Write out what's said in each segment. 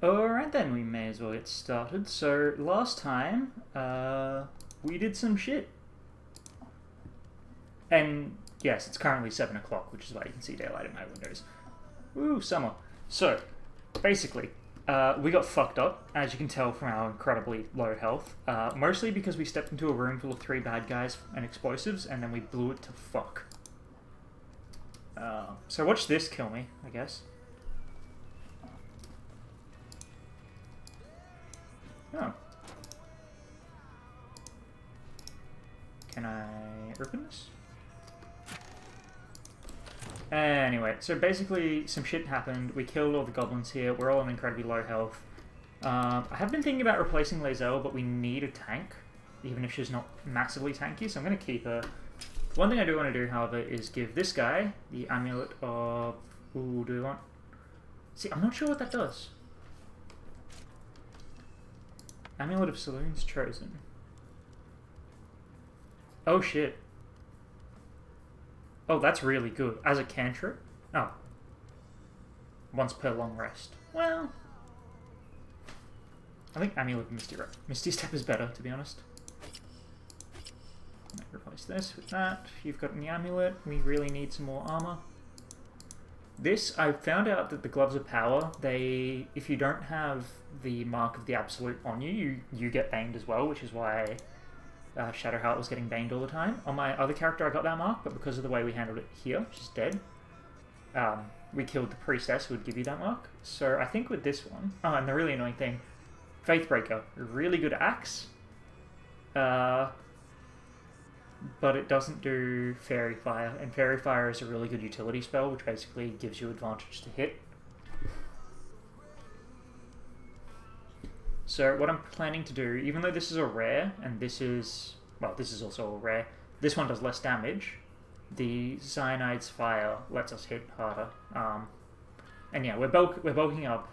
Alright then, we may as well get started. So, last time, we did some shit. And, yes, it's currently 7 o'clock, which is why you can see daylight in my windows. Woo, summer. So, basically, we got fucked up, as you can tell from our incredibly low health. Mostly because we stepped into a room full of 3 bad guys and explosives, and then we blew it to fuck. So watch this kill me, I guess. Oh. Can I open this? Anyway, so basically some shit happened. We killed all the goblins here. We're all on incredibly low health. I have been thinking about replacing Lae'zel, but we need a tank, even if she's not massively tanky, so I'm going to keep her. One thing I do want to do, however, is give this guy the Amulet of... Ooh, do we want... See, I'm not sure what that does. Amulet of Saloons Chosen. Oh, shit. Oh, that's really good. As a cantrip? Oh. Once per long rest. Well... I think Amulet of Misty Step is better, to be honest. Replace this with that. You've got the amulet. We really need some more armor. This, I found out that the Gloves of Power, they, if you don't have the Mark of the Absolute on you, you get banged as well, which is why Shadowheart was getting banged all the time. On my other character, I got that mark, but because of the way we handled it here, she's dead. We killed the Priestess who would give you that mark. So I think with this one, oh, and the really annoying thing, Faithbreaker, really good axe. But it doesn't do Fairy Fire, and Fairy Fire is a really good utility spell, which basically gives you advantage to hit. So what I'm planning to do, even though this is a rare, and this is, well, this is also a rare, this one does less damage, the Cyanide's Fire lets us hit harder. And yeah, we're bulking up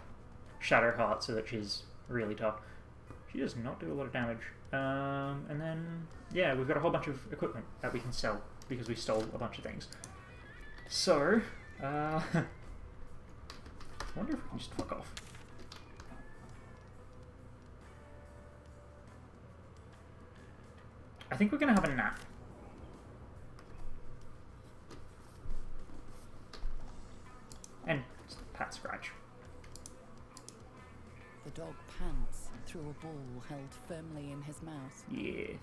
Shadowheart so that she's really tough. She does not do a lot of damage. And then, yeah, we've got a whole bunch of equipment that we can sell because we stole a bunch of things. So, I wonder if we can just fuck off. I think we're going to have a nap. And pat scratch. The dog pants through a ball held firmly in his mouth. Yeah.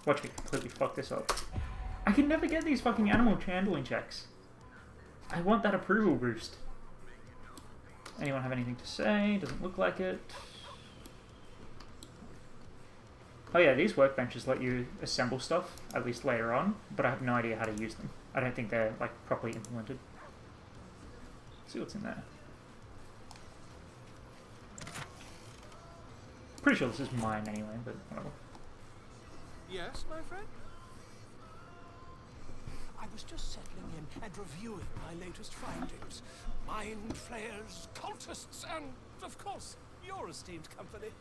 Watch me completely fuck this up. I can never get these fucking animal handling checks. I want that approval boost. Anyone have anything to say? Doesn't look like it. Oh yeah, these workbenches let you assemble stuff, at least later on, but I have no idea how to use them. I don't think they're like properly implemented. Let's see what's in there. Pretty sure this is mine anyway, but whatever. Yes, my friend? I was just settling in and reviewing my latest findings. Mind flayers, cultists, and, of course, your esteemed company.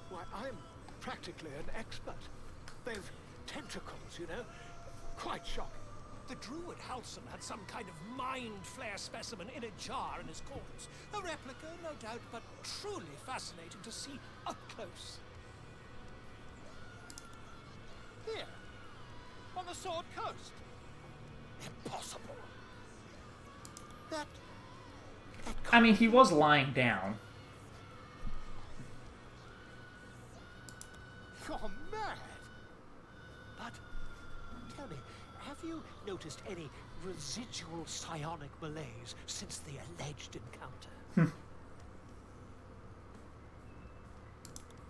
Why, I'm practically an expert. They've tentacles, you know. Quite shocking. The druid Halson had some kind of mind flare specimen in a jar in his quarters. A replica, no doubt, but truly fascinating to see up close. Here, on the Sword Coast. Impossible. That I mean, he was lying down. You're mad. But tell me, have you noticed any residual psionic malaise since the alleged encounter?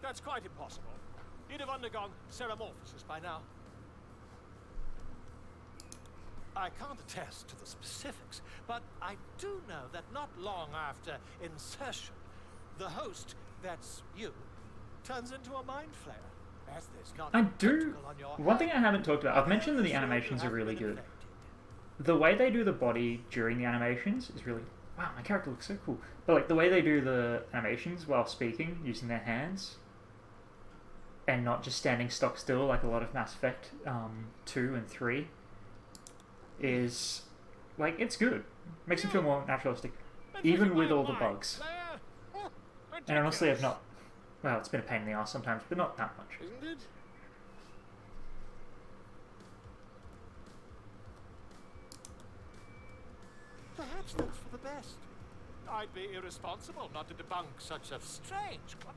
That's quite impossible. He'd have undergone ceramorphosis by now. I can't attest to the specifics, but I do know that not long after insertion, the host, that's you, turns into a mind flayer. As there's not I do. One thing I haven't talked about, I've mentioned that the animations are really good. The way they do the body during the animations is really... Wow, my character looks so cool. But like the way they do the animations while speaking, using their hands, and not just standing stock still like a lot of Mass Effect 2 and 3, is like, it's good. Makes him feel more naturalistic, And even taking with my all the mind bugs. flare? Oh, And honestly, I've ridiculous. not. Well, it's been a pain in the ass sometimes, but not that much. Isn't it? Perhaps that's for the best. I'd be irresponsible not to debunk such a strange club.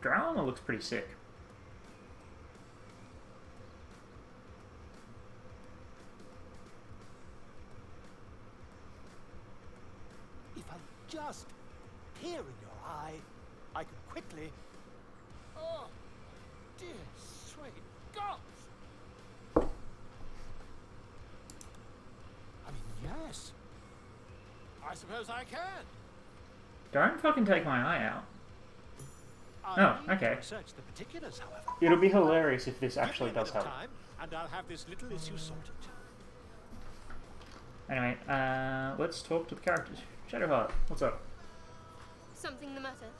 Drow armor looks pretty sick. If I just peer in your eye, I could quickly. Oh, dear sweet gods! I mean, yes. I suppose I can. Don't fucking take my eye out. I'll Oh, need to okay. research the particulars, however. It'll be hilarious if this Give me actually a bit does of help. time, and I'll have this little issue sorted. Anyway, let's talk to the characters. Shadowheart, what's up? Something the matter?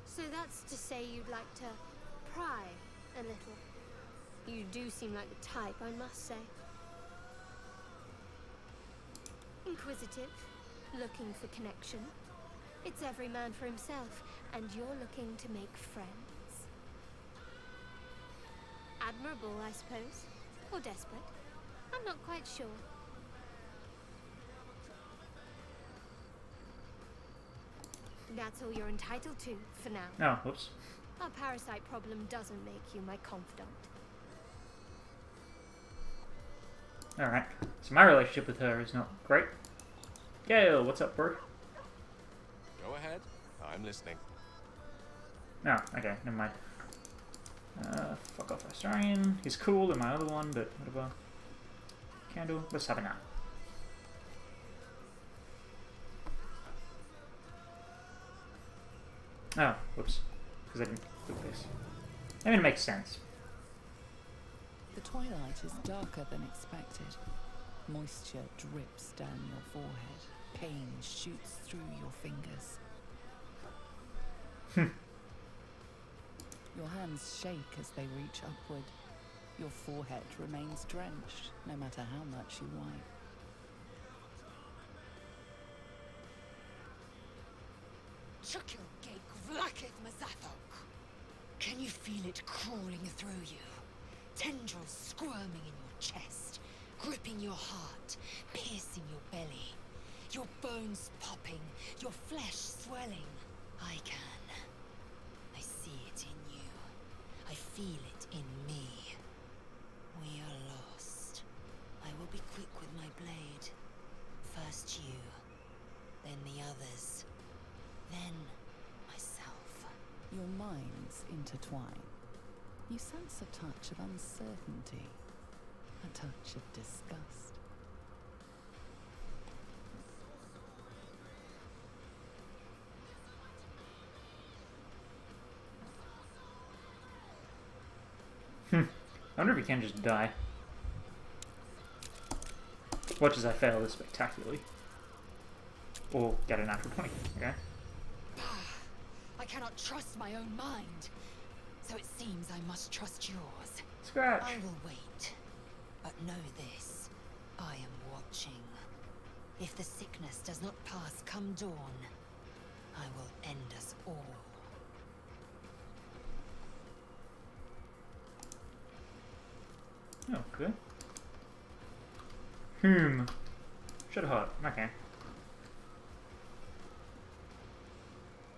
So that's to say you'd like to pry a little. You do seem like the type, I must say. Inquisitive, looking for connection. It's every man for himself, and you're looking to make friends. Admirable, I suppose. Or desperate. I'm not quite sure. That's all you're entitled to, for now. Oh, whoops. Our parasite problem doesn't make you my confidant. Alright, so my relationship with her is not great. Gale, what's up, bro? Go ahead. I'm listening. No, okay, never mind. Fuck off Astarian. He's cool in my other one, but whatever. Candle, let's have a nap. Oh, whoops. Because I didn't click this. I mean, it makes sense. The twilight is darker than expected. Moisture drips down your forehead. Pain shoots through your fingers. Your hands shake as they reach upward. Your forehead remains drenched, no matter how much you wipe. Can you feel it crawling through you? Tendrils squirming in your chest, gripping your heart, piercing your belly. Your bones popping, your flesh swelling. I can. I see it in you. I feel it in me. We are lost. I will be quick with my blade. First you, then the others, then myself. Your minds intertwine. You sense a touch of uncertainty, a touch of disgust. I wonder if he can just die. Watch as I fail this spectacularly. Or get a natural 20, okay? I cannot trust my own mind, so it seems I must trust yours. Scratch! I will wait, but know this, I am watching. If the sickness does not pass come dawn, I will end us all. Oh, good. Shadowheart, okay.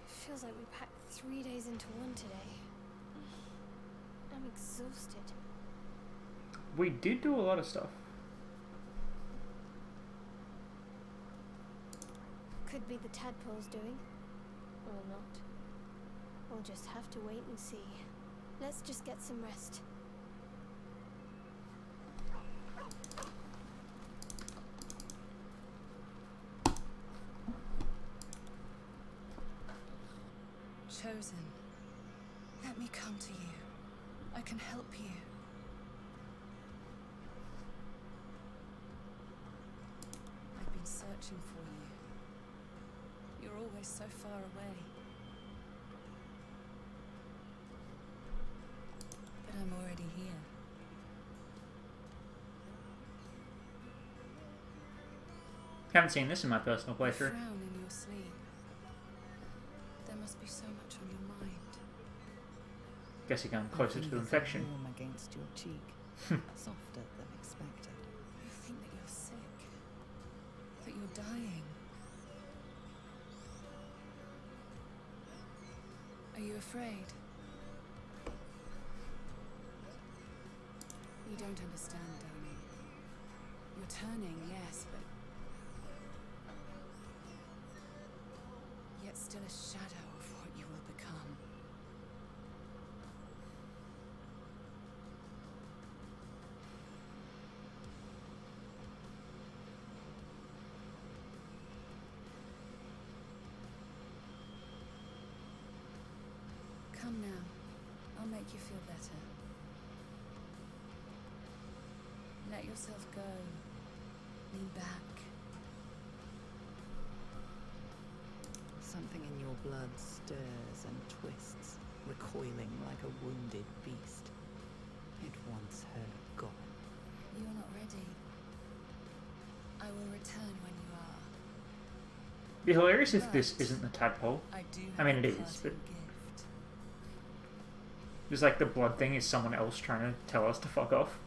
Feels like we packed 3 days into one today. I'm exhausted. We did do a lot of stuff. Could be the Tadpole's doing. Or not. We'll just have to wait and see. Let's just get some rest. Chosen, let me come to you. I can help you. I've been searching for you. always so far away. But I'm already here. Haven't seen this in my personal You playthrough. frown in your sleep. There must be so much on your mind. Guess you're going closer to infection. Warm against your cheek, softer than expected. You think that you're sick, that you're dying. Are you afraid? You don't understand, darling. You're turning, yes, but yet still a shadow of what you will become. Come now. I'll make you feel better. Let yourself go. Lean back. Something in your blood stirs and twists, recoiling like a wounded beast. It once heard God. You're not ready. I will return when you are. Be hilarious if this isn't the tadpole. I do I mean, have it a is, parting but gift. just like the blood thing is someone else trying to tell us to fuck off.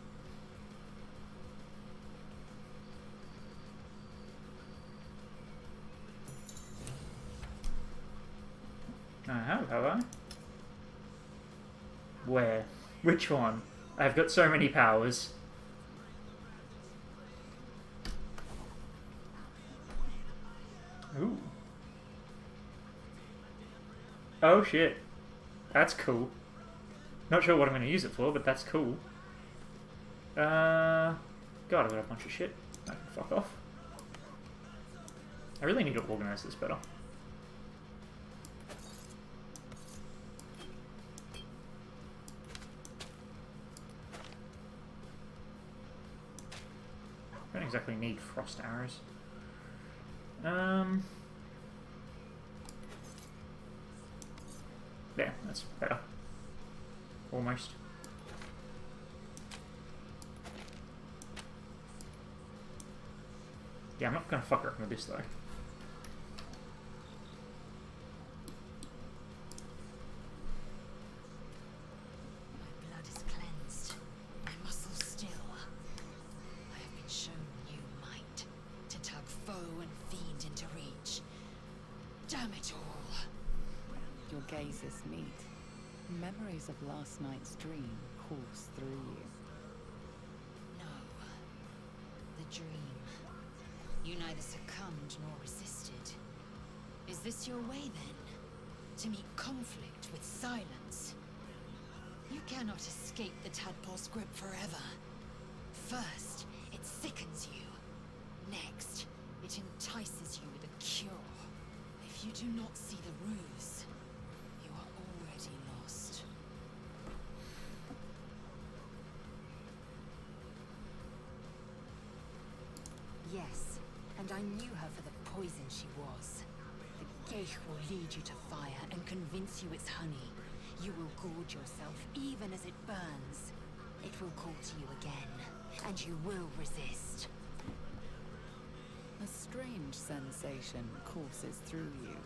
I have I? Where? Which one? I've got so many powers. Ooh. Oh shit. That's cool. Not sure what I'm going to use it for, but that's cool. God, I've got a bunch of shit. I can fuck off. I really need to organize this better. I don't exactly need frost arrows. Yeah, that's better. Almost. Yeah, I'm not gonna fuck around with this though. My blood is cleansed, my muscles still. I have been shown new might to tug foe and fiend into reach. Damn it all! Your gazes meet. Memories of last night's dream course through you. No. The dream. You neither succumbed nor resisted. Is this your way then? To meet conflict with silence? You cannot escape the Tadpole's grip forever. First, it sickens you. Next, it entices you with a cure. If you do not see the ruse, you are already lost. Yes, and I knew her for the poison she was. The Geich will lead you to fire and convince you it's honey. You will gorge yourself even as it burns. It will call to you again, and you will resist. A strange sensation courses through you,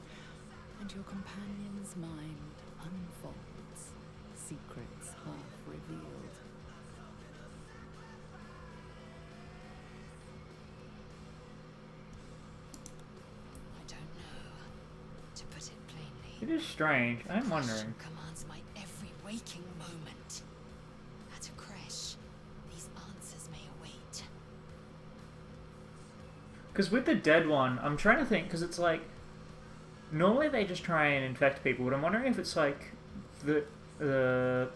and your companion's mind unfolds, secrets half revealed. I don't know. To put it plainly, It is strange. I'm wondering. commands my every waking moment. At a creche, these answers may await. Because with the dead one, I'm trying to think, because it's like, normally they just try and infect people, but I'm wondering if it's like the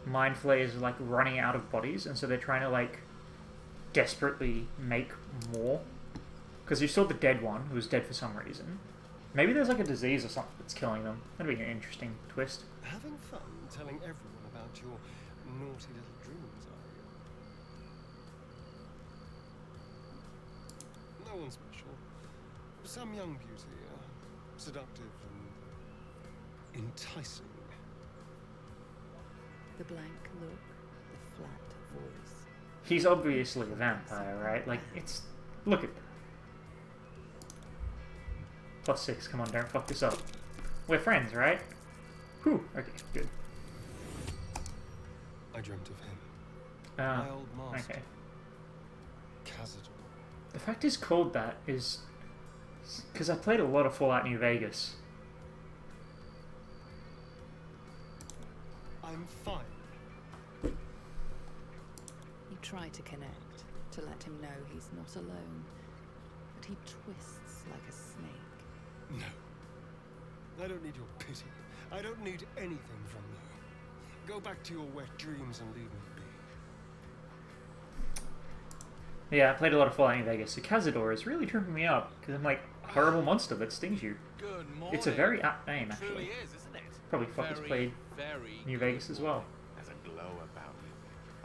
mind flayers are like running out of bodies, and so they're trying to like desperately make more. Because you saw the dead one, who was dead for some reason. Maybe there's like a disease or something that's killing them. That'd be an interesting twist. Having fun telling everyone about your naughty little dreams, are you? No one special. Some young beauty, seductive and enticing. The blank look, the flat voice. He's obviously a vampire, right? Like, it's... Look at that. +6, come on, don't fuck this up. We're friends, right? Whew, okay, good. I dreamt of him. My old master. Okay. Cazador. The fact he's called that is... Because I played a lot of Fallout New Vegas. I'm fine. You try to connect, to let him know he's not alone, but he twists like a snake. No. I don't need your pity. I don't need anything from you. Go back to your wet dreams and leave me be. Yeah, I played a lot of Fallout New Vegas, so Cazador is really tripping me up, because I'm like, a horrible monster that stings you. Good morning. It's a very apt name, It actually. truly is, isn't it? Probably fuckers played very New good Vegas as well. There's a glow about you.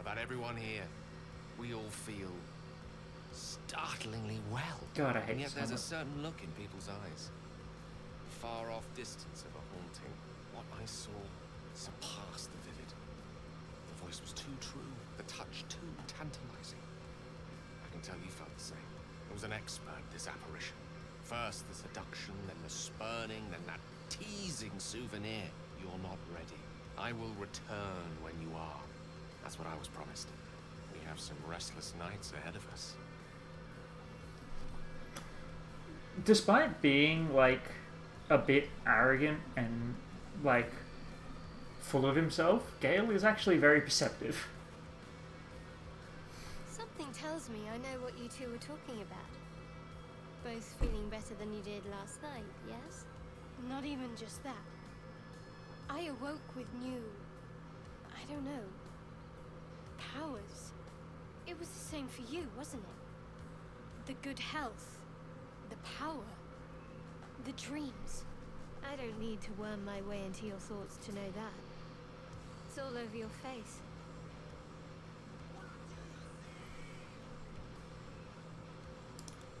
About everyone here. We all feel startlingly well. God, I hate And yet this there's a so certain look in people's eyes. Far off distance of a haunting. What I saw surpassed the vivid. The voice was too true. The touch too tantalizing. I can tell you felt the same. It was an expert, this apparition. First the seduction, then the spurning, then that teasing souvenir. You're not ready. I will return when you are. That's what I was promised. We have some restless nights ahead of us. Despite being, like, a bit arrogant and, like, full of himself, Gale is actually very perceptive. Something tells me I know what you two were talking about. Both feeling better than you did last night, yes? Not even just that. I awoke with new... I don't know... powers. It was the same for you, wasn't it? The good health. The power. The dreams. I don't need to worm my way into your thoughts to know that. It's all over your face.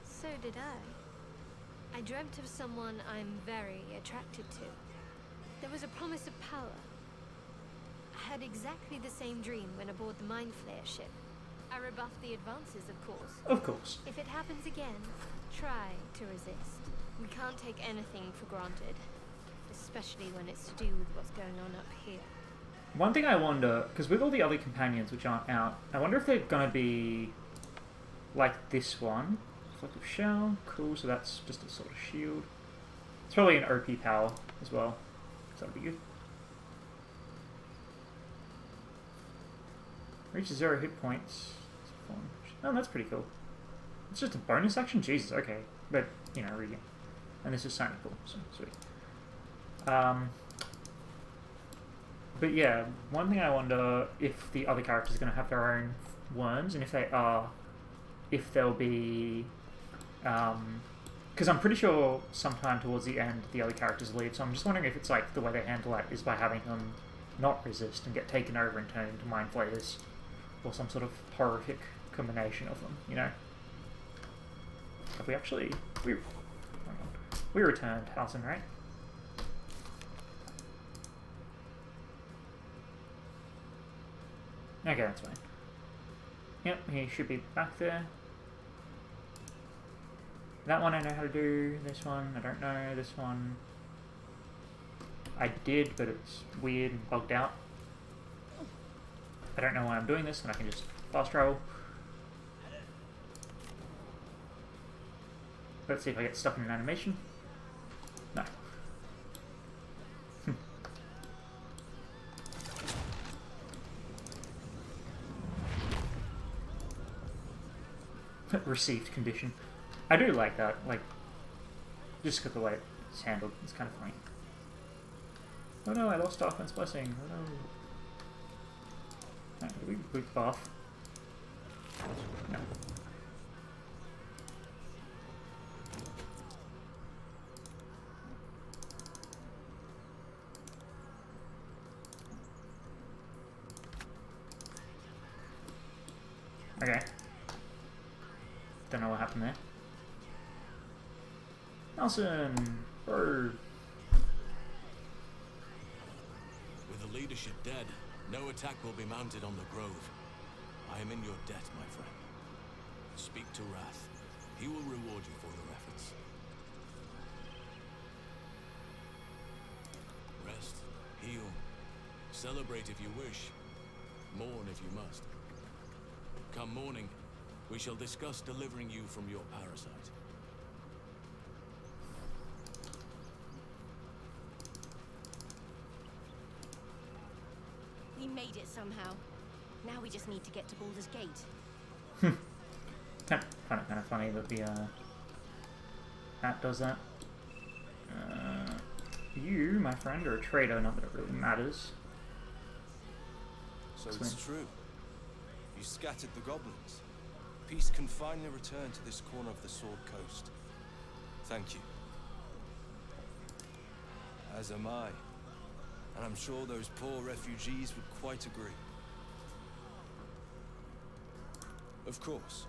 So did I. I dreamt of someone I'm very attracted to. There was a promise of power. I had exactly the same dream when aboard the Mind Flayer ship. I rebuffed the advances, of course. Of course. If it happens again, try to resist. We can't take anything for granted, especially when it's to do with what's going on up here. One thing I wonder, because with all the other companions which aren't out, I wonder if they're going to be like this one. Reflective shell, cool, so that's just a sort of shield. It's probably an OP power as well, so that'll be good. Reaches 0 hit points. Oh, that's pretty cool. It's just a bonus action? Jesus, okay. But, you know, reading. And this is sounding cool, so sweet. But yeah, one thing I wonder if the other characters are going to have their own worms, and if they are, if they'll be... Because I'm pretty sure sometime towards the end the other characters leave, so I'm just wondering if it's like the way they handle that is by having them not resist and get taken over and turned into Mind Flayers, or some sort of horrific combination of them, you know? Have we actually... We returned, Alison, right? Okay, that's fine. Yep, he should be back there. That one I know how to do, this one I don't know, this one I did, but it's weird and bugged out. I don't know why I'm doing this, and I can just fast travel. Let's see if I get stuck in an animation. No. Received condition. I do like that, like, just because the way it's handled, it's kind of funny. Oh no, I lost Darkman's Blessing, oh no. Alright, do we boot buff? No. Okay. Don't know what happened there. Nelson! Bro. With the leadership dead, no attack will be mounted on the grove. I am in your debt, my friend. Speak to Wrath. He will reward you for your efforts. Rest, heal, celebrate if you wish, mourn if you must. Come morning, we shall discuss delivering you from your parasite. We made it somehow. Now we just need to get to Baldur's Gate. Kind of funny that the hat does that. You, my friend, are a traitor. Not that it really matters. So it's true. You scattered the goblins. Peace can finally return to this corner of the Sword Coast. Thank you. As am I. And I'm sure those poor refugees would quite agree. Of course.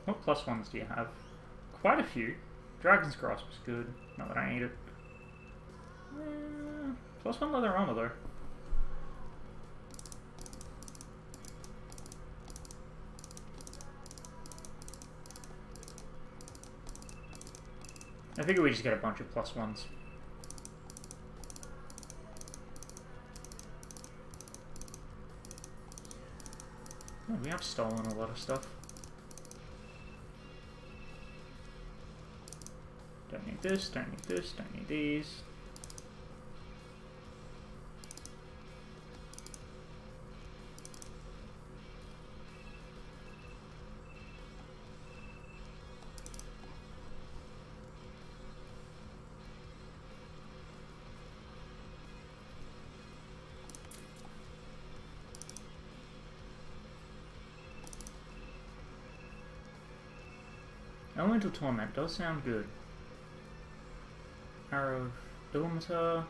What plus ones do you have? Quite a few. Dragon's Grasp was good. Not that I need it. Plus 1 leather armor though. I figure we just get a bunch of plus 1s. Oh, we have stolen a lot of stuff. Don't need this, don't need this, don't need these. Elemental Torment does sound good. Arrow of Ilmater.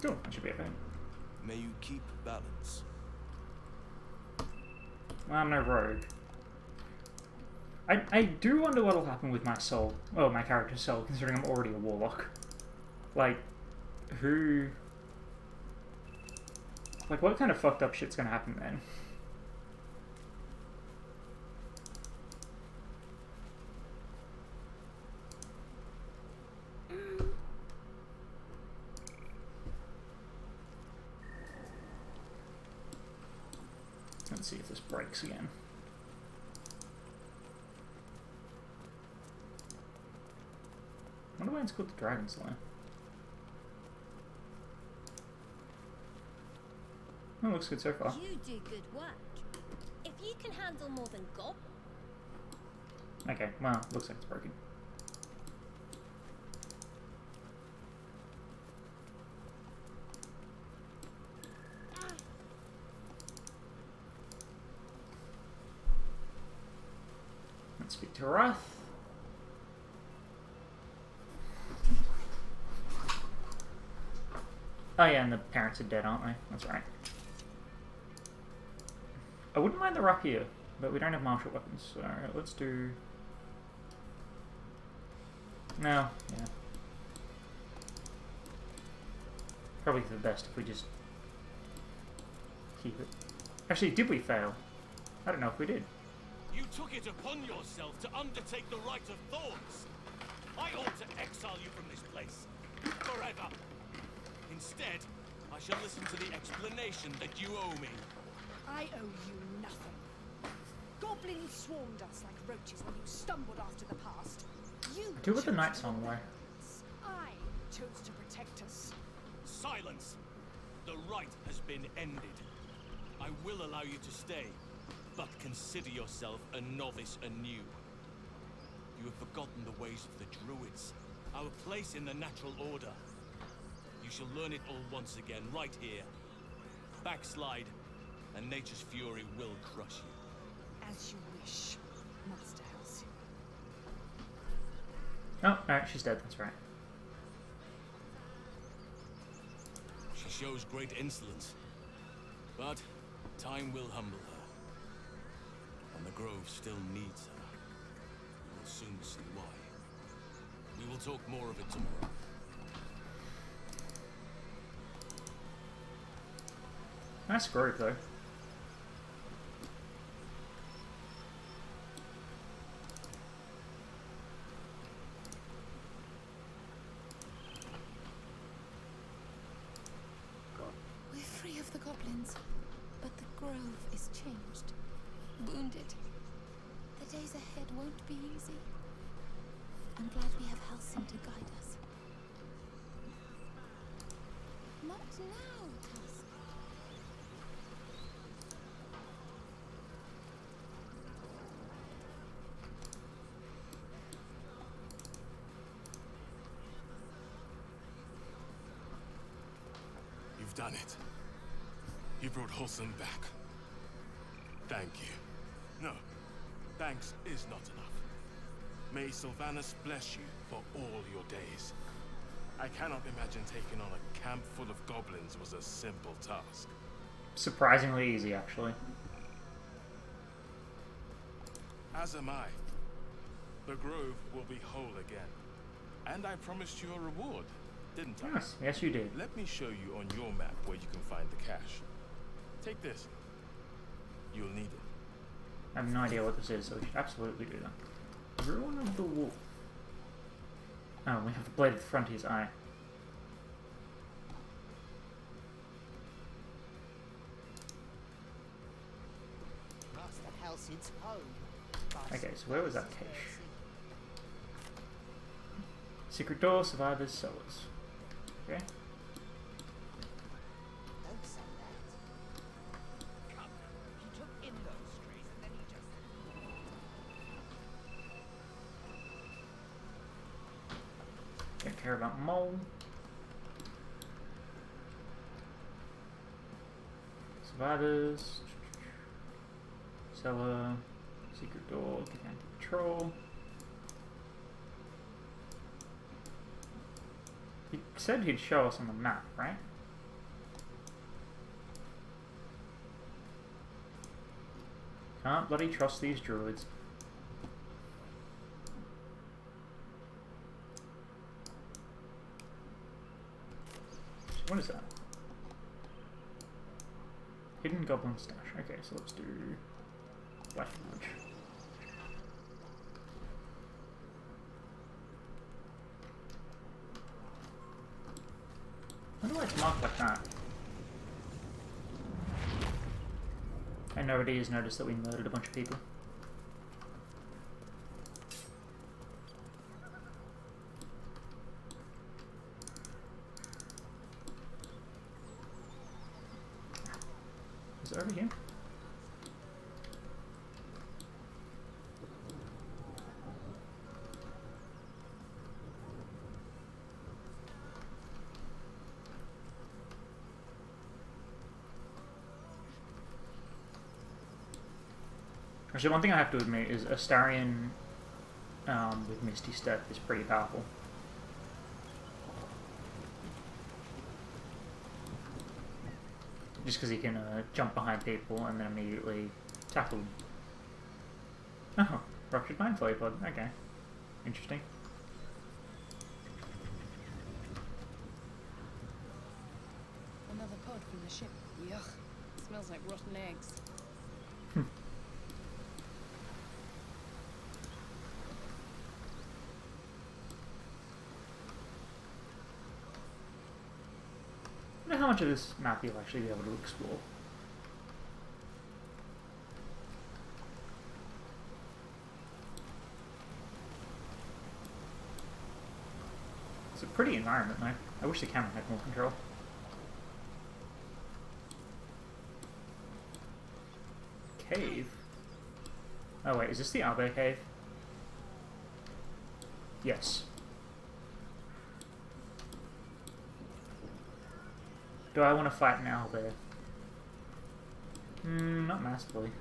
Cool, that should be okay. May you keep balance. Well, I'm no rogue. I do wonder what'll happen with my soul. Well, my character's soul, considering I'm already a warlock. Like, who... Like, what kind of fucked up shit's gonna happen then? Let's see if this breaks again. I wonder why it's called the Dragon's Lair. Oh, looks good so far. You do good work. If you can handle more than gob. Okay, well, looks like it's broken. Let's speak to Wrath. Oh yeah, and the parents are dead, aren't they? That's right. I wouldn't mind the rapier, but we don't have martial weapons, so let's do... No, yeah. Probably for the best if we just keep it. Actually, did we fail? I don't know if we did. You took it upon yourself to undertake the Rite of Thorns. I ought to exile you from this place. Forever. Instead, I shall listen to the explanation that you owe me. I owe you nothing. Go goblins swarmed us like roaches when you stumbled after the past. You Do with the chose night to song rebel. way. I chose to protect us. Silence! The rite has been ended. I will allow you to stay, but consider yourself a novice anew. You have forgotten the ways of the druids, our place in the natural order. You shall learn it all once again, right here. Backslide, and nature's fury will crush you. As you wish, Master Halcyon. Oh, alright, she's dead, that's right. She shows great insolence, but time will humble her. And the grove still needs her. We will soon see why. We will talk more of it tomorrow. Nice grove, though. We're free of the goblins, but the grove is changed. Wounded. The days ahead won't be easy. I'm glad we have Halcyon to guide us. Not now, Tusk. You've done it. You brought Wholesome back. Thank you. No, thanks is not enough. May Sylvanus bless you for all your days. I cannot imagine taking on a camp full of goblins was a simple task. Surprisingly easy, actually. As am I. The grove will be whole again. And I promised you a reward, didn't I? Yes, yes you did. Let me show you on your map where you can find the cache. Take this. You'll need it. I have no idea what this is, so we should absolutely do that. Ruin of the Wolf. Oh, we have the Blade of the Frontier's Eye. Master Halcyon's home. Okay, so where was that cache? Secret door, survivors, cellars. Okay. Don't say that. Come, he took in those strays and then he just... Don't care about mole. Survivors. Cellar. Secret door. Get down to patrol. He said he'd show us on the map, right? Can't bloody trust these druids. What is that? Hidden Goblin Stash. Okay, so let's do Black Lodge. Why do I mark like that? And nobody has noticed that we murdered a bunch of people. Is it over here? Actually, one thing I have to admit is Astarion with Misty Step is pretty powerful. Just because he can jump behind people and then immediately tackle them. Oh, ruptured mind flare pod. Okay, interesting. Another pod from the ship. Yuck. Smells like rotten eggs. I wonder how much of this map you'll actually be able to explore. a pretty environment though. I wish the camera had more control. Cave? Oh wait, is this the Albert Cave? Yes. Do I want to fight an Albert? Not massively.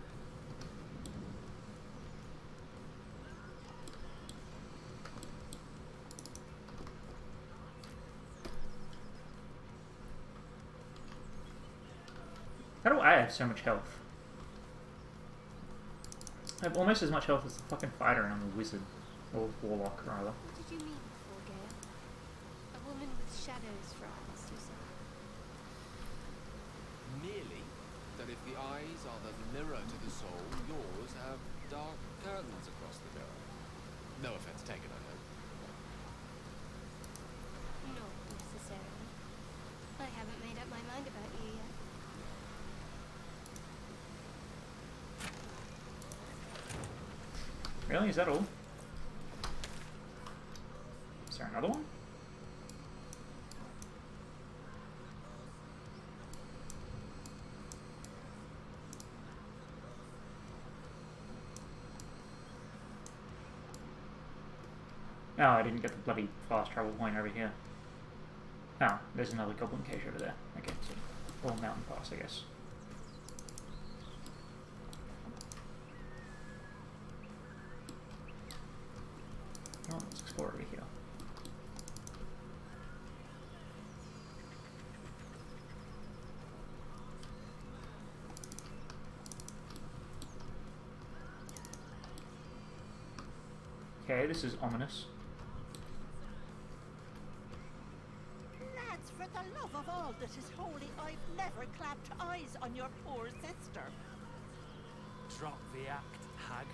How do I have so much health? I have almost as much health as the fucking fighter and I'm a wizard. Or warlock, rather. What did you mean before, Gale? A woman with shadows for eyes, you said? Merely that if the eyes are the mirror to the soul, yours have dark curtains across the mirror. No offense taken, I hope. Not necessarily. I haven't made up my mind about you yet. Really? Is that all? Is there another one? Oh, I didn't get the bloody fast travel point over here. Oh, there's another goblin cage over there. Okay, so, or mountain pass, I guess. Oh, let's explore over here. Okay, this is ominous. Lads, for the love of all that is holy, I've never clapped eyes on your poor sister. Drop the act, hag.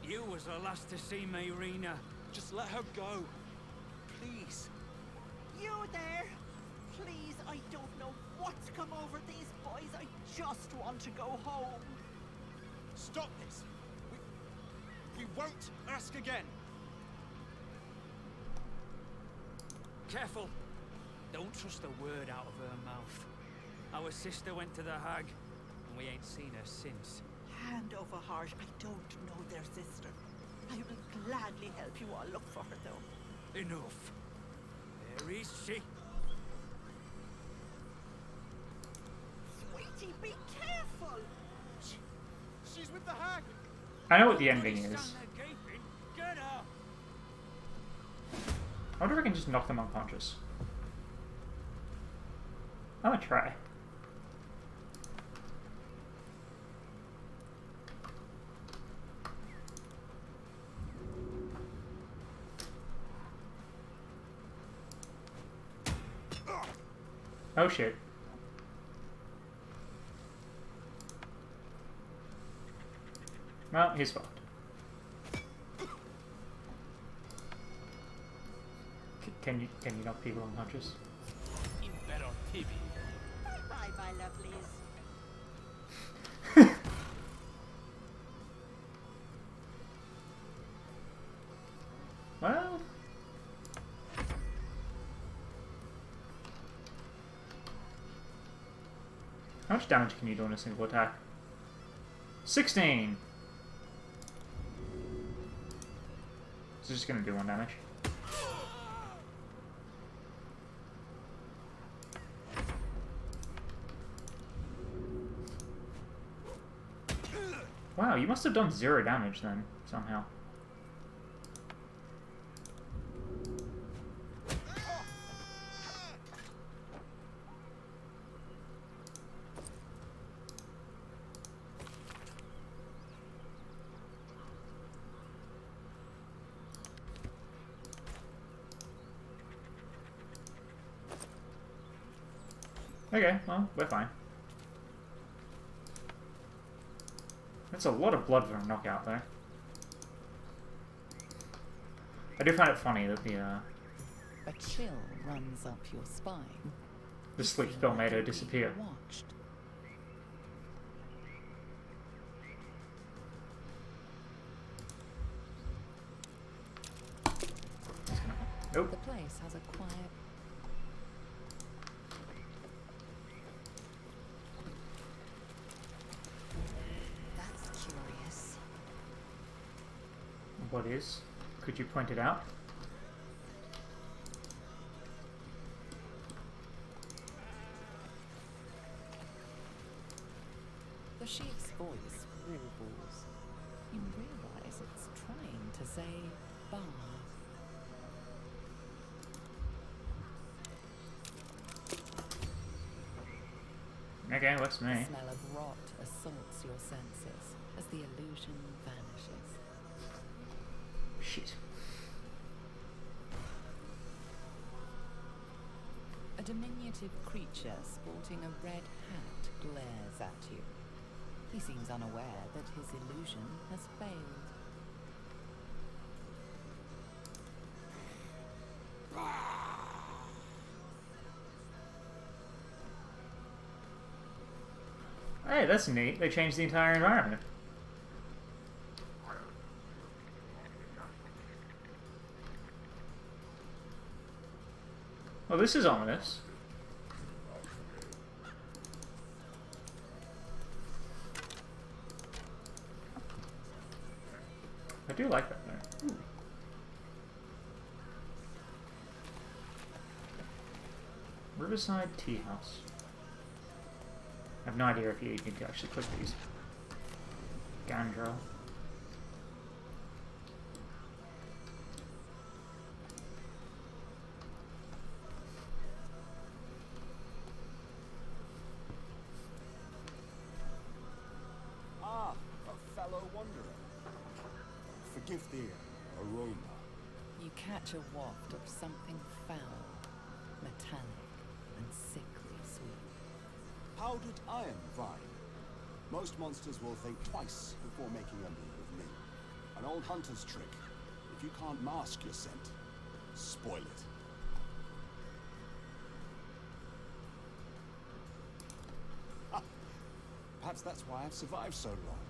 You was the last to see Mayrina. Just let her go. Please. You there? Please, I don't know what's come over these boys. I just want to go home. Stop this. We won't ask again. Careful. Don't trust a word out of her mouth. Our sister went to the hag, and we ain't seen her since. Hand over heart, I don't know their sister. I will gladly help you all look for her, though. Enough. Where is she? Sweetie, be careful! She's with the hag. I know what the ending is. Get her! I wonder if I can just knock them unconscious. I'm gonna try. Oh shit. Well, he's fucked. Can you knock people unconscious? Bye, my lovelies. Well, how much damage can you do in a single attack? 16! It's just gonna do 1 damage. Wow, you must have done 0 damage then, somehow. Okay, well, we're fine. That's a lot of blood for a knockout, though. I do find it funny that A chill runs up your spine. the sleep spell made her disappear. Watched. Nope. The place has a quiet. That's curious. What is? Could you point it out? The sheep's voice warbles. You realize it's trying to say bar. Okay, what's me? The smell of rot assaults your senses as the illusion vanishes. Shit. A diminutive creature sporting a red hat glares at you. He seems unaware that his illusion has failed. Hey, that's neat. They changed the entire environment. Well, this is ominous. I do like that though. Ooh. Riverside Tea House. I have no idea if you need to actually click these. Gandra. Ah, a fellow wanderer. Forgive the aroma. You catch a waft of something foul, metallic, and sickly sweet. Powdered iron vine. Most monsters will think twice before making a move with me. An old hunter's trick. If you can't mask your scent, spoil it. Ah, perhaps that's why I've survived so long.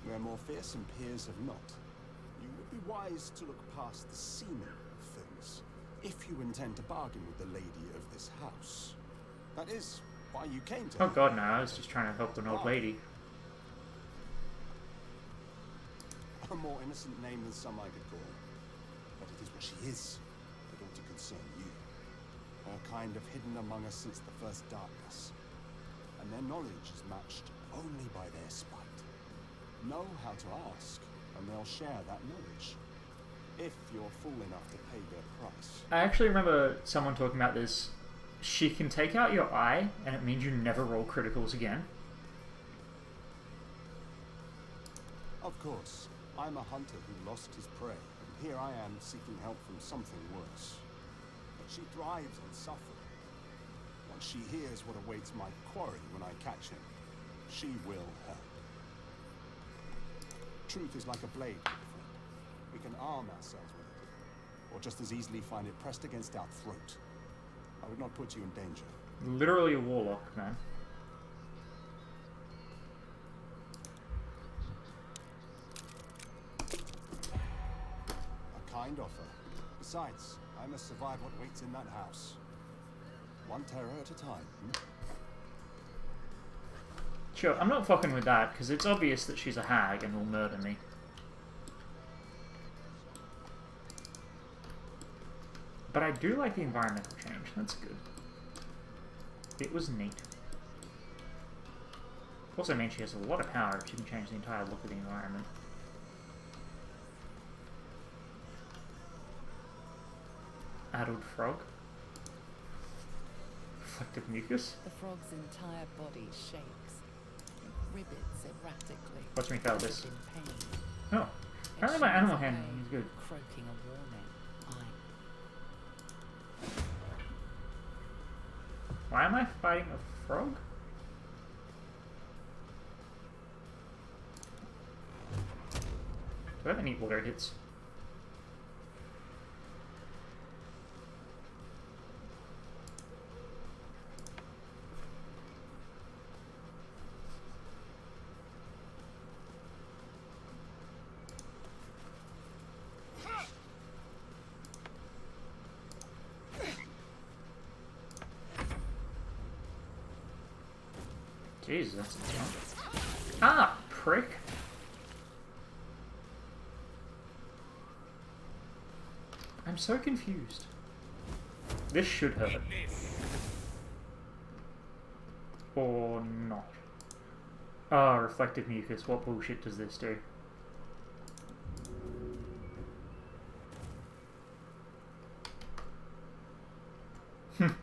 Where more fearsome peers have not. You would be wise to look past the seeming of things, if you intend to bargain with the lady of this house. That is why you came to Oh her. god, no, I was just trying to help an old lady. A more innocent name than some I could call her. But it is what she is that ought to concern you. Her kind have hidden among us since the first darkness. And their knowledge is matched only by their spite. Know how to ask, and they'll share that knowledge. If you're fool enough to pay their price. I actually remember someone talking about this. She can take out your eye, and it means you never roll criticals again. Of course, I'm a hunter who lost his prey, and here I am seeking help from something worse. But she thrives on suffering. Once she hears what awaits my quarry when I catch him, she will help. Truth is like a blade, my friend. We can arm ourselves with it, or just as easily find it pressed against our throat. I would not put you in danger. Literally a warlock, man. A kind offer. Besides, I must survive what waits in that house. One terror at a time. Sure, I'm not fucking with that, because it's obvious that she's a hag and will murder me. But I do like the environmental change, that's good. It was neat. Also means she has a lot of power if she can change the entire look of the environment. Addled frog. Reflective mucus. The frog's entire body shakes. It ribbits erratically. Watch me fail this. In pain. Oh. Apparently my animal handling is good. Croaking a warning. Why am I fighting a frog? Do I have any water hits? Jesus, that's a jump. Ah, prick. I'm so confused. This should hurt. Or not. Ah, reflective mucus. What bullshit does this do? Okay.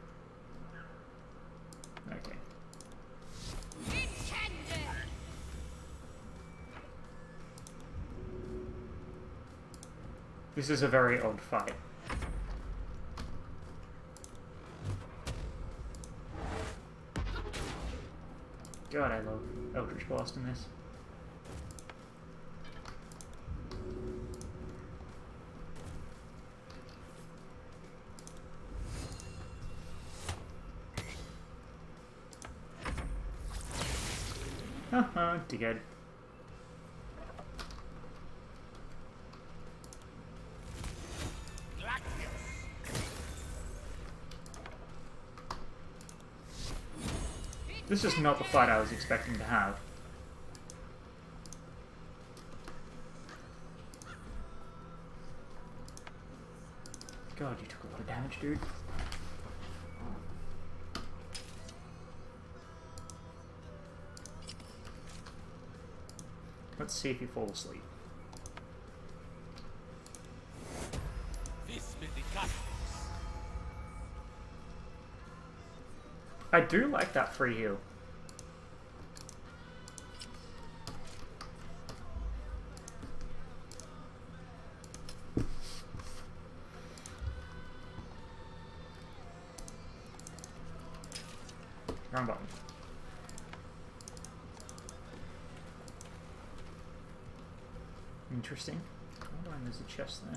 This is a very odd fight. God, I love Eldritch Blast in this. Haha, dickhead. This is not the fight I was expecting to have. God, you took a lot of damage, dude. Let's see if you fall asleep. I do like that free heal. Wrong button. Interesting. Hold on, there's a chest there.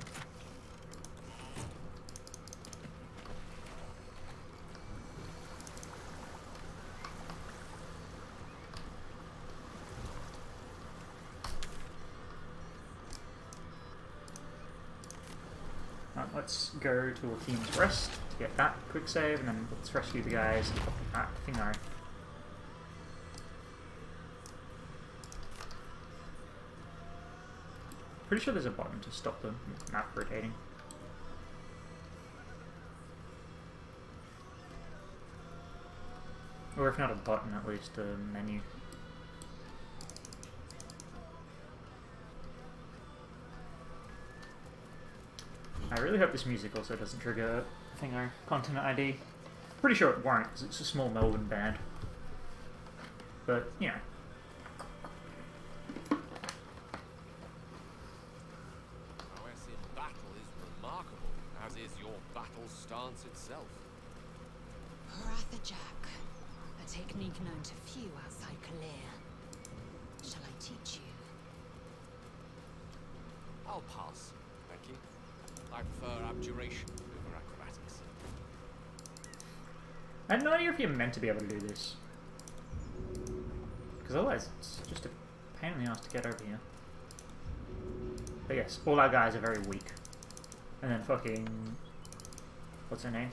Right, let's go to Athene's Rest to get that quick save, and then let's rescue the guys and fucking that thingo. Pretty sure there's a button to stop the map rotating. Or if not a button, at least a menu. I really hope this music also doesn't trigger thingo content ID. Pretty sure it won't, because it's a small Melbourne band. But, you know. Prowess in battle is remarkable, as is your battle stance itself. Jack, a technique known to few outside Kalir. Shall I teach you? I'll pass, thank you. I prefer abjuration over acrobatics. I have no idea if you're meant to be able to do this. Because otherwise it's just a pain in the ass to get over here. But yes, all our guys are very weak. And then fucking... what's her name?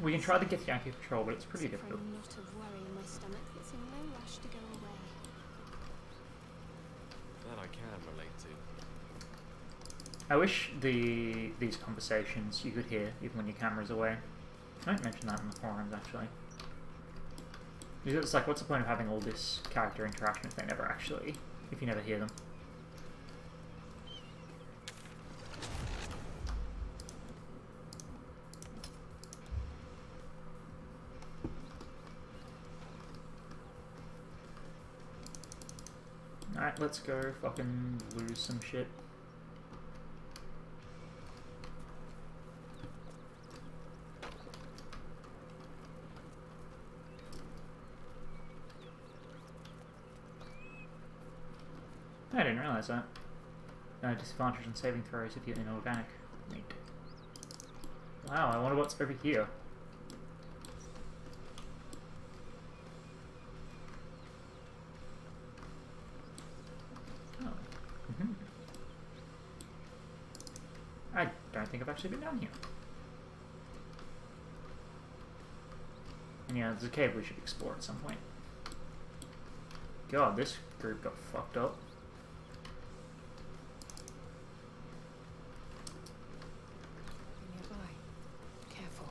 We can try to get Yankee Patrol, but it's pretty difficult. A knot of worry in my stomach that's in no rush to go away. That I can relate to. I wish these conversations you could hear even when your camera's away. I might mention that in the forums actually. Because it's like, what's the point of having all this character interaction if they never actually, if you never hear them? Alright, let's go fucking lose some shit. I didn't realize that. Disadvantage on saving throws if you're inorganic. Neat. Wow, I wonder what's over here. think I've actually been down here. And yeah, there's a cave we should explore at some point. God, this group got fucked up. Nearby. Careful.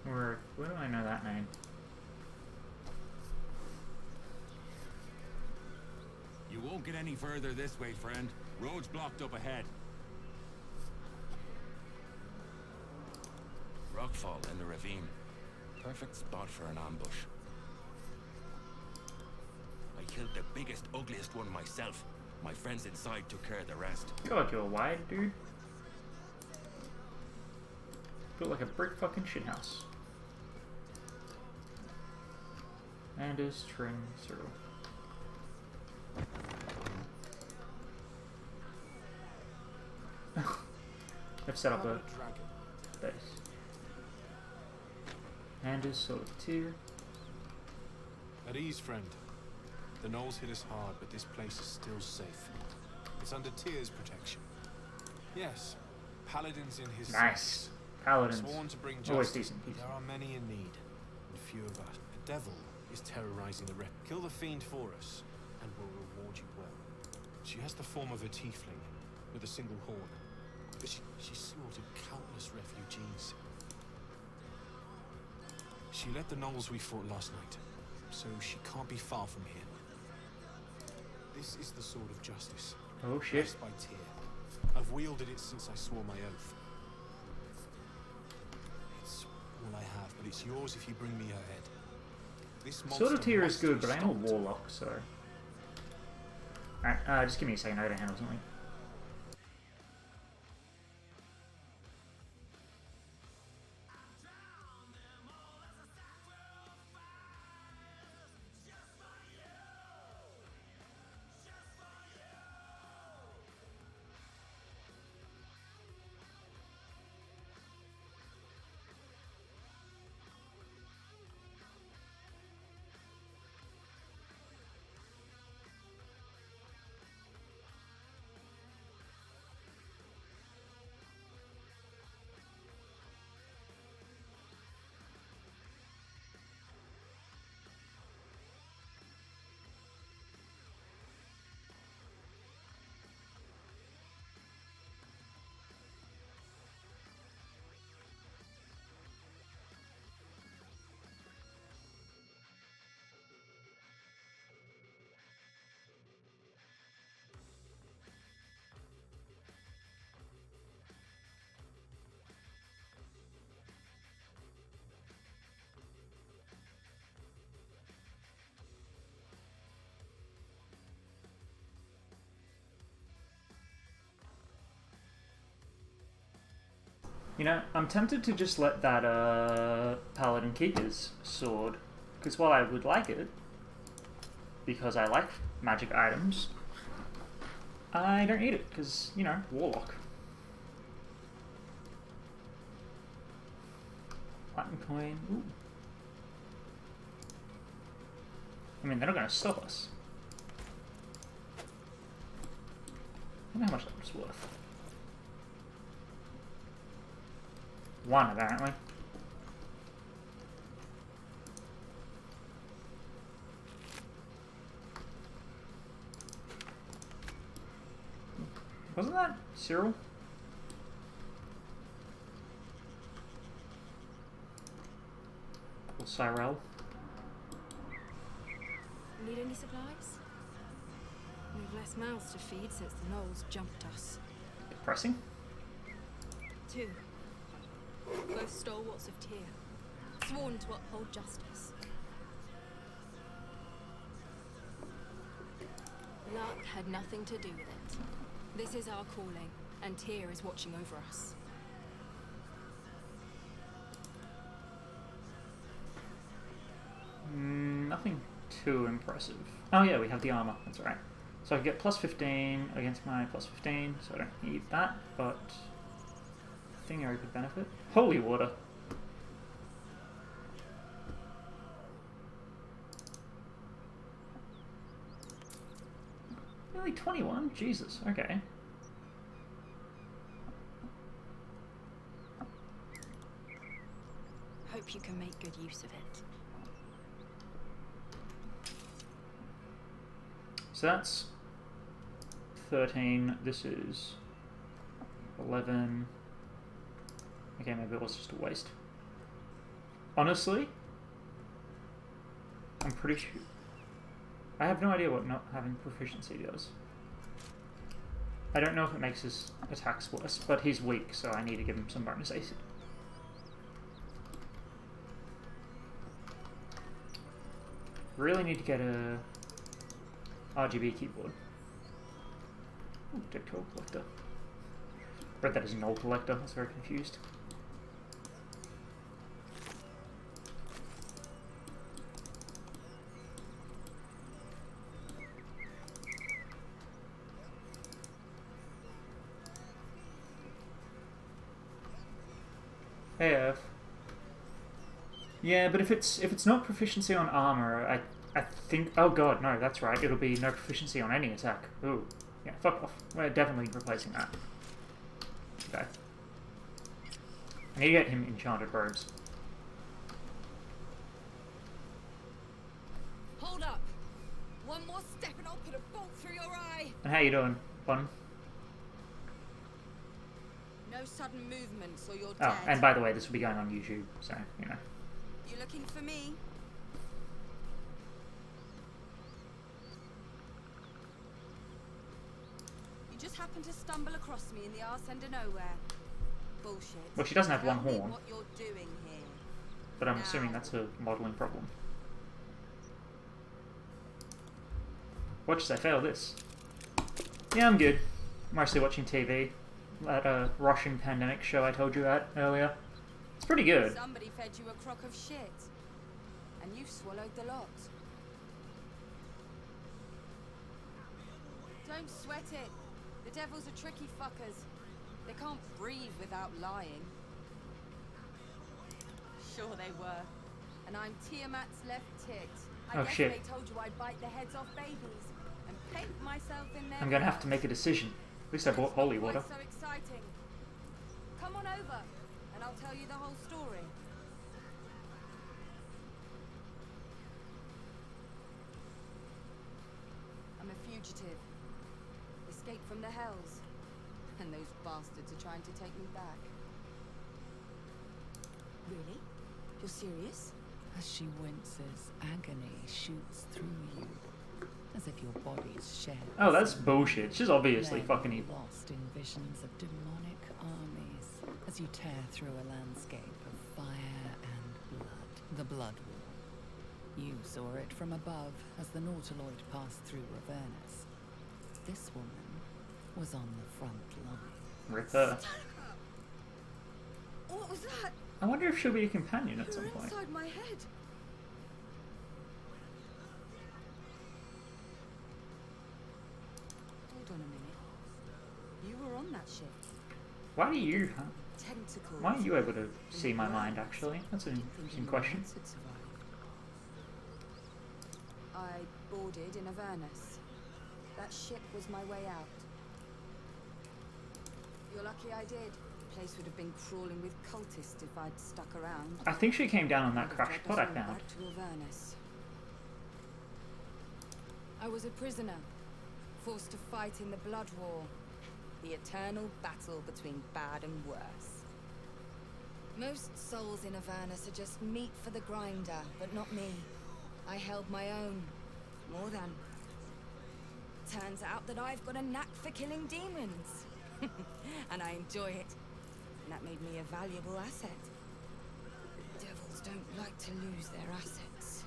Where do I know that name? You won't get any further this way, friend. Road's blocked up ahead. Rockfall in the ravine. Perfect spot for an ambush. I killed the biggest, ugliest one myself. My friends inside took care of the rest. God, you're wide, dude. Built like a brick fucking shithouse. And a string circle. I've set up a base. And a solitaire. At ease, friend. The gnolls hit us hard, but this place is still safe. It's under Tyr's protection. Yes, paladins in his Nice. service. Paladins. Sworn to bring Always justice. decent. There are many in need, and few of us. The devil is terrorizing the rep. Kill the fiend for us, and we'll reward you well. She has the form of a tiefling, with a single horn. But she slaughtered countless refugees. She led the gnolls we fought last night, so she can't be far from here. This is the sword of justice. Oh shit. Blessed by Tyr. I've wielded it since I swore my oath. It's all I have, but it's yours if you bring me her head. This Solitaire is must be good, but I am a stopped. warlock, so... Alright, just give me a second, I gotta handle something. You know, I'm tempted to just let that paladin keep his sword, because while I would like it, because I like magic items, I don't need it, because, you know, warlock. Platinum coin, ooh. I mean, they're not going to stop us. I wonder how much that was worth. 1, apparently. Wasn't that Cyril? Or Cyril? Need any supplies? We've less mouths to feed since the gnolls jumped us. Depressing. 2. Both stalwarts of Tyr, sworn to uphold justice. Luck had nothing to do with it. This is our calling, and Tyr is watching over us. Nothing too impressive. Oh yeah, we have the armor, that's right. So I can get plus 15 against my plus 15, so I don't need that, but... Thing area could benefit. Holy water! 21? Jesus, okay. Hope you can make good use of it. So that's 13. This is 11. Okay, maybe it was just a waste. Honestly, I'm pretty sure... I have no idea what not having proficiency does. I don't know if it makes his attacks worse, but he's weak, so I need to give him some bonus AC. Really need to get a RGB keyboard. Ooh, Tadpole collector. Read that as null collector, I was very confused. Hey, Ev. Yeah, but if it's not proficiency on armor, I think... Oh god, no, that's right. It'll be no proficiency on any attack. Ooh. Yeah, fuck off. We're definitely replacing that. Okay. I need to get him enchanted robes. Hold up! One more step and I'll put a bolt through your eye! And how you doing, Bun? No sudden movements or you're Oh, dead. and by the way, this will be going on YouTube, so, you know. You looking for me? You just happened to stumble across me in the arse end of nowhere. Bullshit. Well, she doesn't have one Tell me horn. what you're doing here. But I'm assuming that's a modelling problem. Watch as I fail this. Yeah, I'm good. Mostly watching TV. That Russian pandemic show I told you about earlier. It's pretty good. Somebody fed you a crock of shit. And you've swallowed the lot. Don't sweat it. The devils are tricky fuckers. They can't breathe without lying. Sure they were. And I'm Tiamat's left tit. I guess shit. they told you I'd bite the heads off babies and paint myself in their I'm gonna have to make a decision. At least I bought holy water. so exciting. Come on over, and I'll tell you the whole story. I'm a fugitive. Escaped from the hells. And those bastards are trying to take me back. Really? You're serious? As she winces, agony shoots through you, as if your body's shared. Oh, that's bullshit. She's obviously fucking evil. Lost in visions of demonic armies, as you tear through a landscape of fire and blood. The Blood War. You saw it from above as the Nautiloid passed through Avernus. This woman was on the front line. Rip her. What was that? I wonder if she'll be a companion at some You're point. inside my head. Hold on a minute. You were on that ship. Why do you... Tentacles. Why are you able to see my mind, actually? That's an interesting question. I boarded in Avernus. That ship was my way out. You're lucky I did. The place would have been crawling with cultists if I'd stuck around. I think she came down on that Would have crashed dragged pod I us all found. back to Avernus. I was a prisoner, forced to fight in the Blood War, the eternal battle between bad and worse. Most souls in Avernus are just meat for the grinder, but not me. I held my own. More than. Turns out that I've got a knack for killing demons. And I enjoy it. And that made me a valuable asset. Devils don't like to lose their assets.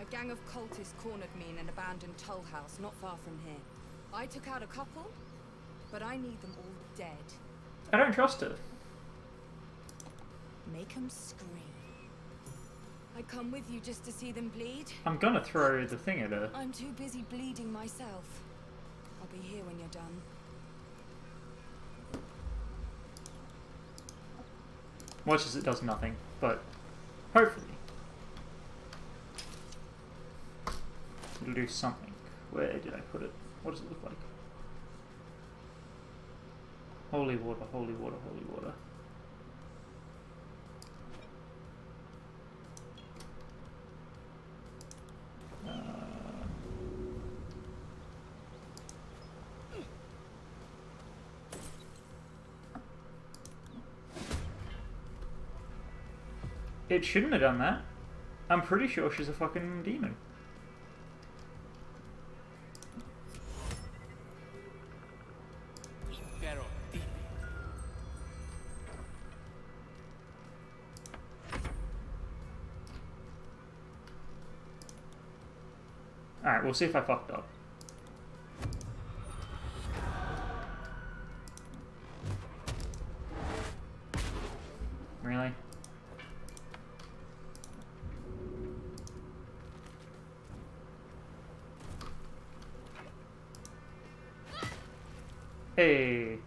A gang of cultists cornered me in an abandoned toll house not far from here. I took out a couple, but I need them all dead. I don't trust her. Make them scream. I come with you just to see them bleed. I'm gonna throw the thing at her. I'm too busy bleeding myself. I'll be here when you're done. Watch as it does nothing, but Hopefully. It'll do something. Where did I put it? What does it look like? Holy water, holy water, holy water. It shouldn't have done that. I'm pretty sure she's a fucking demon. Alright, we'll see if I fucked up. Really? Hey.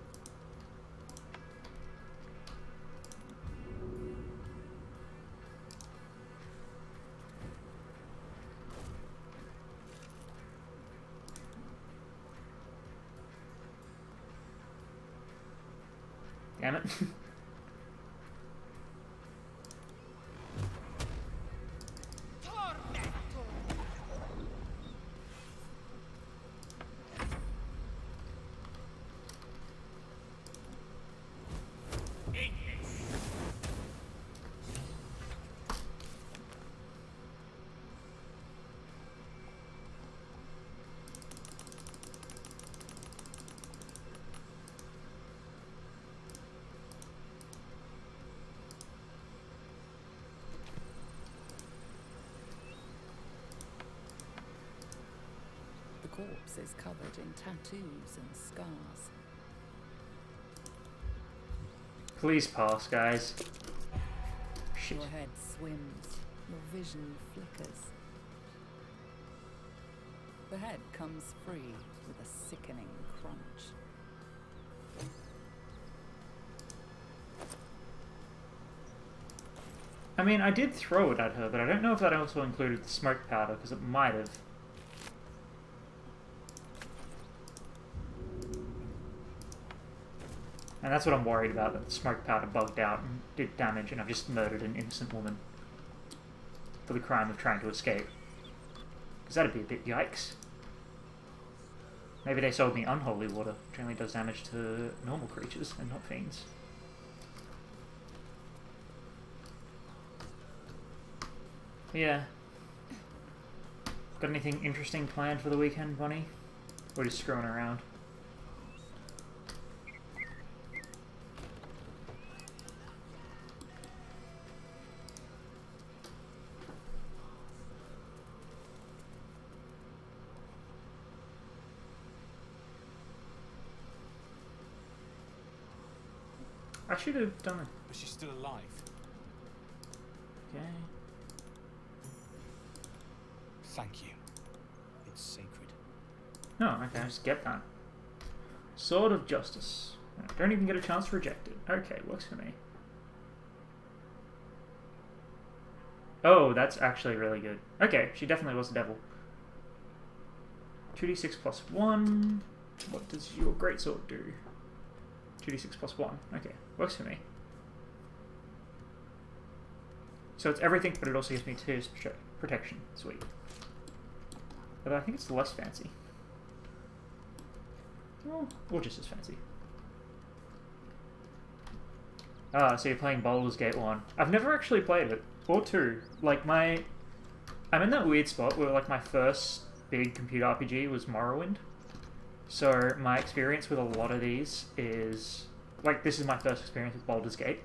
Damn it. The corpse is covered in tattoos and scars. Please pass, guys. Shit. Your head swims, your vision flickers. The head comes free with a sickening crunch. I mean, I did throw it at her, but I don't know if that also included the smoke powder, because it might have. And that's what I'm worried about, that the smoke powder bugged out and did damage, and I've just murdered an innocent woman for the crime of trying to escape. Because that'd be a bit yikes. Maybe they sold me unholy water, which only does damage to normal creatures and not fiends. Yeah. Got anything interesting planned for the weekend, Bonnie? Or just screwing around? I should have done it. But she's still alive. Okay. Thank you. It's sacred. No, okay, just get that. Sword of Justice. I don't even get a chance to reject it. Okay, works for me. Oh, that's actually really good. Okay, she definitely was a devil. 2d6 plus 1. What does your greatsword do? 2d6 plus 1. Okay, works for me. So it's everything, but it also gives me 2 protection. Sweet. Although I think it's less fancy. Well, or just as fancy. Ah, so you're playing Baldur's Gate 1. I've never actually played it. Or 2. Like, I'm in that weird spot where, like, my first big computer RPG was Morrowind. So my experience with a lot of these is... Like, this is my first experience with Baldur's Gate.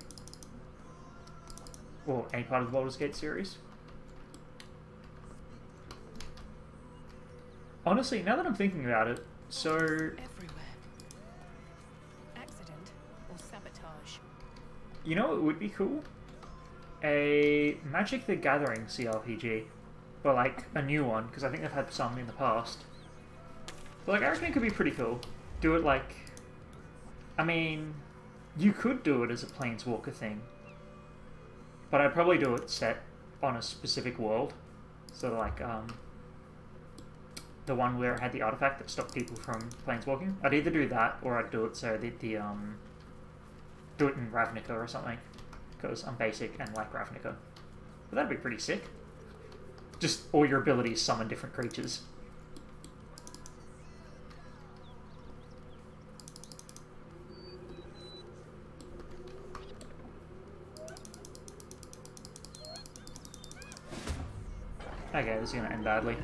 Or any part of the Baldur's Gate series. Honestly, now that I'm thinking about it, so... Everywhere. Accident or sabotage. You know what would be cool? A Magic the Gathering CRPG. But like, a new one, because I think they've had some in the past. But like, I reckon it could be pretty cool. Do it like... I mean, you could do it as a Planeswalker thing. But I'd probably do it set on a specific world. So like the one where it had the artifact that stopped people from planeswalking. I'd either do that or I'd do it so that do it in Ravnica or something, because I'm basic and like Ravnica. But that'd be pretty sick. Just all your abilities summon different creatures. Okay, this is gonna end badly.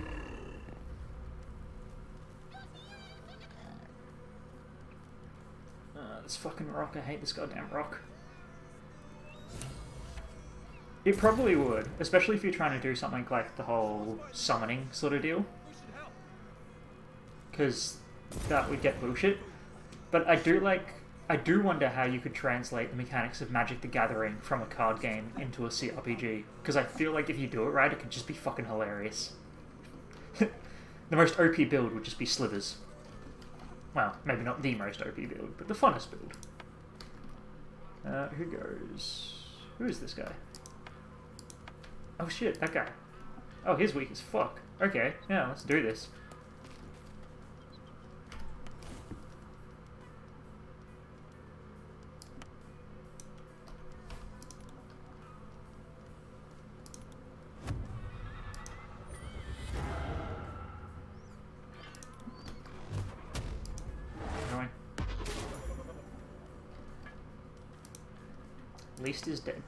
This fucking rock, I hate this goddamn rock. It probably would, especially if you're trying to do something like the whole summoning sort of deal. Because that would get bullshit. But I do wonder how you could translate the mechanics of Magic the Gathering from a card game into a CRPG. Because I feel like if you do it right, it could just be fucking hilarious. The most OP build would just be Slivers. Well, maybe not the most OP build, but the funnest build. Who goes? Who is this guy? Oh shit, that guy. Oh, he's weak as fuck. Okay, yeah, let's do this. Least is dead.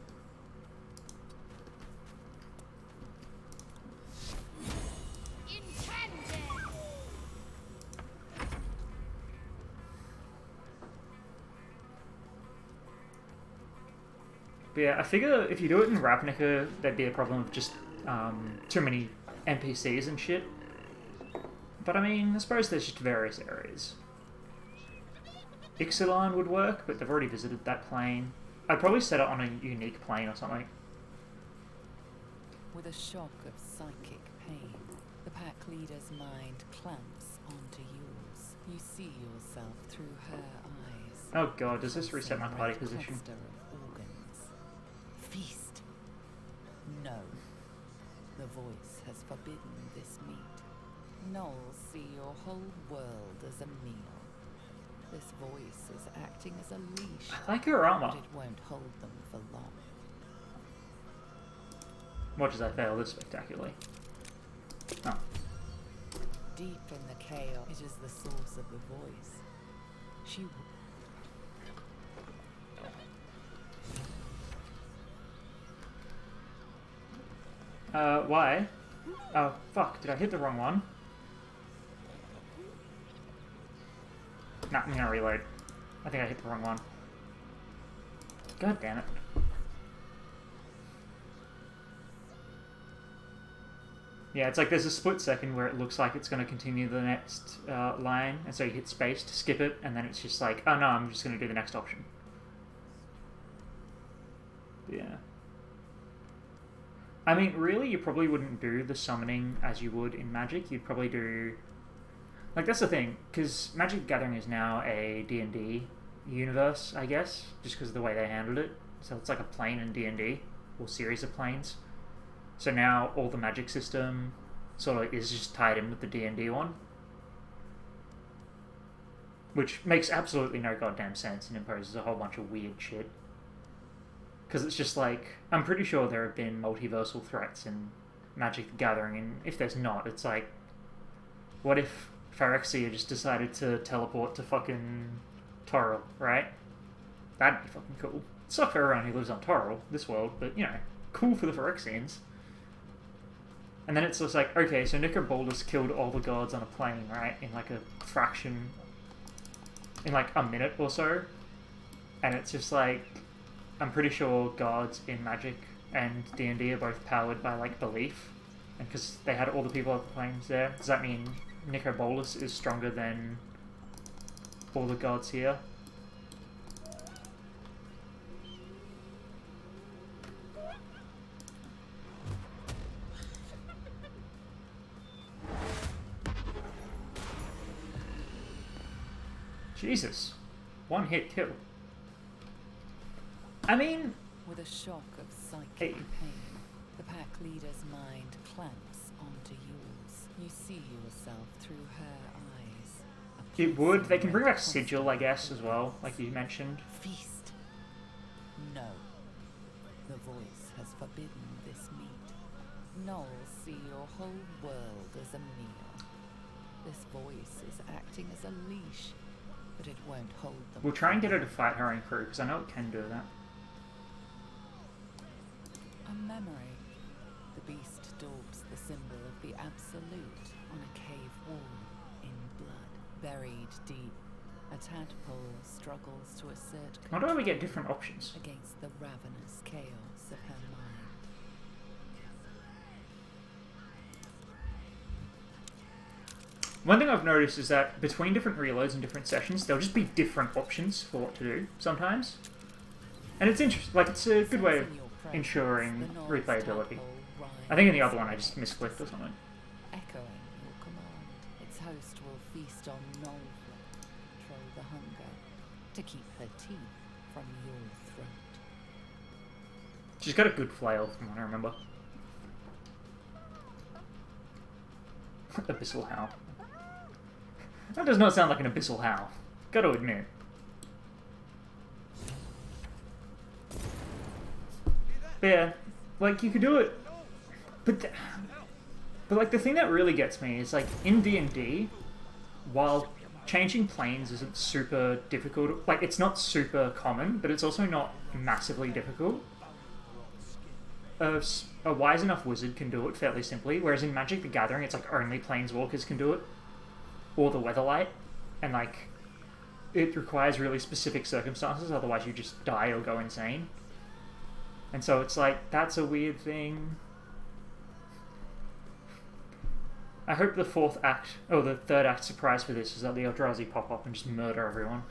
But yeah, I figure if you do it in Ravnica, there'd be a problem of just too many NPCs and shit. But I mean, I suppose there's just various areas. Ixalan would work, but they've already visited that plane. I'd probably set it on a unique plane or something. With a shock of psychic pain, the pack leader's mind clamps onto yours. You see yourself through her eyes. Oh god, does this reset my party position? Feast. No. The voice has forbidden this meat. Gnolls see your whole world as a meal. This voice is acting as a leash. I like her armor. But it won't hold them for long. Watch as I fail this spectacularly. Oh. Deep in the chaos, it is the source of the voice. She... Why? Oh, fuck, did I hit the wrong one? Nah, I'm gonna reload. I think I hit the wrong one. God damn it. Yeah, it's like there's a split second where it looks like it's going to continue the next line, and so you hit space to skip it, and then it's just like, oh no, I'm just going to do the next option. Yeah. I mean, really, you probably wouldn't do the summoning as you would in Magic. You'd probably do... Like, that's the thing, because Magic the Gathering is now a D&D universe, I guess, just because of the way they handled it. So it's like a plane in D&D, or series of planes. So now all the Magic system sort of is just tied in with the D&D one. Which makes absolutely no goddamn sense and imposes a whole bunch of weird shit. Because it's just like, I'm pretty sure there have been multiversal threats in Magic the Gathering, and if there's not, it's like, what if Phyrexia just decided to teleport to fucking Toril, right? That'd be fucking cool. Suck for everyone who lives on Toril, this world, but, you know, cool for the Phyrexians. And then it's just like, okay, so Nicobaldus killed all the gods on a plane, right? In like a fraction, in like a minute or so. And it's just like, I'm pretty sure gods in Magic and D&D are both powered by like belief. And because they had all the people on the planes there, does that mean Nicobaldus is stronger than all the gods here? Jesus. One hit kill. I mean... With a shock of psychic hey. pain, the pack leader's mind clamps onto yours. You see yourself through her eyes. It would. They can bring back Sigil, I guess, as well, like you mentioned. Feast. No. The voice has forbidden this meat. Gnolls see your whole world as a meal. This voice is acting as a leash, but it won't hold them. We'll try and get her to fight her own crew, because I know it can do that. A memory. The beast daubs the symbol of the Absolute on a cave wall in blood. Buried deep, a tadpole struggles to assert Why do we get different options? against the ravenous chaos of her mind. One thing I've noticed is that between different reloads and different sessions, there'll just be different options for what to do sometimes. And it's interesting, like, it's a good way of ensuring replayability. I think in the other one I just misclicked or something. Echoing your command, its host will feast on gnoll flesh, control the hunger, to keep her teeth from your throat. She's got a good flail, from what I remember. Abyssal Howl. That does not sound like an Abyssal Howl. Gotta admit. But yeah, like, you could do it, but like, the thing that really gets me is, like, in D&D, while changing planes isn't super difficult, like, it's not super common, but it's also not massively difficult. A wise enough wizard can do it fairly simply, whereas in Magic the Gathering, it's like only planeswalkers can do it, or the Weatherlight, and like, it requires really specific circumstances, otherwise you just die or go insane. And so it's like, that's a weird thing. I hope the the third act surprise for this is that the Eldrazi pop up and just murder everyone.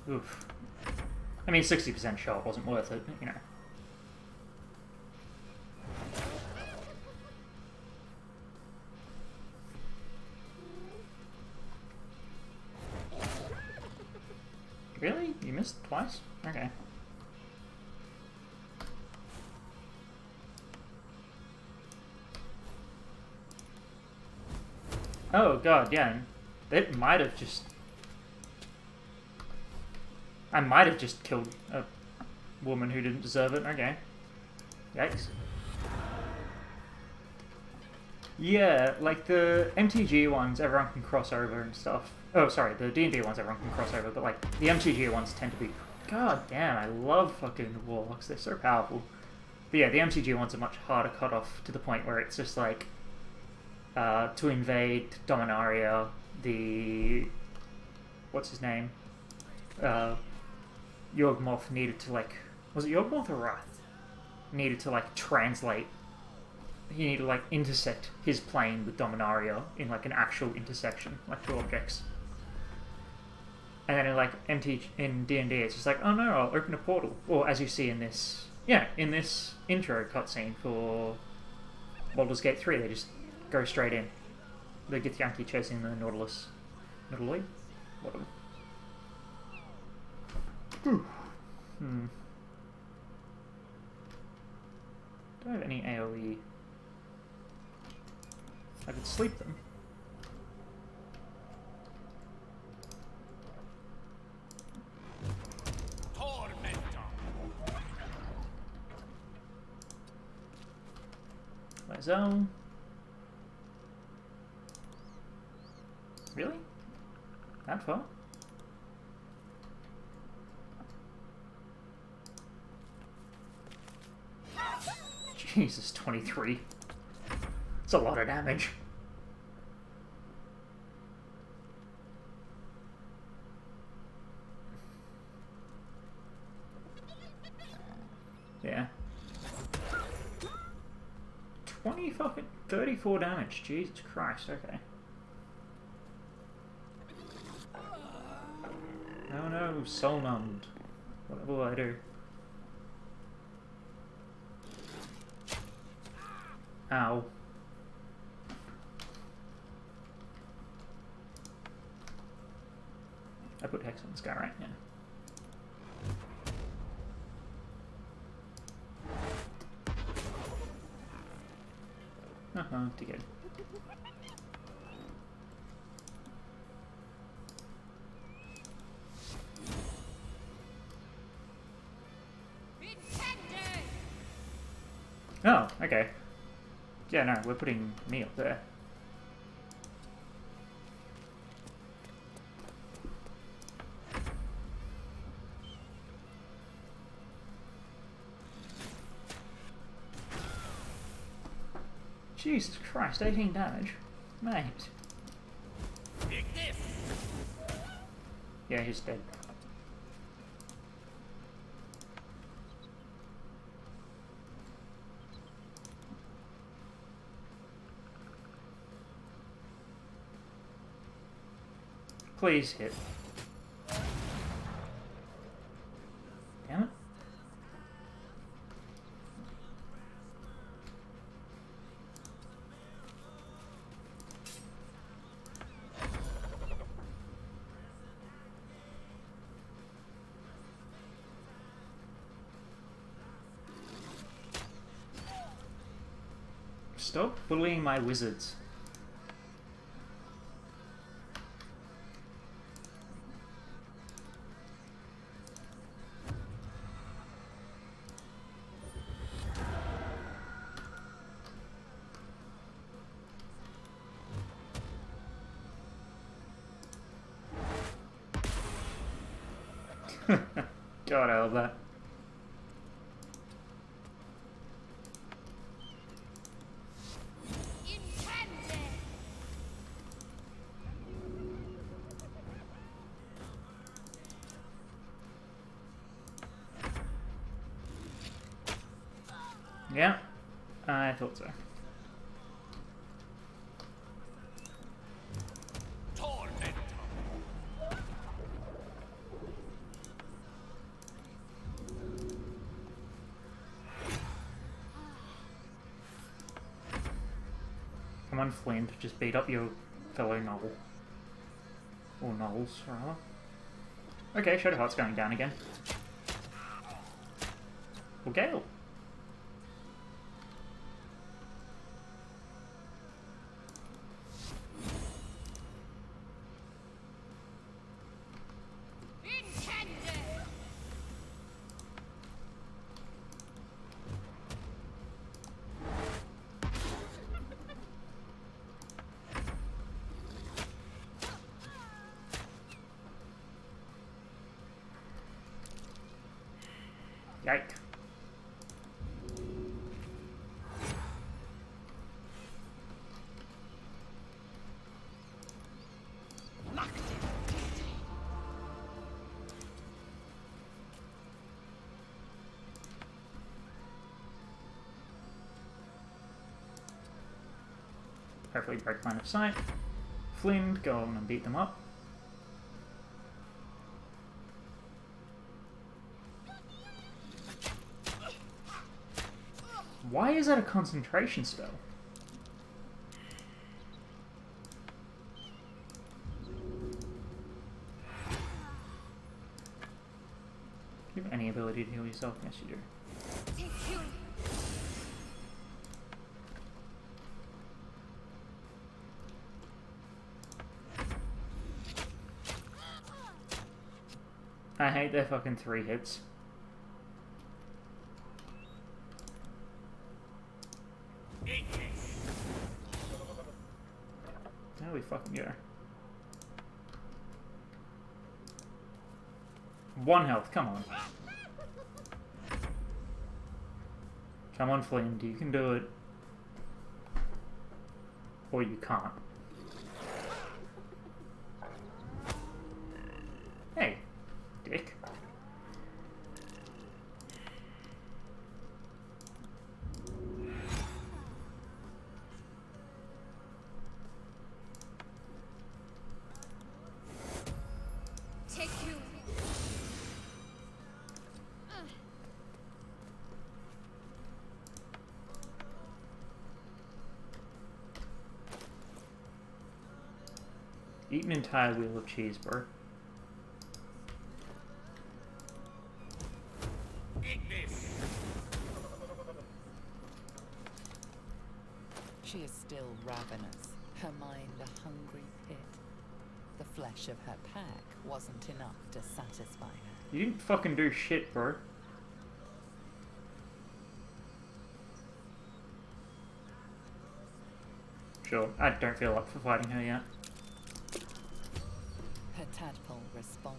Oof. I mean, 60% shot wasn't worth it, you know. Really? You missed twice? Okay. Oh god, yeah. It might have just... I might have just killed a woman who didn't deserve it. Okay. Yikes. Yeah, like the MTG ones, everyone can cross over and stuff. Oh, sorry, the D&D ones, everyone can cross over, but like, the MTG ones tend to be... God damn, I love fucking Warlocks, they're so powerful. But yeah, the MTG ones are much harder cut off to the point where it's just like, to invade Dominaria, the... What's his name? Yawgmoth needed to, like... Was it Yawgmoth or Wrath? Needed to, like, translate. He needed to, like, intersect his plane with Dominaria in, like, an actual intersection, like, two objects. And then in, like, in D&D, it's just like, oh no, I'll open a portal. Or, as you see in this... Yeah, in this intro cutscene for Baldur's Gate 3, they just go straight in. The Githyanki chasing the Nautilus. Nautiloid? Whatever. Do I have any AoE? I could sleep them. My zone. Really? That far? Jesus, 23. It's a lot of damage. Yeah. 34 damage. Jesus Christ, okay. Oh no, soul numbed. What will I do? Ow. I put Hex on this guy, right? Yeah. Too good. Oh, okay. Yeah, no, we're putting me up there. Jesus Christ, 18 damage. Mate. Yeah, he's dead. Please hit. Damn it. Stop bullying my wizards. God, I love that. Yeah, I thought so. Come on, Flint, just beat up your fellow Knoll. Or Knolls, rather. Okay, Shadowheart's going down again. Well, Gale. Yike. Hopefully break line of sight. Flynn, go on and beat them up. Why is that a concentration spell? Do you have any ability to heal yourself? Yes, you do. I hate their fucking 3 hits. There we fucking go. 1 health, come on. Come on, Flint, you can do it. Or you can't. Hey, dick. Eat an entire wheel of cheese, bro. Eat this! She is still ravenous, her mind a hungry pit. The flesh of her pack wasn't enough to satisfy her. You didn't fucking do shit, bro. Sure, I don't feel up for fighting her yet. Her tadpole responds.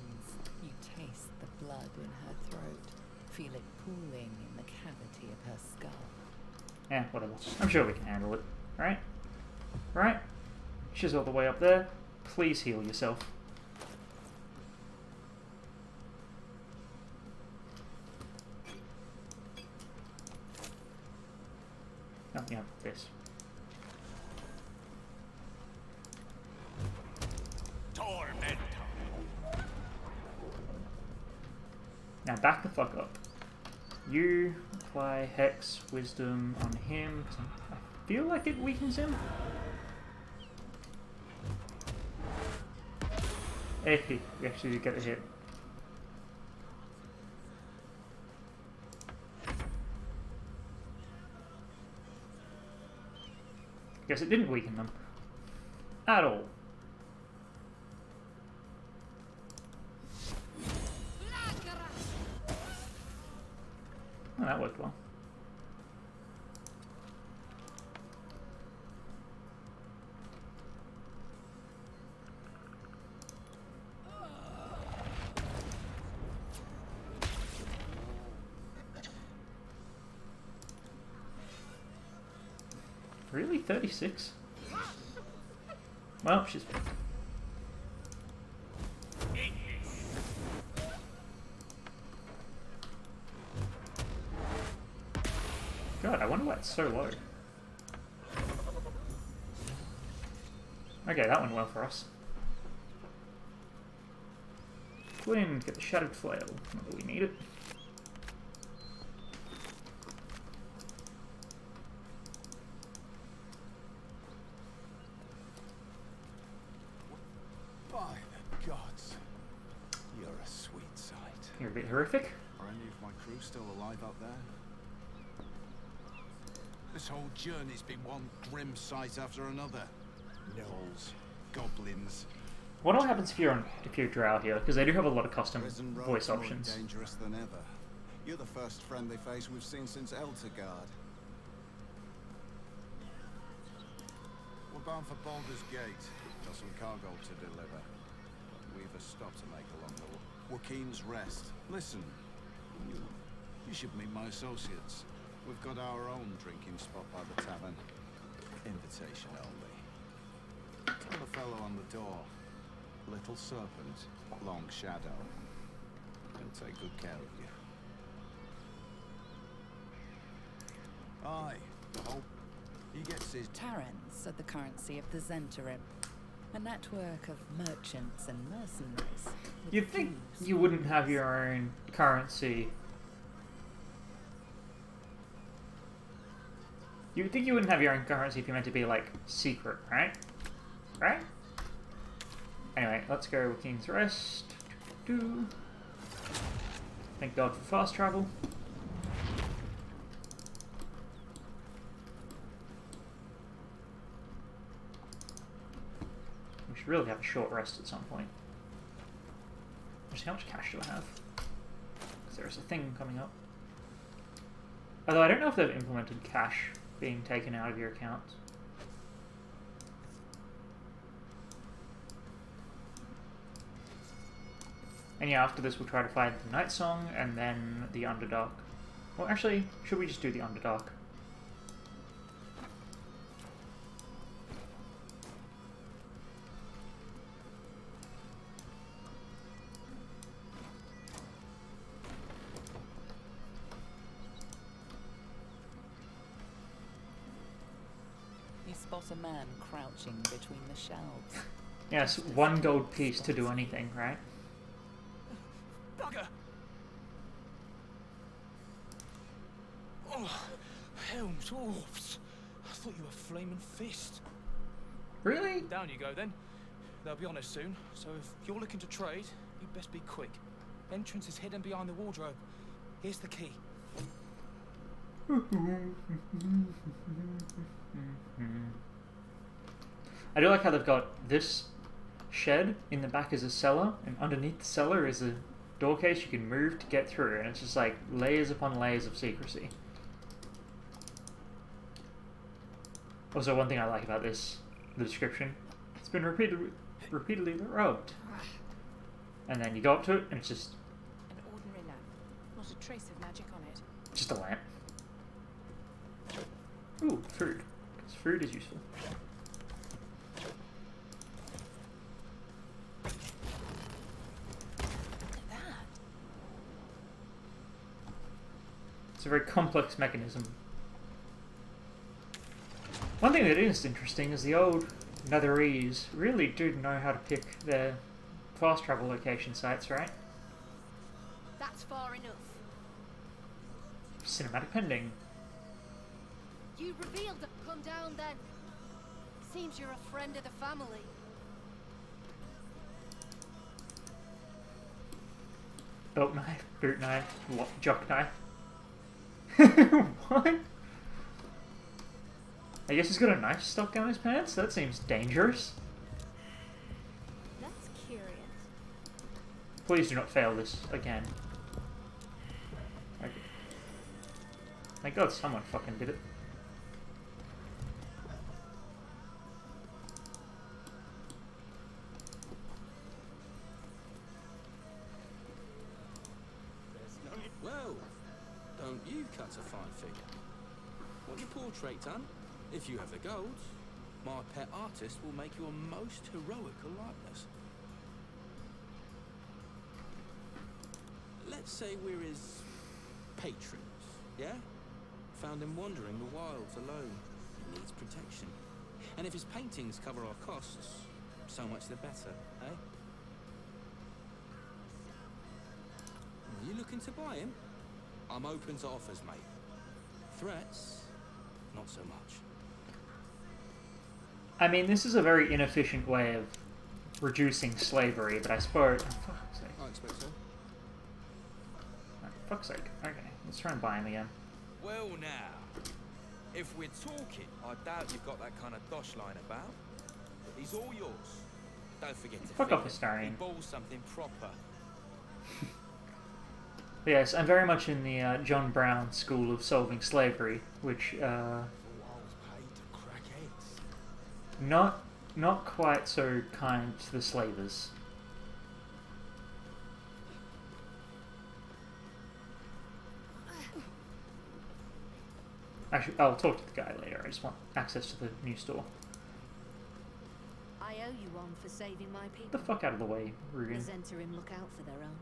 You taste the blood in her throat, feel it pooling in the cavity of her skull. Yeah, whatever. I'm sure we can handle it. Right? Right? She's all the way up there. Please heal yourself. Oh, yeah, this. Now back the fuck up. You apply Hex Wisdom on him. I feel like it weakens him. Hey, we actually did get a hit. Guess it didn't weaken them. At all. Oh, that worked well. Really? 36? Well, she's... God, I wonder why it's so low. Okay, that went well for us. Twin, get the Shattered Flail. Not that we need it. By the gods, you're a sweet sight. You're a bit horrific. Are any of my crew still alive out there? This whole journey's been one grim sight after another. Gnolls, goblins. What all happens if you're drow here? Because they do have a lot of custom Prison roads voice more options. Dangerous than ever. You're the first friendly face we've seen since Eltergard. We're bound for Baldur's Gate. Got some cargo to deliver. We've a stop to make along the way. Joaquin's Rest. Listen, you should meet my associates. We've got our own drinking spot by the tavern. Invitation only. Tell the fellow on the door. Little serpent, long shadow. He'll take good care of you. Aye, the whole... He gets his... Tarrants are the currency of the Zentarim. A network of merchants and mercenaries. You'd think you wouldn't have your own currency. You would think you wouldn't have your own currency if you're meant to be, like, secret, right? Right? Anyway, let's go with King's Rest. Thank God for fast travel. We should really have a short rest at some point. Just how much cash do I have? Because there's a thing coming up. Although I don't know if they've implemented cash being taken out of your account. And yeah, after this we'll try to find the Night Song and then the Underdark. Well, actually, should we just do the Underdark? You spot a man crouching between the shelves. Yes, one gold piece to do anything, right? Bugger! Oh, Helm's Orbs. I thought you were Flaming Fist. Really? Down you go then. they'll be on us soon, so if you're looking to trade, you'd best be quick. Entrance is hidden behind the wardrobe. Here's the key. I do like how they've got this shed in the back is a cellar, and underneath the cellar is a door case you can move to get through, and it's just like layers upon layers of secrecy. Also, one thing I like about this, the description, it's been repeatedly rubbed. And then you go up to it, and it's just... An ordinary lamp. Not a trace of magic on it. just a lamp. Ooh, food. Because food is useful. It's a very complex mechanism. One thing that is interesting is the old Netherese really do know how to pick their fast travel location sites, right? That's far enough. Cinematic pending. You revealed that. Come down then. Seems you're a friend of the family. Belt knife, boot knife, jock knife. What? I guess he's got a knife stuck down his pants? That seems dangerous. That's curious. Please do not fail this again. Okay. Thank God someone fucking did it. Well, don't you cut a fine figure? What your portrait done? If you have the gold, my pet artist will make you a most heroical likeness. Let's say we're his patrons, yeah? Found him wandering the wilds alone. He needs protection. And if his paintings cover our costs, so much the better, eh? Are you looking to buy him? I'm open to offers, mate. Threats? Not so much. I mean, this is a very inefficient way of reducing slavery, but I suppose... Oh, fuck's sake. I expect so. Oh, fuck's sake. Okay, let's try and buy him again. Well now, if we're talking, I doubt you've got that kind of dosh line about. But he's all yours. Don't forget to Fuck feed off, him. Astarion. He balls something proper. Yes, I'm very much in the John Brown school of solving slavery, which, not quite so kind to the slavers. Actually, I'll talk to the guy later. I just want access to the new store. I owe you one for saving my people. Get the fuck out of the way, Rugen. The Zentarim look out for their own,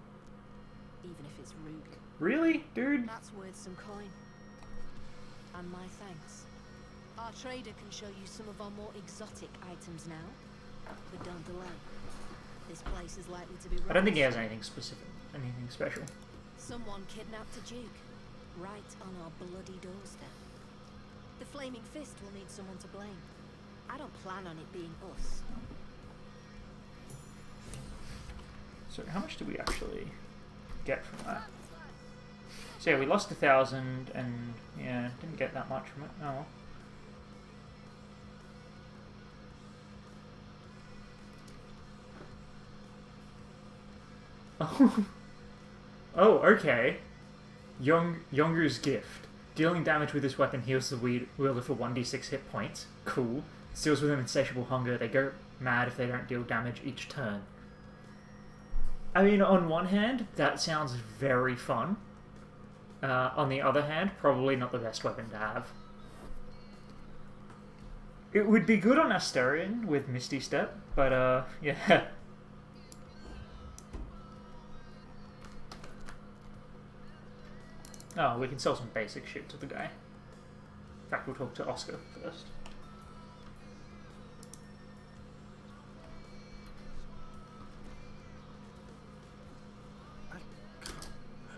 even if it's rude. Really, dude? That's worth some coin. And my thanks. Our trader can show you some of our more exotic items now. But don't delay. This place is likely to be I don't think he has anything specific, anything special. Someone kidnapped a duke, right on our bloody doorstep. The Flaming Fist will need someone to blame. I don't plan on it being us. So how much did we actually get from that? So yeah, we lost 1,000 and yeah, didn't get that much from it. Oh well. Oh, okay. Yongu's gift. Dealing damage with this weapon heals the wielder for 1d6 hit points. Cool. Steals with an insatiable hunger. They go mad if they don't deal damage each turn. I mean, on one hand, that sounds very fun. On the other hand, probably not the best weapon to have. It would be good on Astarion with Misty Step, but yeah. Oh, we can sell some basic shit to the guy. In fact, we'll talk to Oscar first.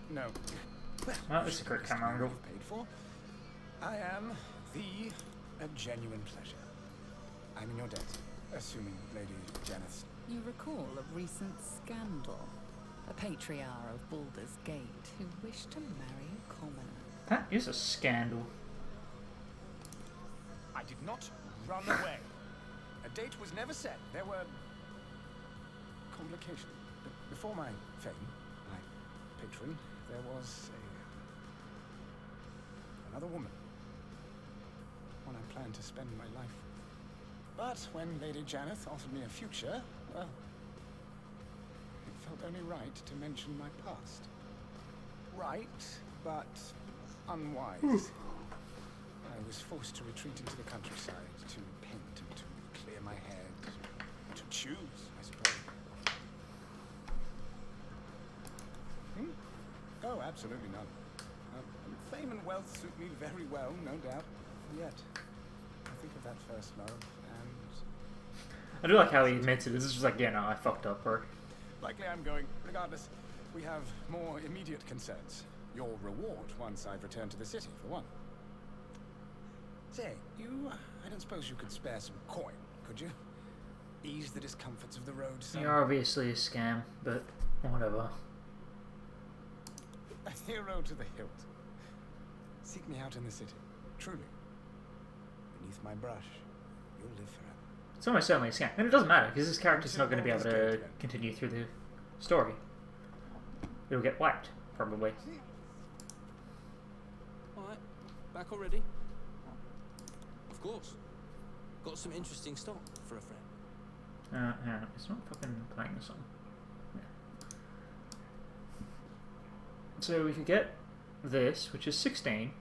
No. Well, this is a great camera angle. Paid for. I am a genuine pleasure. I'm in your debt. Assuming Lady Janeth. You recall a recent scandal. A patriarch of Baldur's Gate who wished to marry a commoner. That is a scandal. I did not run away. A date was never set. There were complications. Before my fame, my patron, there was another woman. One I planned to spend my life with. But when Lady Janeth offered me a future, well, it felt only right to mention my past. Right, but unwise. I was forced to retreat into the countryside, to paint and to clear my head, to choose, I suppose. Oh, absolutely none. Fame and wealth suit me very well, no doubt. Yet, I think of that first love, and... I do like how he admits it. This is just like, yeah, no, I fucked up, bro. Likely I'm going. Regardless, we have more immediate concerns. Your reward once I've returned to the city, for one. Say, I don't suppose you could spare some coin, could you? Ease the discomforts of the road some... You're obviously a scam, but whatever. A hero to the hilt. Seek me out in the city. Truly. Beneath my brush, you'll live forever. It's almost certainly a scam. And it doesn't matter, because this character's not going to be able to continue through the story. It'll get wiped, probably. Alright, back already? Of course. Got some interesting stock for a friend. Yeah, it's not fucking playing the song. Yeah. So we could get this, which is 16.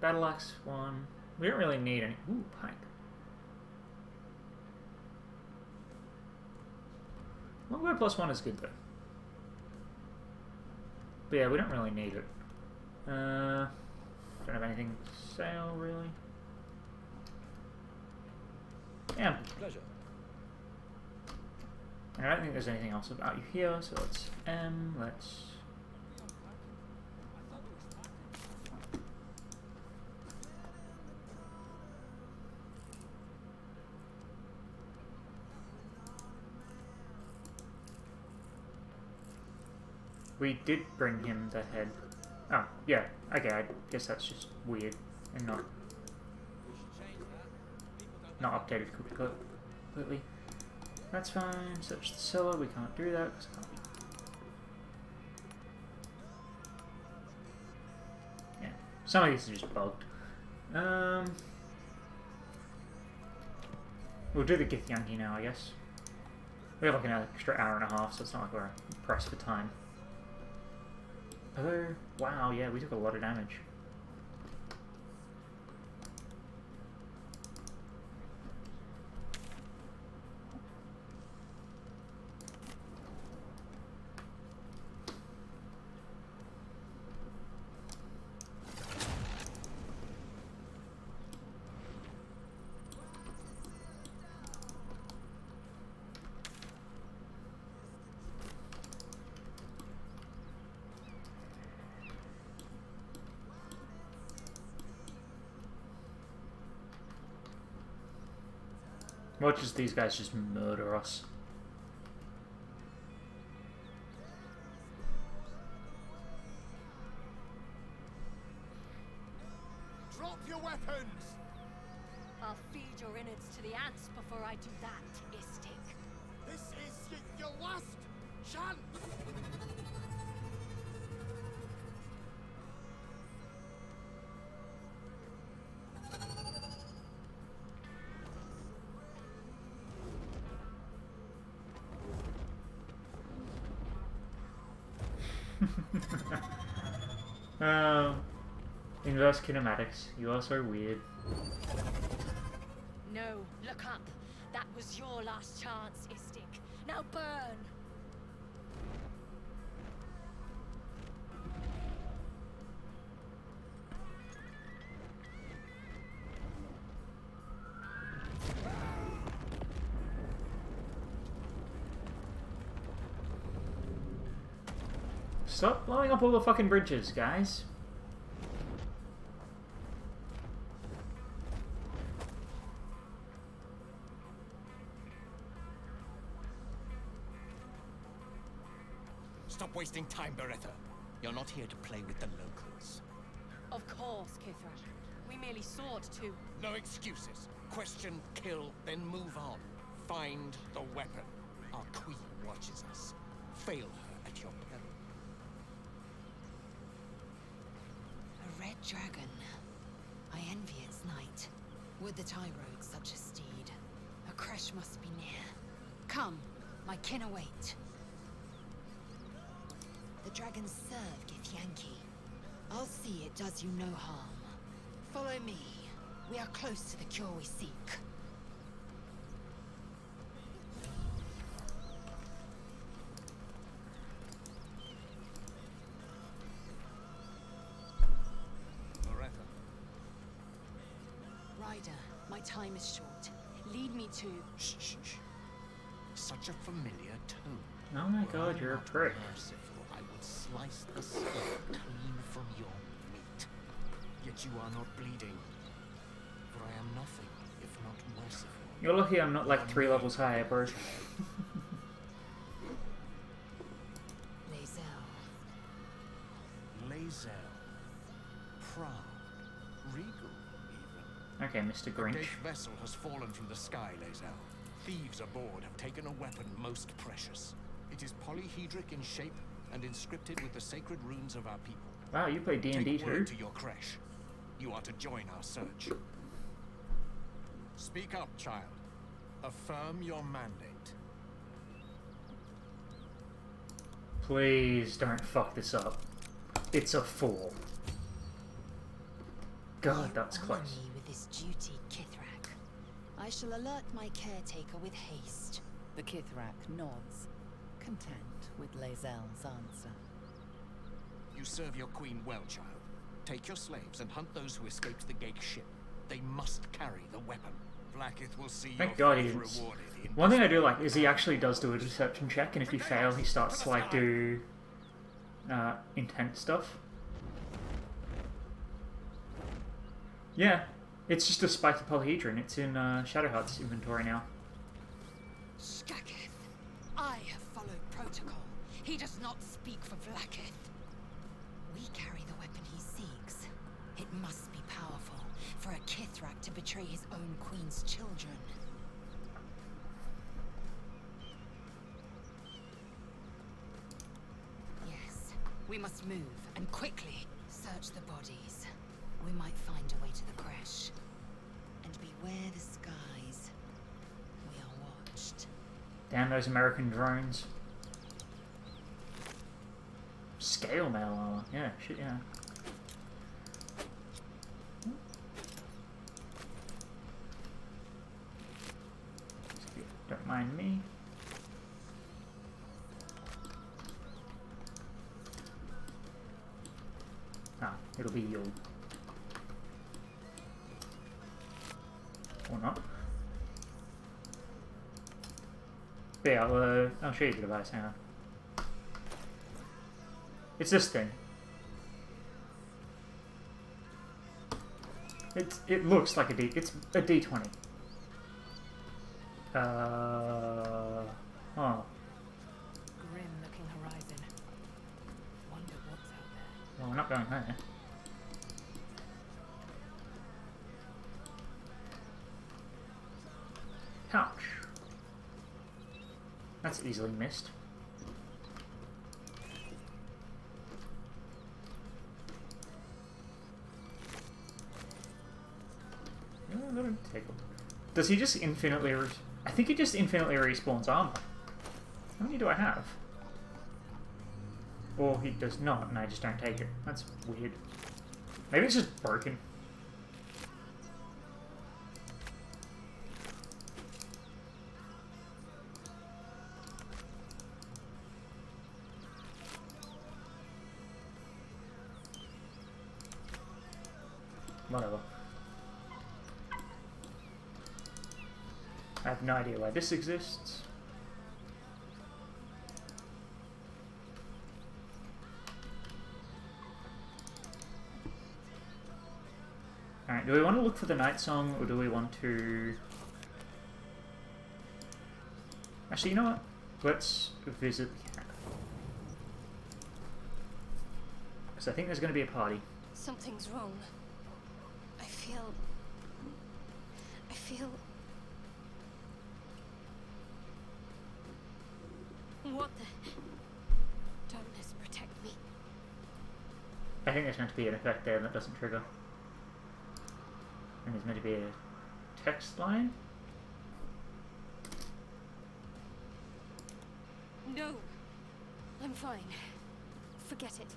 Battle Axe 1. We don't really need any. Ooh, pipe. Longbow +1 is good though. But yeah, we don't really need it. Don't have anything to sell really. Yeah. Pleasure. And I don't think there's anything else about you here, so let's let's... We did bring him the head. Oh, yeah. Okay, I guess that's just weird and not updated completely. That's fine. Search the cellar. We can't do that because can't we? Yeah. Some of these are just bugged. We'll do the Githyanki now, I guess. We have like an extra hour and a half, so it's not like we're pressed for time. Oh, wow, yeah, we took a lot of damage. Watch as these guys just murder us. Drop your weapons! I'll feed your innards to the ants before I do that, Istik. This is your last chance! Inverse kinematics. You are so weird. No, look up. That was your last chance, Istik. Now burn! Stop blowing up all the fucking bridges, guys. Stop wasting time, Beretta. You're not here to play with the locals. Of course, Kithra. We merely sought to... No excuses. Question, kill, then move on. Find the weapon. Our queen watches us. Fail her at your peril. A red dragon. I envy its knight. Would that I rode such a steed. A crash must be near. Come, my kin await. The dragons serve Githyanki. I'll see it does you no harm. Follow me. We are close to the cure we seek. Beretta. Ryder, my time is short. Lead me to... Shh, shh, shh. Such a familiar tone. Oh my god, you're a prick. Merciful, I would slice the skin clean from your meat. Yet you are not bleeding. For I am nothing if not merciful. You're lucky I'm not like 3 levels higher, bro. Lae'zel. Proud. Regal, even. Okay, Mr. A Grinch. dead vessel has fallen from the sky, Lae'zel. Thieves aboard have taken a weapon most precious. It is polyhedric in shape and inscripted with the sacred runes of our people. Wow, you play D&D Take too? word to your creche. You are to join our search. Speak up, child. Affirm your mandate. Please don't fuck this up. It's a 4. God, that's Honor close. me with this duty, Kithrak. I shall alert my caretaker with haste. The Kithrak nods, content with Lae'zel's answer. You serve your queen well, child. Take your slaves and hunt those who escaped the Gake ship. They must carry the weapon. Blackith will see Thank your God he faith didn't. rewarded in One thing I do like is he actually does do a deception check, and if you fail, he starts to like do intense stuff. Yeah, it's just a spike of polyhedron. It's in Shadowheart's inventory now. Skaketh, I have followed protocol. He does not speak for Blackith. We carry the weapon he seeks. It must be powerful for a Kithrak to betray his own queen's children. Yes, we must move, and quickly. Search the bodies. We might find a way to the crash. And beware the skies. We are watched. Damn those American drones. Scale mail armor. Yeah, shit, yeah. Don't mind me. Ah, it'll be you. Or not. But yeah, I'll show you the device, hang on. It's this thing. It looks like a D. It's a D20. Oh. Grim looking horizon. Wonder what's out there. Well, we're not going there. Ouch. That's easily missed. Does he just infinitely... I think he just infinitely respawns armor. How many do I have? Or he does not, and I just don't take it. That's weird. Maybe it's just broken. Whatever. I have no idea why this exists. Alright, do we want to look for the night song, or do we want to... Actually, you know what? Let's visit the cat. I think there's going to be a party. Something's wrong. I feel... What the... Darkness, protect me. I think there's meant to be an effect there that doesn't trigger. And there's meant to be a text line. No! I'm fine. Forget it.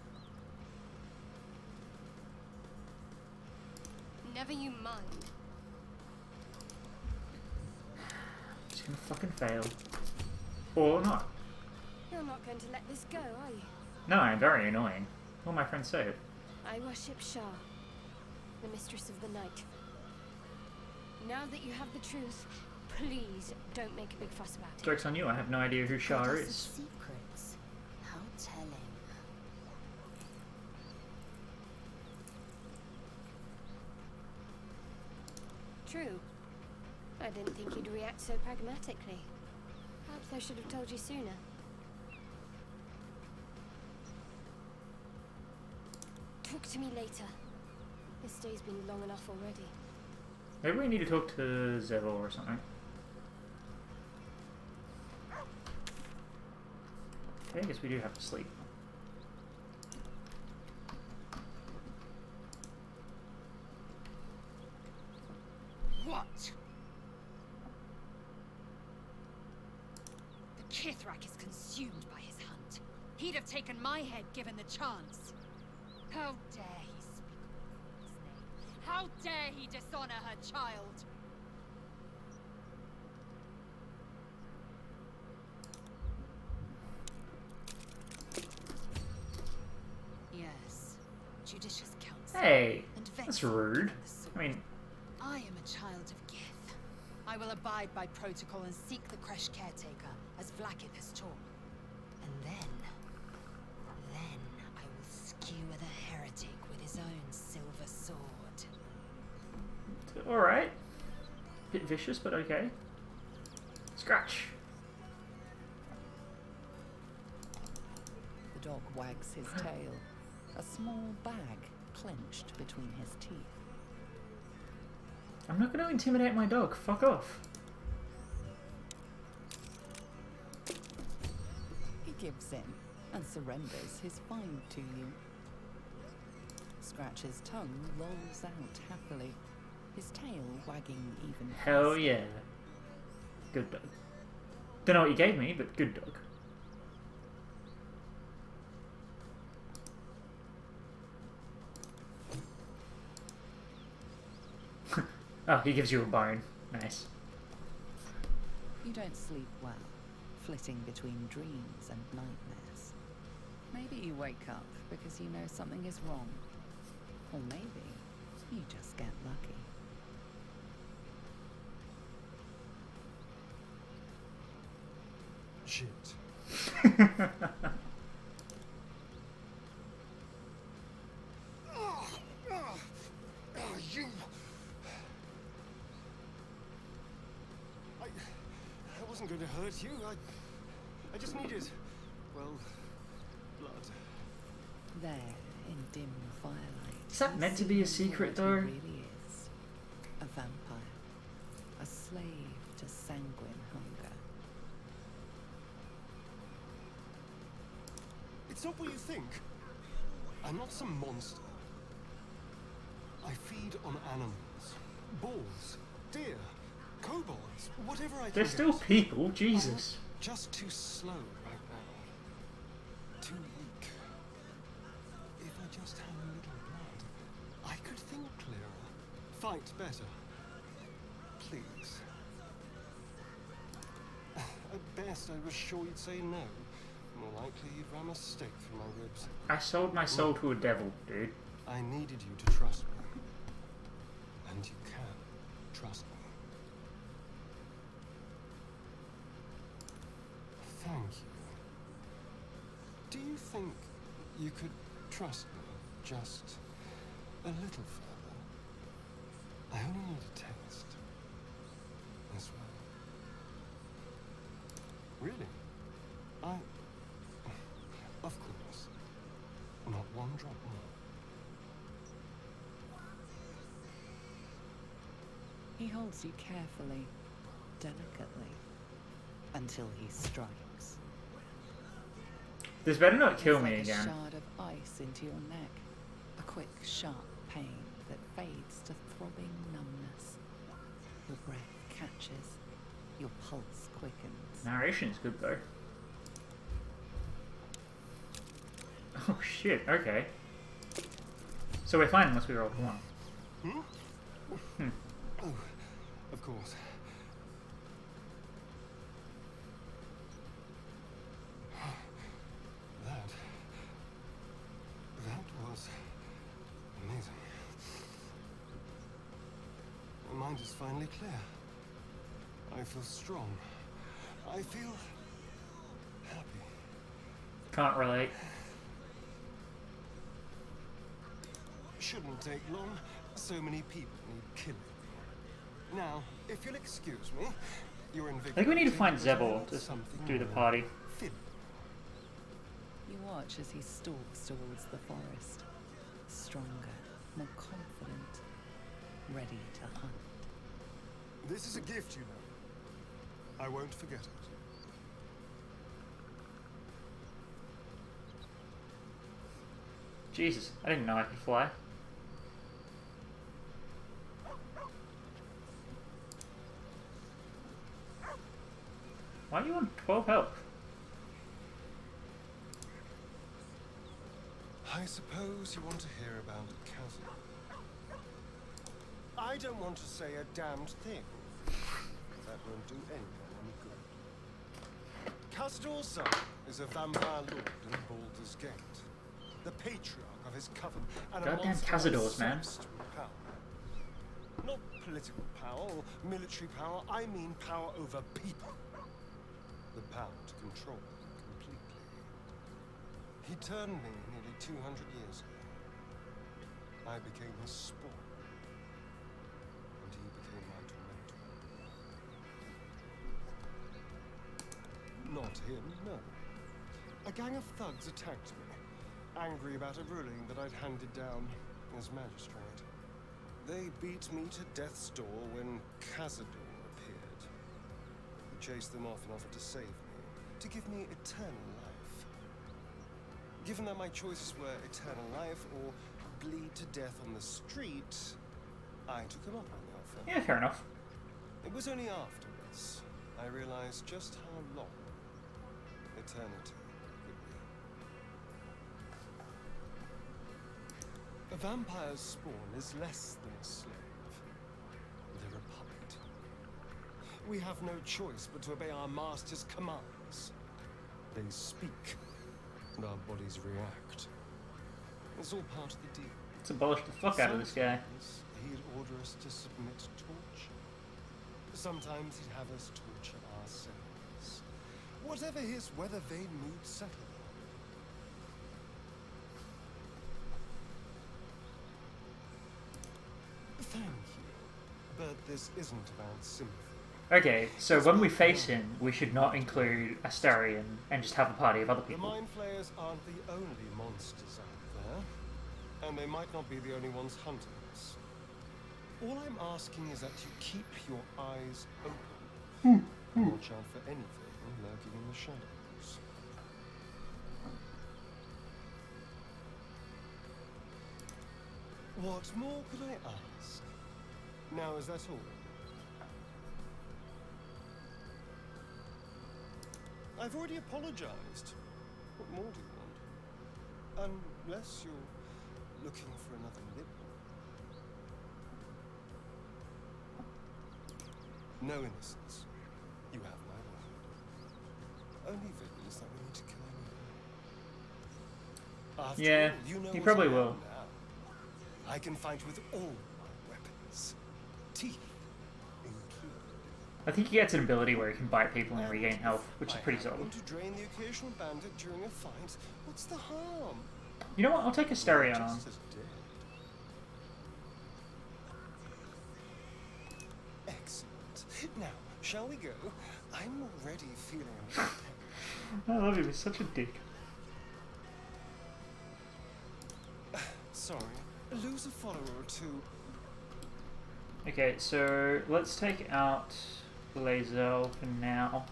Never you mind. Just gonna fucking fail. Or not. You're not going to let this go, are you? No, I'm very annoying. All my friends say it. I worship Shah, the mistress of the night. Now that you have the truth, please don't make a big fuss about it. Joke's on you, I have no idea who Shah Goddess of is. secrets. How telling. True. I didn't think you'd react so pragmatically. Perhaps I should have told you sooner. Talk to me later. This day's been long enough already. Maybe we need to talk to Zevil or something. Okay, I guess we do have to sleep. What? The Kithrak is consumed by his hunt. He'd have taken my head given the chance. How dare he speak of his name? How dare he dishonor her child? Yes, judicious counsel. Hey, And that's vengeful rude. given the sword. I mean, I am a child of Gith. I will abide by protocol and seek the Kresh caretaker, as Vlaakith has taught. And then I will skewer the heretic with his own silver sword. alright. Bit vicious, but okay. Scratch. The dog wags his tail, a small bag clenched between his teeth. I'm not going to intimidate my dog. Fuck off. He gives in and surrenders his find to you. Scratch's tongue lolls out happily, his tail wagging even Hell faster. yeah. Good dog. Don't know what you gave me, but good dog. Oh, he gives you a bone. Nice. You don't sleep well, flitting between dreams and nightmares. Maybe you wake up because you know something is wrong. Or maybe you just get lucky. Shit. You! I wasn't going to hurt you. I just needed, well, blood. There, in dim firelight. Is that meant to be a secret, though? He really is. A vampire. A slave to sanguine hunger. It's not what you think. I'm not some monster. I feed on animals. Boars, deer, kobolds, whatever I can They're still get. people, Jesus. I'm just too slow right now. Too weak. If I just had a little blood, I could think clearer. Fight better. Please. At best, I was sure you'd say no. More likely you'd ram a stake through my ribs. I sold my soul to a devil, dude. I needed you to trust me. And you can trust me. Thank you. Do you think you could trust me just a little further? I only need a taste. This way. Really? Of course. Not one drop more. He holds you carefully, delicately, until he strikes. This better not kill It's me like again. A shard of ice into your neck. A quick, sharp pain that fades to throbbing numbness. Your breath catches. Your pulse quickens. Narration's good though. Oh shit, okay. So we're fine unless we roll one. Oh, of course. That was amazing. My mind is finally clear. I feel strong. I feel happy. Can't relate. Shouldn't take long. So many people need killing. Now, if you'll excuse me, you're in I think we need to find Zebel to do the party. You watch as he stalks towards the forest. Stronger, more confident, ready to hunt. This is a gift, you know. I won't forget it. Jesus, I didn't know I could fly. Why are you on 12 health? I suppose you want to hear about Chasm. I don't want to say a damned thing. That won't do anyone any good. Castle's son is a vampire lord in Baldur's Gate. The patriarch of his coven and Goddamn a monster Cazadors, man. obsessed with power. Not political power or military power, I mean power over people. The power to control them completely. He turned me nearly 200 years ago. I became his spawn. And he became my tormentor. Not him, no. A gang of thugs attacked me, angry about a ruling that I'd handed down as magistrate. They beat me to death's door when Cazador appeared. He chased them off and offered to save me, to give me eternal life. Given that my choices were eternal life or bleed to death on the street, I took him up on the offer. Yeah, fair enough. It was only afterwards I realized just how long eternity could be. A vampire's spawn is less than a slave. They're a puppet. We have no choice but to obey our master's commands. They speak, and our bodies react. It's all part of the deal. Let's abolish the fuck out of this guy. Sometimes he'd order us to submit to torture. Sometimes he'd have us torture ourselves. Whatever his weather-vane mood settled on. Thank you, but this isn't about sympathy. Okay, so when we face him, we should not include Astarion and just have a party of other The people. Mind Flayers aren't the only monsters out there, and they might not be the only ones hunting us. All I'm asking is that you keep your eyes open. Watch out for anything lurking in the shadows. What more could I ask? Now, is that all? I've already apologized. What more do you want? Unless you're looking for another nibble. No innocence. You have my word. Only villains that we need to kill anyway. After Yeah, all, you know he what probably I am will. now. I can fight with all my weapons. Teeth included. I think he gets an ability where he can bite people and regain health, which is pretty I solid. happen to drain the occasional bandit during a fight. What's the harm? You know what? I'll take Astarion on. Just as dead. Excellent. Now, shall we go? I'm already feeling a little I love him. He's such a dick. sorry. Lose a follower or two. Okay, so let's take out Lae'zel for now.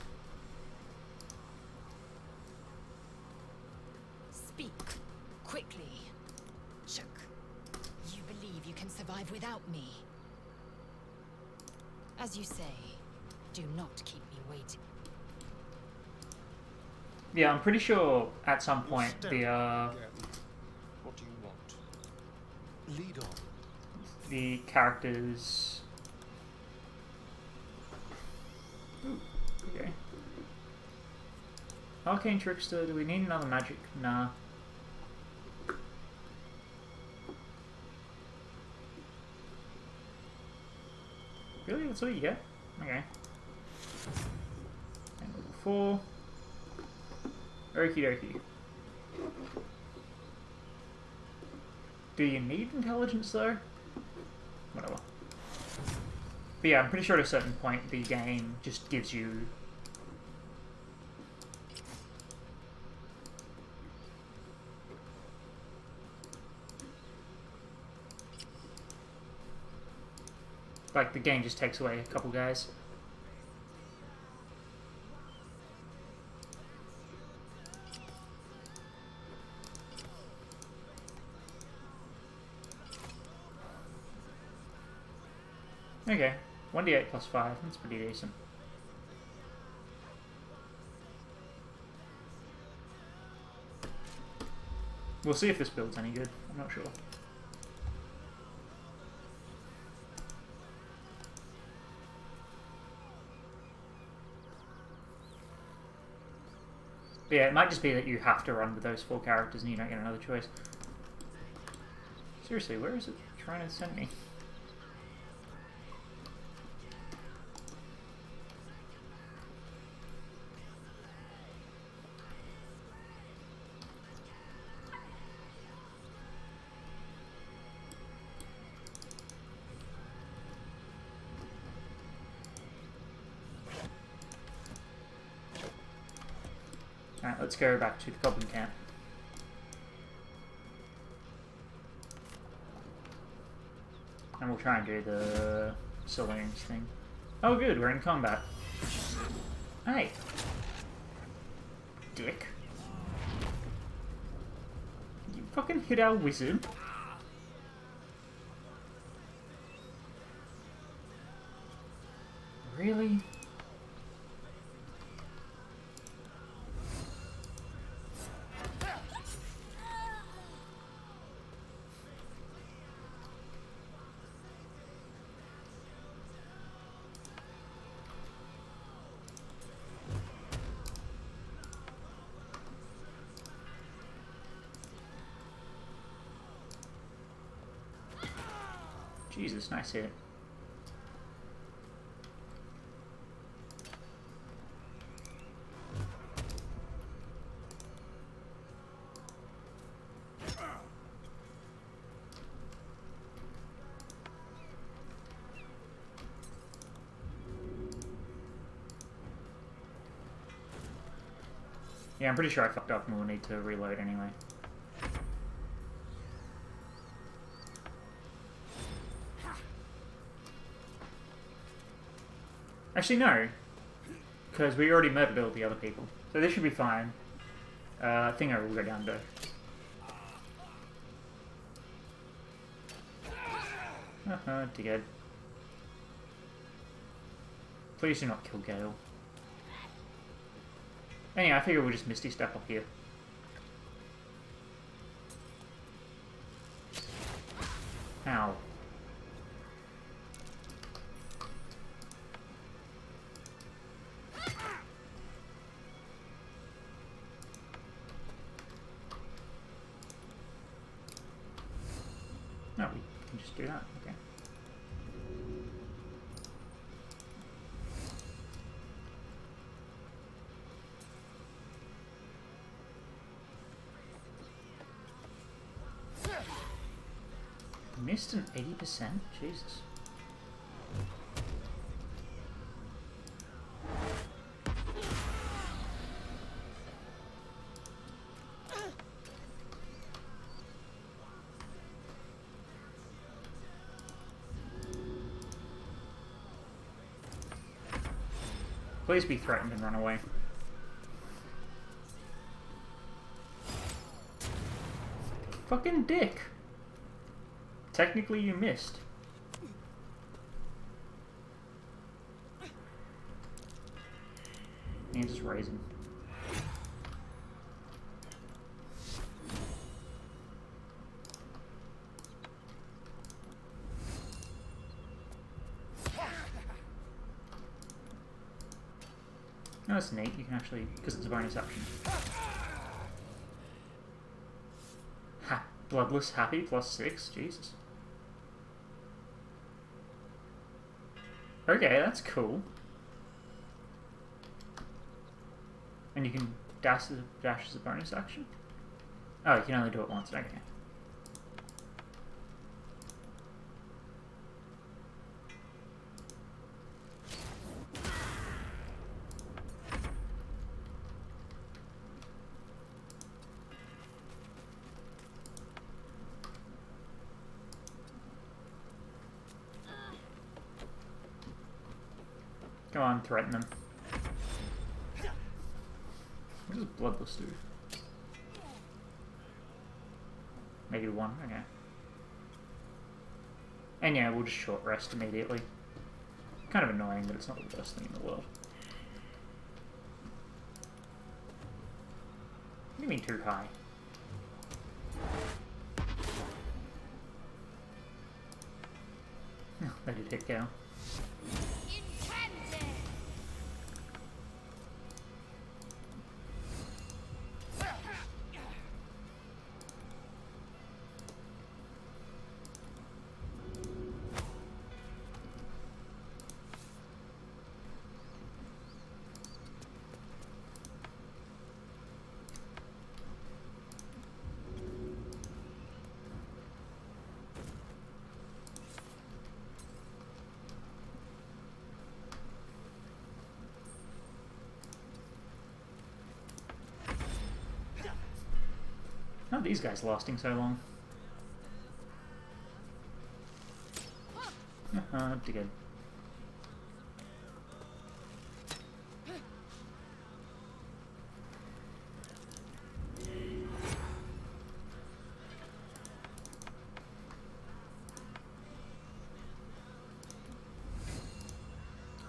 Speak quickly. Shook. You believe you can survive without me? As you say, do not keep me waiting. Yeah, I'm pretty sure at some point What do you want? Lead on. the characters. Ooh, okay. Arcane Trickster, do we need another magic? Nah. Really? That's what you get? Okay. And level 4. Okie dokie. Do you need intelligence though? Whatever. But yeah, I'm pretty sure at a certain point the game just gives you like the game just takes away a couple guys. Okay, 1d8 plus 5, that's pretty decent. We'll see if this build's any good, I'm not sure. But yeah, it might just be that you have to run with those 4 characters and you don't get another choice. Seriously, where is it trying to send me? Alright, let's go back to the Goblin Camp. And we'll try and do the saloons thing. Oh good, we're in combat. Hey! Dick. You fucking hit our wizard? Really? Jesus, nice hit. Yeah, I'm pretty sure I fucked up and we'll need to reload anyway. Actually, no. Because we already murdered all the other people. So this should be fine. I think I will go down though. Dickhead. Please do not kill Gale. Anyway, I figure we'll just Misty Step up here. Ow. No, we can just do that. Okay. Missed an 80%? Jesus. Please be threatened and run away. Fucking dick. Technically you missed. And just raising. Oh, that's neat. You can actually, because it's a bonus action. Bloodless Happy +6? Jesus. Okay, that's cool. And you can dash as a bonus action? Oh, you can only do it once. Okay. Come on, threaten them. What does Bloodless do? -1, okay. And yeah, we'll just short rest immediately. Kind of annoying, but it's not the worst thing in the world. What do you mean too high? Oh, that did hit go. How are these guys lasting so long? Good.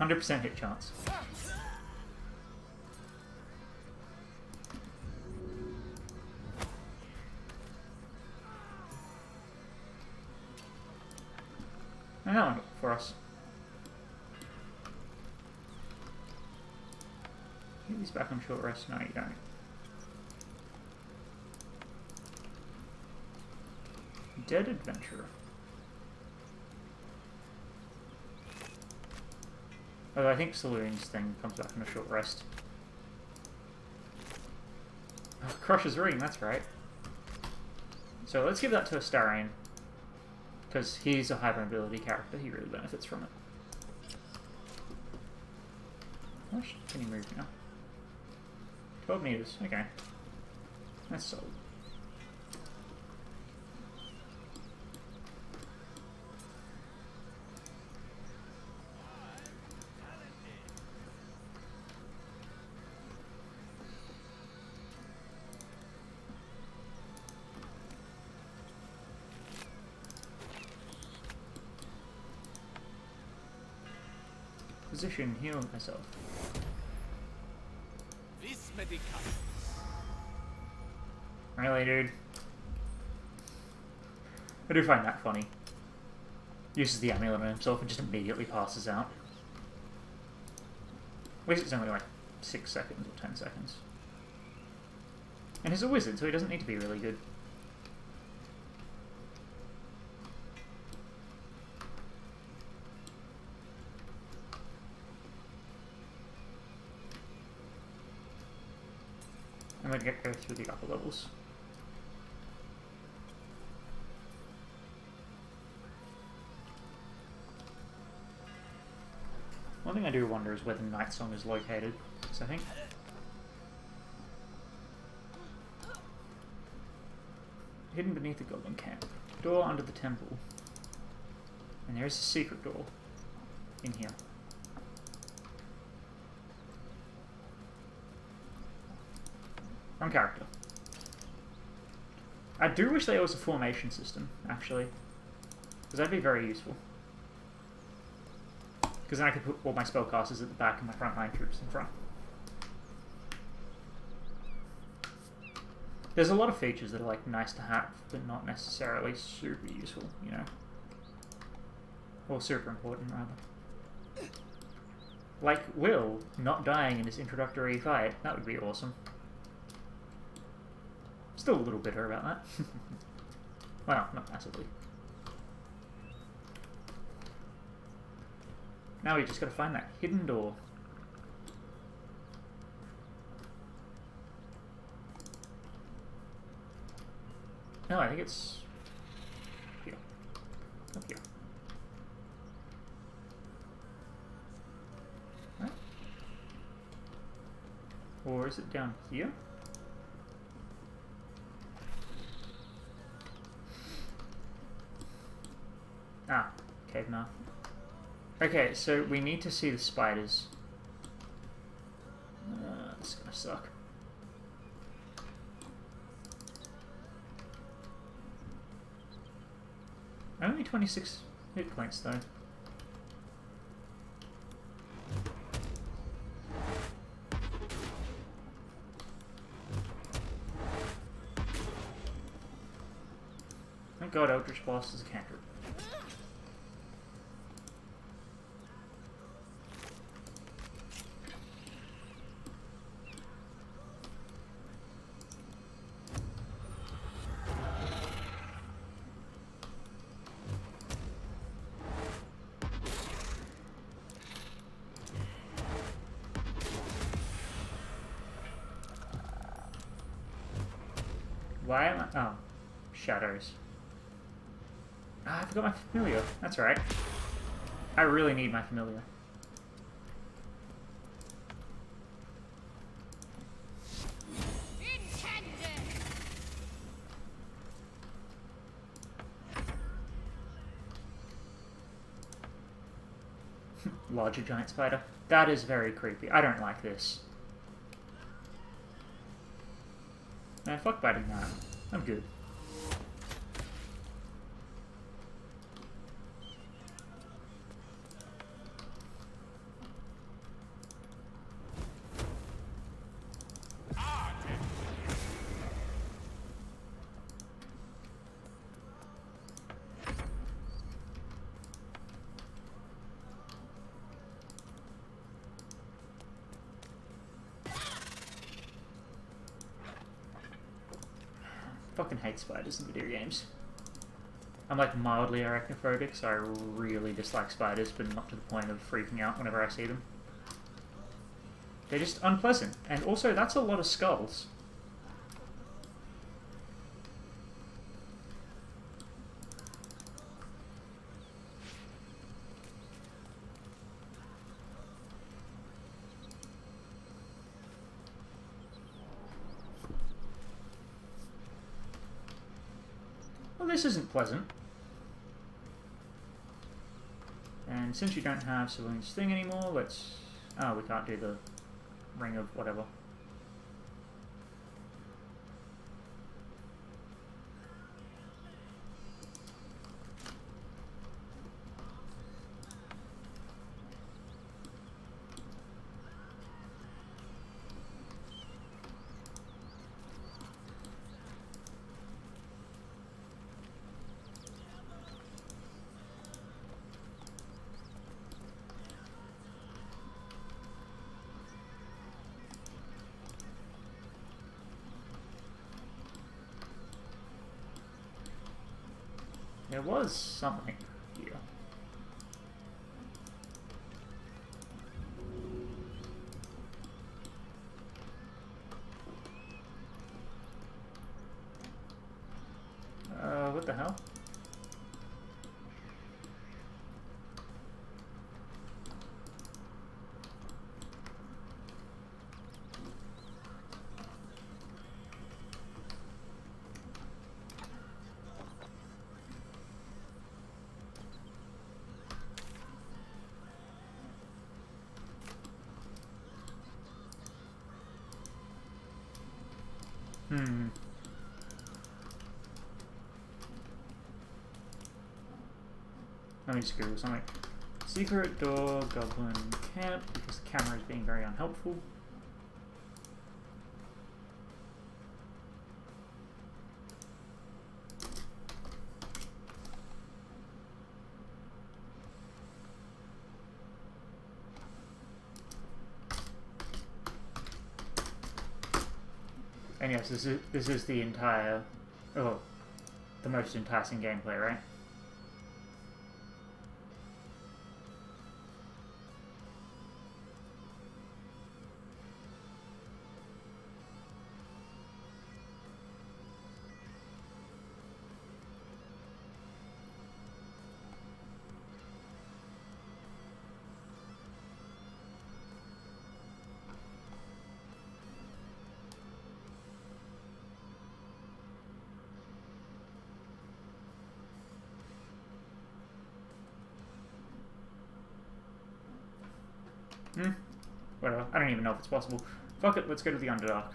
100% hit chance. And that one for us. Get these back on short rest. No, you don't. Dead Adventurer. Although I think Saloon's thing comes back on a short rest. Oh, Crusher's Ring, that's right. So let's give that to Astarion. Because he's a high mobility character, he really benefits from it. How much can he move now? 12 meters, okay. That's solid. Position, heal myself. Really, dude? I do find that funny. Uses the amulet on himself and just immediately passes out. At least it's only like 6 seconds or 10 seconds. And he's a wizard, so he doesn't need to be really good. I'm going to go through the upper levels. One thing I do wonder is where the Night Song is located, because I think... Hidden beneath the Goblin Camp. Door under the temple. And there is a secret door in here. Wrong character. I do wish there was a formation system, actually. Because that'd be very useful. Because then I could put all my spellcasters at the back and my frontline troops in front. There's a lot of features that are like nice to have, but not necessarily super useful, you know? Or super important, rather. Like Will not dying in his introductory fight. That would be awesome. Still a little bitter about that. Well, not massively. Now we just gotta find that hidden door. No, I think it's here. Up here. Right. Or is it down here? Ah, cave mouth. Okay, so we need to see the spiders. This is gonna suck. Only 26 hit points though. Thank God Eldritch Blast is a cantrip. Why am I... Oh. Shadows. Ah, I forgot my familiar. That's right. I really need my familiar. Larger giant spider. That is very creepy. I don't like this. Man, fuck biting that. I'm good. Fucking hate spiders in video games. I'm like mildly arachnophobic, so I really dislike spiders, but not to the point of freaking out whenever I see them. They're just unpleasant, and also that's a lot of skulls. Well, this isn't pleasant. And since you don't have Civilian's thing anymore, let's... Oh, we can't do the ring of whatever. There was something here. What the hell? Let me just Google something. Secret door, goblin camp, because the camera is being very unhelpful. And yes, this is the entire, the most enticing gameplay, right? Whatever. I don't even know if it's possible. Fuck it, let's go to the Underdark.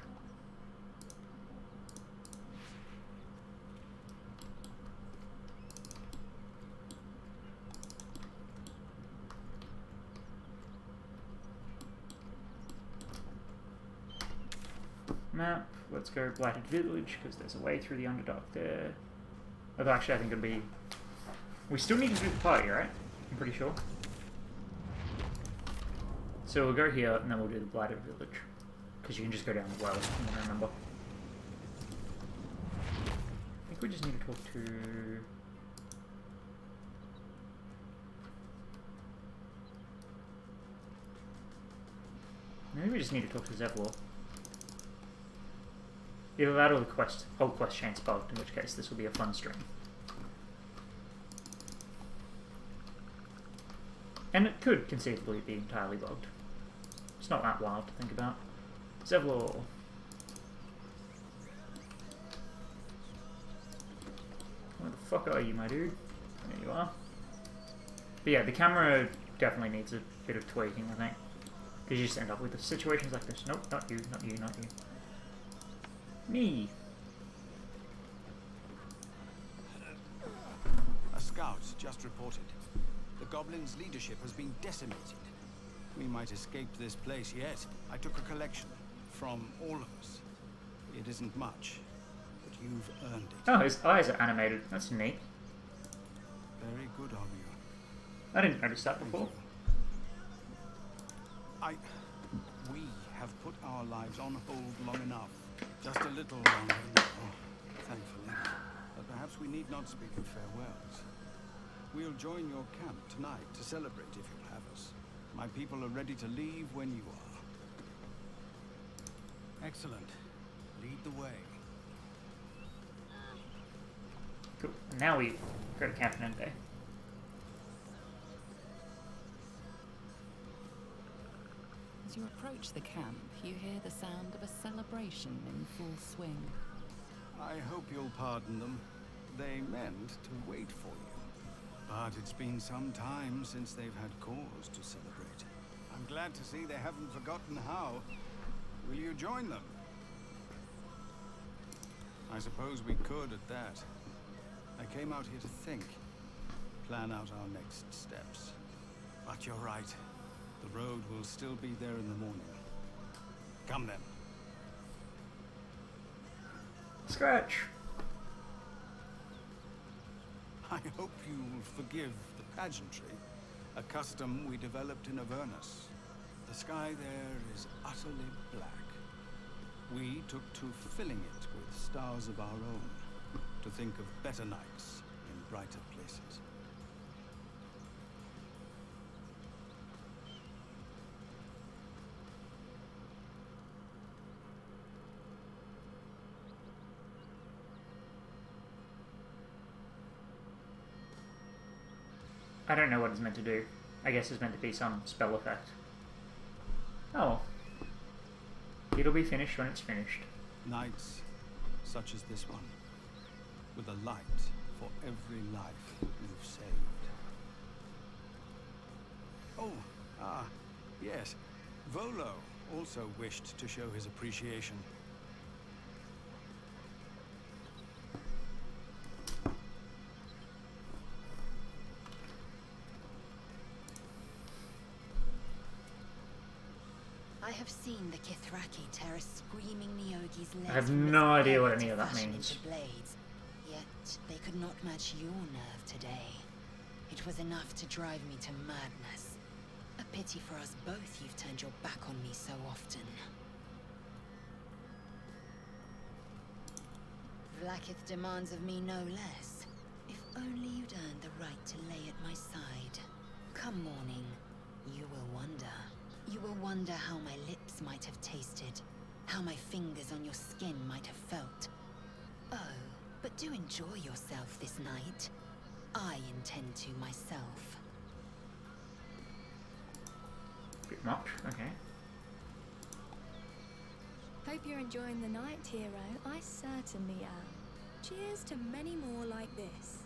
Map. Let's go Blighted Village, because there's a way through the Underdark there. Although actually I think it'll be... We still need to do the party, right? I'm pretty sure. So we'll go here, and then we'll do the Blighted Village. Because you can just go down the well, I remember. I think we just need to talk to... Maybe we just need to talk to Zevlor. Either that or the whole quest chain's bugged, in which case this will be a fun stream. And it could conceivably be entirely bugged. It's not that wild to think about. Zevlor. Where the fuck are you, my dude? There you are. But yeah, the camera definitely needs a bit of tweaking, I think. Because you just end up with situations like this. Nope, not you, not you, not you. Me. A scout just reported. The goblins' leadership has been decimated. We might escape this place yet. I took a collection from all of us. It isn't much, but you've earned it. Oh, his eyes are animated. That's neat. Very good of you. I didn't notice that before. We have put our lives on hold long enough. Just a little longer now, thankfully. But perhaps we need not speak of farewells. We'll join your camp tonight to celebrate if you'll have us. My people are ready to leave when you are. Excellent. Lead the way. Cool. And now we go to Camp Nende. As you approach the camp, you hear the sound of a celebration in full swing. I hope you'll pardon them. They meant to wait for you. But it's been some time since they've had cause to celebrate. I'm glad to see they haven't forgotten how. Will you join them? I suppose we could at that. I came out here to think. Plan out our next steps. But you're right. The road will still be there in the morning. Come then. Scratch. I hope you'll forgive the pageantry, a custom we developed in Avernus. The sky there is utterly black. We took to filling it with stars of our own, to think of better nights in brighter places. I don't know what it's meant to do. I guess it's meant to be some spell effect. Oh. It'll be finished when it's finished. Nights such as this one, with a light for every life you've saved. Oh, yes. Volo also wished to show his appreciation. I have seen the Kithraki tear a screaming Neogi's legs. I have from no its idea what belly any to of that fashion means. into blades. Yet they could not match your nerve today. It was enough to drive me to madness. A pity for us both you've turned your back on me so often. Vlaakith demands of me no less. If only you'd earned the right to lay at my side. Come morning, you will wonder. You will wonder how my lips might have tasted, how my fingers on your skin might have felt. Oh, but do enjoy yourself this night. I intend to myself. Bit much, okay. Hope you're enjoying the night, hero. I certainly am. Cheers to many more like this.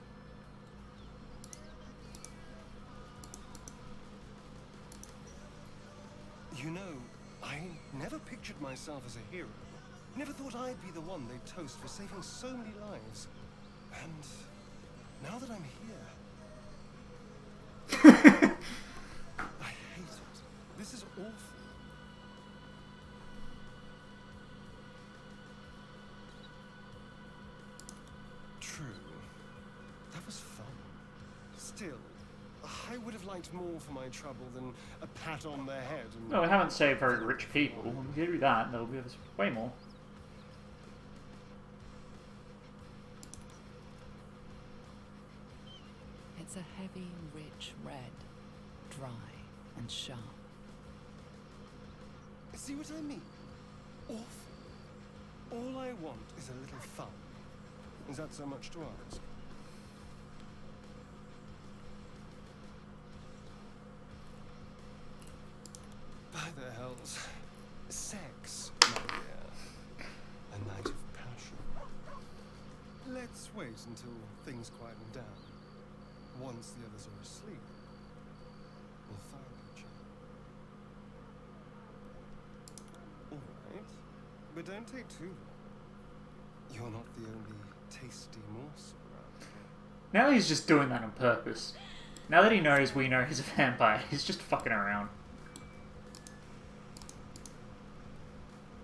You know, I never pictured myself as a hero. Never thought I'd be the one they'd toast for saving so many lives. And now that I'm here, I hate it. This is awful. True. That was fun. Still, I would have liked more for my trouble than a pat on the head. And No, we haven't saved very rich people. When we do that, they'll give us way more. It's a heavy, rich red, dry and sharp. See what I mean? Awful. All I want is a little fun. Is that so much to ask? By the hells. Sex, my dear. A night of passion. Let's wait until things quieten down. Once the others are asleep, we'll find each other. Alright. But don't take too long. You're not the only tasty morsel around here. Now he's just doing that on purpose. Now that he knows we know he's a vampire, he's just fucking around.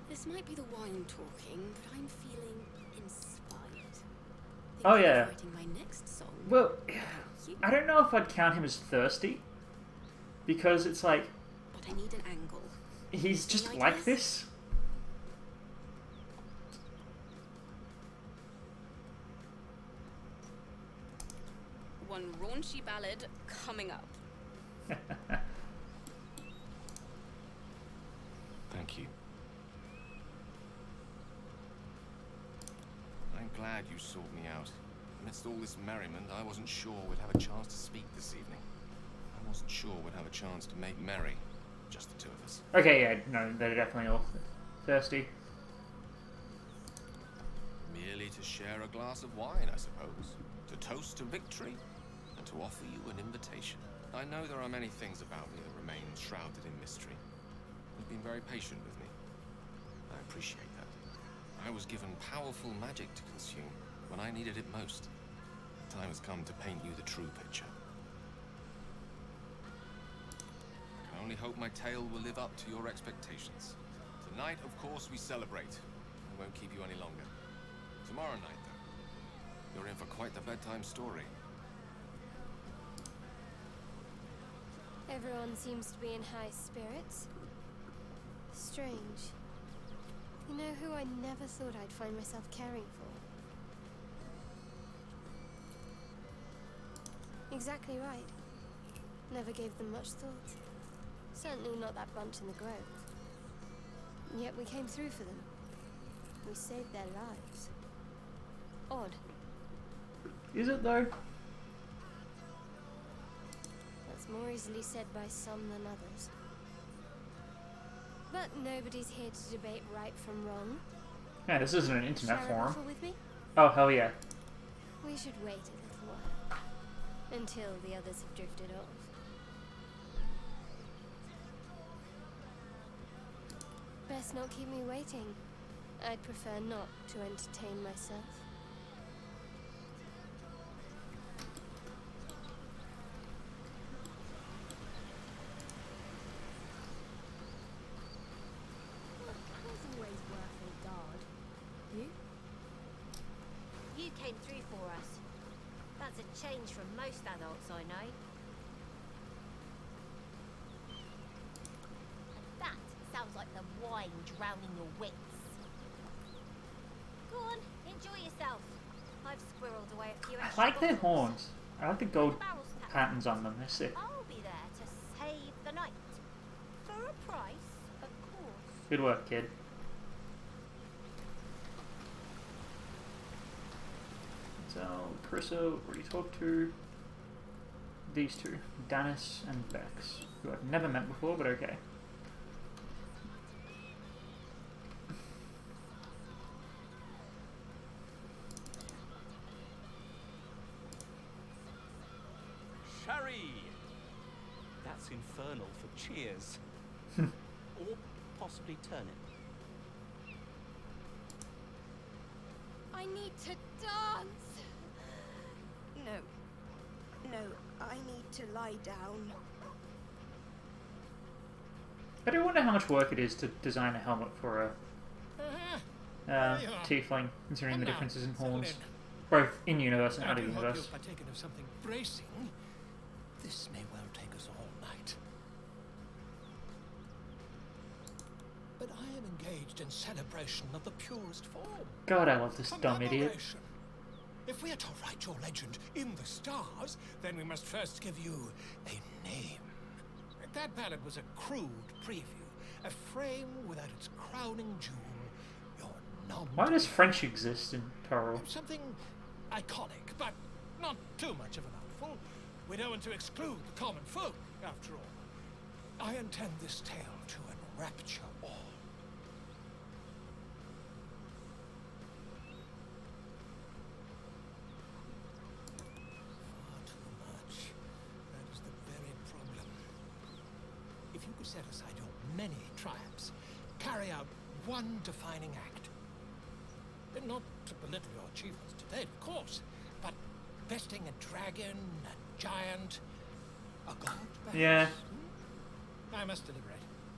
This might be the wine talking, but I'm feeling inspired. Think Oh of yeah. writing my next song. Well, I don't know if I'd count him as thirsty. Because it's like... But I need an angle. He's just like this. One raunchy ballad coming up. Thank you. I'm glad you sought me out. Amidst all this merriment, I wasn't sure we'd have a chance to speak this evening. I wasn't sure we'd have a chance to make merry. Just the two of us. Okay, yeah, no, they're definitely all thirsty. Merely to share a glass of wine, I suppose. To toast to victory, and to offer you an invitation. I know there are many things about me that remain shrouded in mystery. You've been very patient with me. I appreciate that. I was given powerful magic to consume when I needed it most. The time has come to paint you the true picture. I can only hope my tale will live up to your expectations. Tonight, of course, we celebrate. I won't keep you any longer. Tomorrow night, though, you're in for quite the bedtime story. Everyone seems to be in high spirits. Strange. You know who I never thought I'd find myself caring for? Exactly right. Never gave them much thought. Certainly not that bunch in the grove. Yet we came through for them. We saved their lives. Odd. Is it though? That's more easily said by some than others. But nobody's here to debate right from wrong. Yeah, this isn't an internet Share a forum. bottle with me? Oh, hell yeah. We should wait a little while. Until the others have drifted off. Best not keep me waiting. I'd prefer not to entertain myself. change from most adults I know. And that sounds like the wine drowning your wits. Go on, enjoy yourself. I've squirreled away a few I extra like their bottles. horns. I like the gold The barrel's tapped. patterns on them. They're sick. I'll be there to save the night. For a price, of course. Good work, kid. So, Carissa, where you talk to these two, Danis and Bex, who I've never met before, but okay. Sherry! That's infernal for cheers. Or possibly turnip. I need to dance. No, I need to lie down. I do wonder how much work it is to design a helmet for a tiefling, considering the differences in horns, both in universe and out of I do hope universe. you've partaken of something bracing. This may well take us all night. But I am engaged in celebration of the purest form. God, I love this dumb idiot. Commemoration. If we are to write your legend in the stars, then we must first give you a name. That ballad was a crude preview, a frame without its crowning jewel, your nom. Why does French exist in Toro? Something iconic, but not too much of a mouthful. We don't want to exclude the common folk, after all. I intend this tale to enrapture all. If you could set aside your many triumphs, carry out one defining act. Not to belittle your achievements to date, of course, but besting a dragon, a giant, a god, perhaps? Yeah. I must deliberate.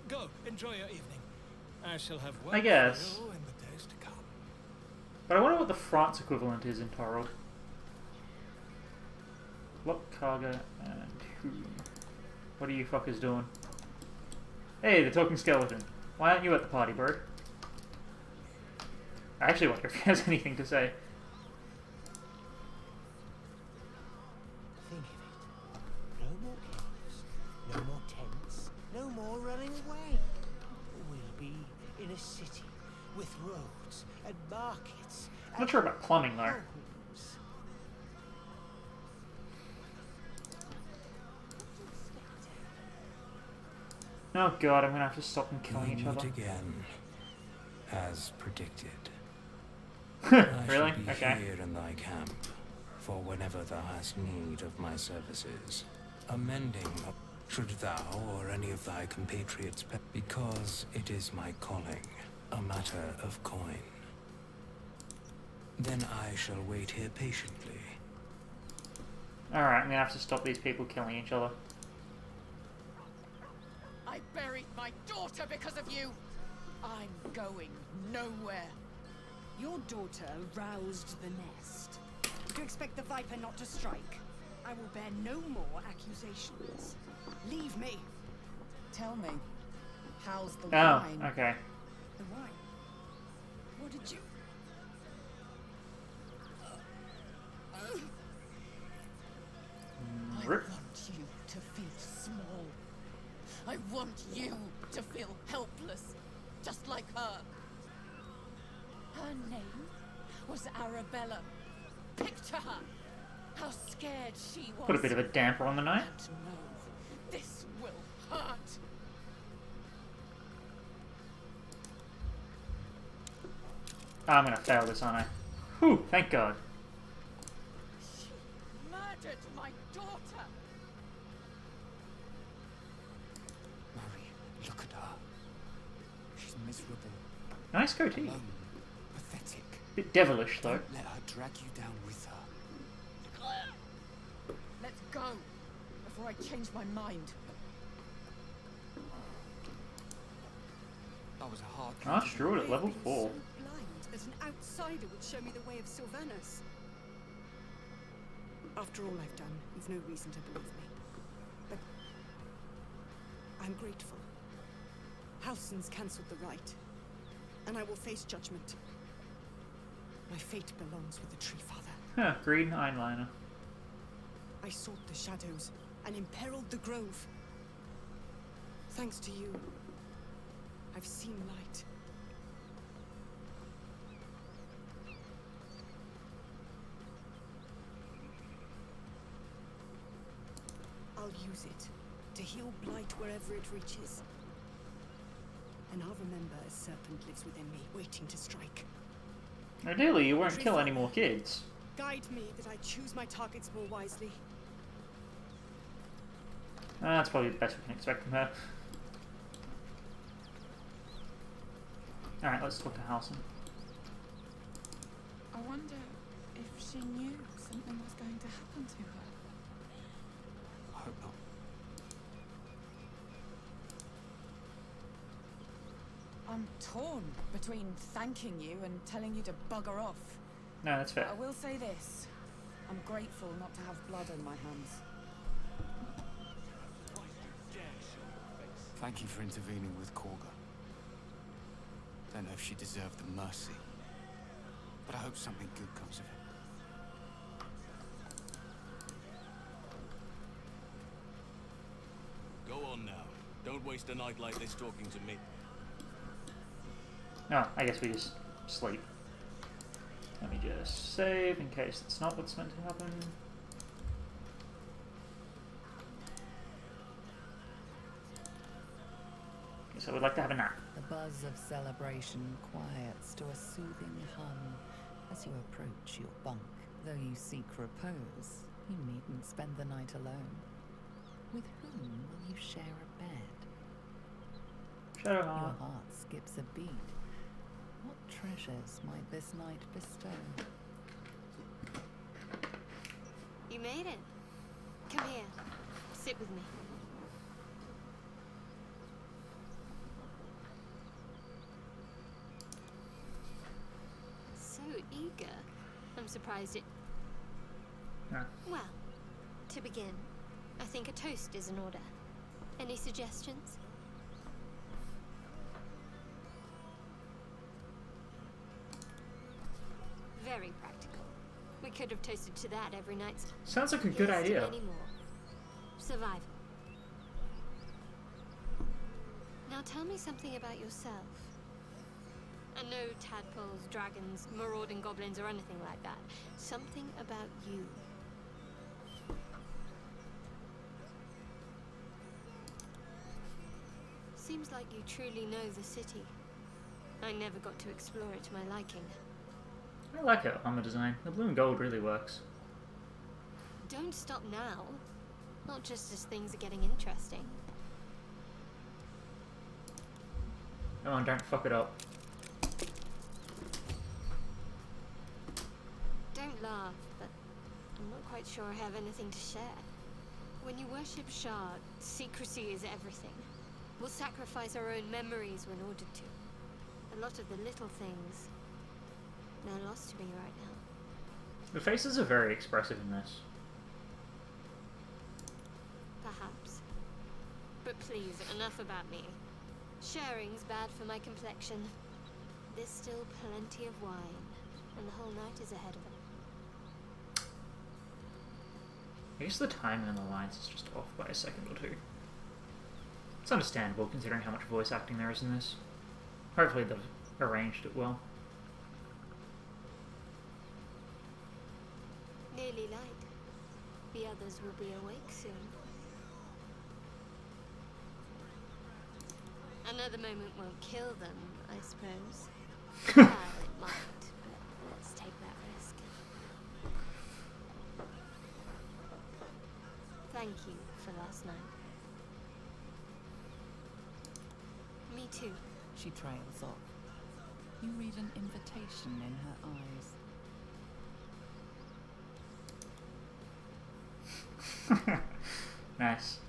Go, enjoy your evening. I shall have work I guess. for you in the days to come. But I wonder what the France equivalent is in Toro. Look, Kaga, and who? What are you fuckers doing? Hey, the talking skeleton. Why aren't you at the party, bird? I actually wonder if he has anything to say. Think of it. No more caves, no more tents, no more running away. We'll be in a city with roads and markets. I'm not sure about plumbing, though. Oh god, I'm gonna have to stop them killing each other. Again, as predicted. Really? I shall be Okay. here in thy camp, for whenever thou hast need of my services. Amending should thou or any of thy compatriots, because it is my calling, a matter of coin. Then I shall wait here patiently. Alright, I'm gonna have to stop these people killing each other. I buried my daughter because of you. I'm going nowhere. Your daughter roused the nest. Do you expect the Viper not to strike? I will bear no more accusations. Leave me. Tell me, how's the Oh, wine? okay. The wine. What did you... I Rip. want you to feel small. I want you to feel helpless, just like her. Her name was Arabella. Picture her. How scared she was. Put a bit of a damper on the night. And no, this will hurt. I'm gonna fail this, aren't I? Whew, thank god. She murdered my daughter. Murray, look at her. She's miserable. Nice goatee. Alone. Pathetic. Bit devilish, though. Don't let her drag you down with her. Let's go before I change my mind. That was a hard Arch Druid at level 4. Blind that an outsider would show me the way of Sylvanas. After all I've done, you've no reason to believe me. But I'm grateful. Halsin's cancelled the rite, and I will face judgment. My fate belongs with the Tree Father. Huh, green eyeliner. I sought the shadows and imperiled the grove. Thanks to you, I've seen light. I'll use it to heal blight wherever it reaches. And I'll remember a serpent lives within me, waiting to strike. Ideally, you won't kill any more kids. Guide me that I choose my targets more wisely. That's probably the best we can expect from her. Alright, let's talk to Halsin. I wonder if she knew something was going to happen to her. I hope not. I'm torn between thanking you and telling you to bugger off. No, that's fair. But I will say this. I'm grateful not to have blood on my hands. Thank you for intervening with Korga. Don't know if she deserved the mercy, but I hope something good comes of it. Go on now. Don't waste a night like this talking to me. Oh, I guess we just sleep. Let me just save in case it's not what's meant to happen. So I would like to have a nap. The buzz of celebration quiets to a soothing hum as you approach your bunk. Though you seek repose, you needn't spend the night alone. With whom will you share a bed? Shadow Your heart. heart skips a beat. What treasures might this night bestow? You made it. Come here. Sit with me. So eager. I'm surprised it... Yeah. Well, to begin, I think a toast is in order. Any suggestions? Very practical. We could have toasted to that every night. Sounds like a good Here's to idea. many more. Survival. Now tell me something about yourself. And no tadpoles, dragons, marauding goblins, or anything like that. Something about you. Seems like you truly know the city. I never got to explore it to my liking. I like her armor design. The blue and gold really works. Don't stop now. Not just as things are getting interesting. Come on, don't fuck it up. Don't laugh, but I'm not quite sure I have anything to share. When you worship Shard, secrecy is everything. We'll sacrifice our own memories when ordered to. A lot of the little things, they're lost to me right now. The faces are very expressive in this. Perhaps. But please, enough about me. Sharing's bad for my complexion. There's still plenty of wine, and the whole night is ahead of it. I guess the timing on the lines is just off by a second or two. It's understandable considering how much voice acting there is in this. Hopefully they've arranged it well. Nearly light. The others will be awake soon. Another moment won't kill them, I suppose. Well, it might, but let's take that risk. Thank you for last night. Me too. She trails off. You read an invitation in her eyes. Nice.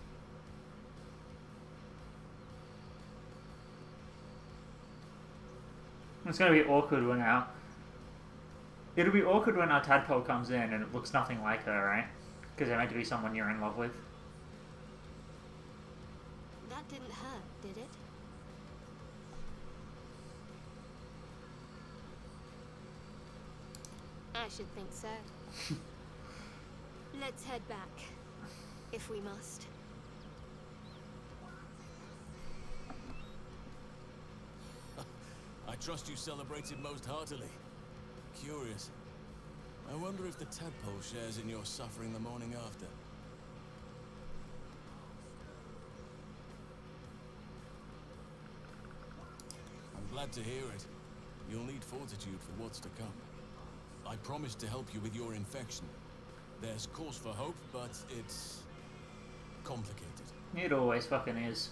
It's gonna be awkward when it'll be awkward when our tadpole comes in and it looks nothing like her, right? Because they're meant to be someone you're in love with. That didn't hurt, did it? I should think so. Let's head back, if we must. I trust you celebrated most heartily. Curious. I wonder if the Tadpole shares in your suffering the morning after. I'm glad to hear it. You'll need fortitude for what's to come. I promised to help you with your infection. There's cause for hope, but it's complicated. It always fucking is.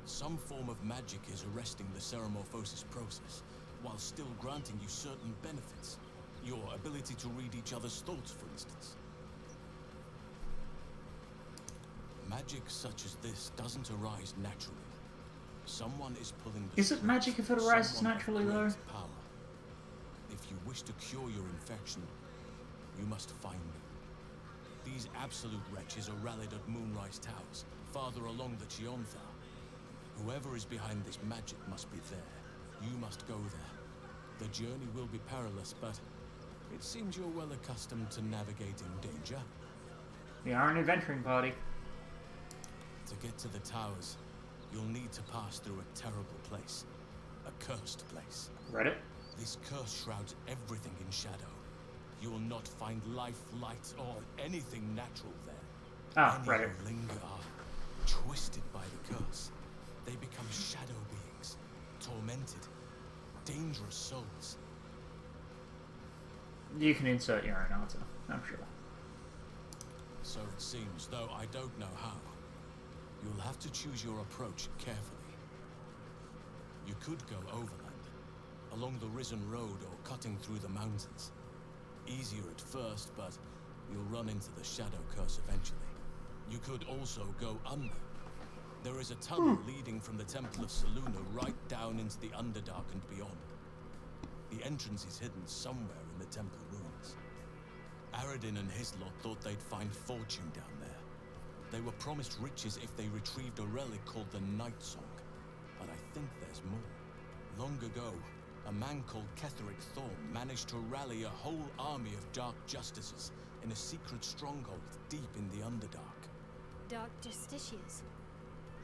Some form of magic is arresting the ceramorphosis process, while still granting you certain benefits. Your ability to read each other's thoughts, for instance. Magic such as this doesn't arise naturally. Someone is pulling the Is it magic if it arises naturally, though? Power. If you wish to cure your infection, you must find them. These absolute wretches are rallied at Moonrise Towers, farther along the Chionthar. Whoever is behind this magic must be there. You must go there. The journey will be perilous, but it seems you're well accustomed to navigating danger. We are an adventuring party. To get to the towers, you'll need to pass through a terrible place. A cursed place. Read it? This curse shrouds everything in shadow. You will not find life, light, or anything natural there. Ah, Any read it. who linger are twisted by the curse. They become shadow beings, tormented, dangerous souls. You can insert your own answer, I'm sure. So it seems, though I don't know how. You'll have to choose your approach carefully. You could go overland, along the Risen Road or cutting through the mountains. Easier at first, but you'll run into the shadow curse eventually. You could also go under. There is a tunnel leading from the Temple of Selûne right down into the Underdark and beyond. The entrance is hidden somewhere in the temple ruins. Aradin and his lot thought they'd find fortune down there. They were promised riches if they retrieved a relic called the Night Song. But I think there's more. Long ago, a man called Ketheric Thorn managed to rally a whole army of Dark Justices in a secret stronghold deep in the Underdark. Dark Justiciars.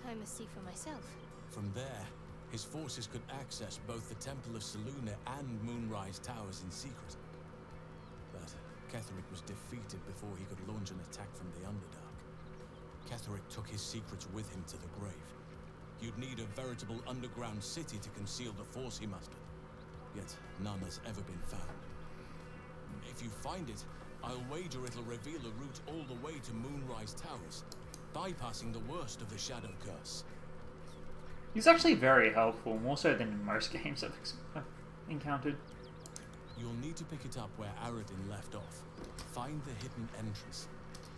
I must see for myself. From there, his forces could access both the Temple of Selûne and Moonrise Towers in secret. But Ketheric was defeated before he could launch an attack from the Underdark. Ketheric took his secrets with him to the grave. You'd need a veritable underground city to conceal the force he mustered. Yet none has ever been found. If you find it, I'll wager it'll reveal a route all the way to Moonrise Towers, bypassing the worst of the Shadow Curse. He's actually very helpful, more so than in most games I've encountered. You'll need to pick it up where Aradin left off. Find the hidden entrance.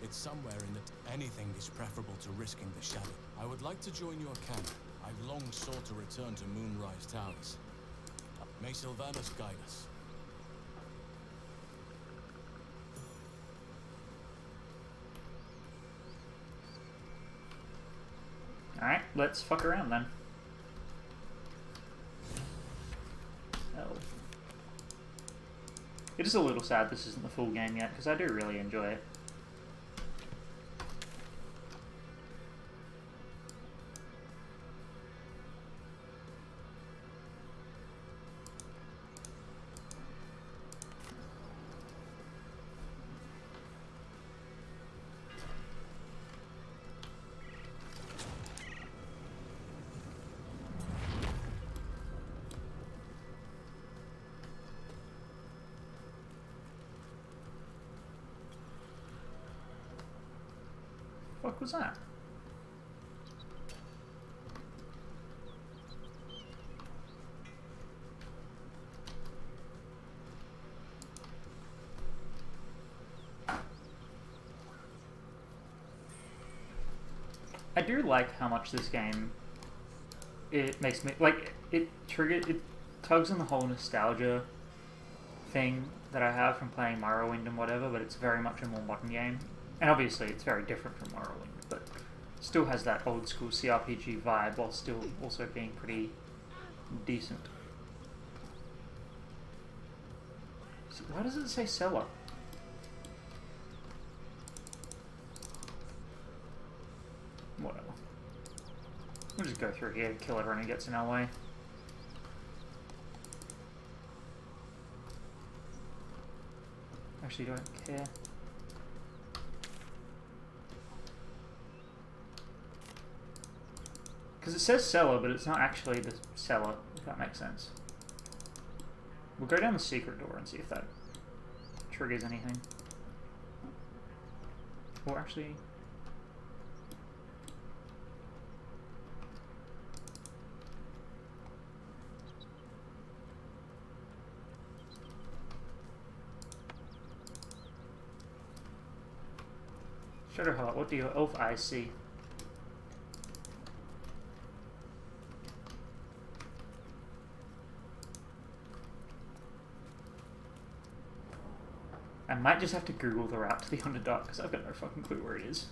It's somewhere in it. Anything is preferable to risking the shadow. I would like to join your camp. I've long sought to return to Moonrise Towers. May Sylvanus guide us. Alright, let's fuck around then. Oh. It is a little sad this isn't the full game yet, because I do really enjoy it. What was that? I do like how much this game, it makes me, like, it tugs on the whole nostalgia thing that I have from playing Morrowind and whatever, but it's very much a more modern game. And obviously it's very different from Morrowind, but still has that old school CRPG vibe while still also being pretty decent. So why does it say cellar? Whatever. We'll just go through here, kill everyone who gets in our way. Actually, don't care. Because it says cellar, but it's not actually the cellar, if that makes sense. We'll go down the secret door and see if that triggers anything. Or actually... Shadowheart, what do your elf eyes see? I might just have to Google the route to the Underdark, because I've got no fucking clue where it is.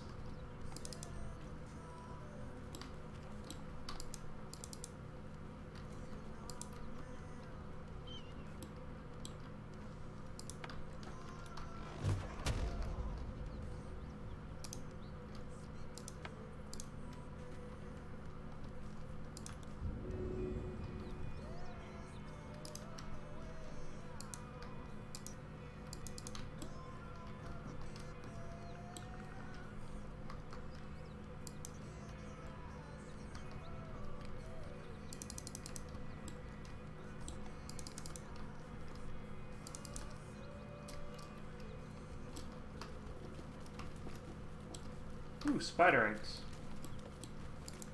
Ooh, spider eggs.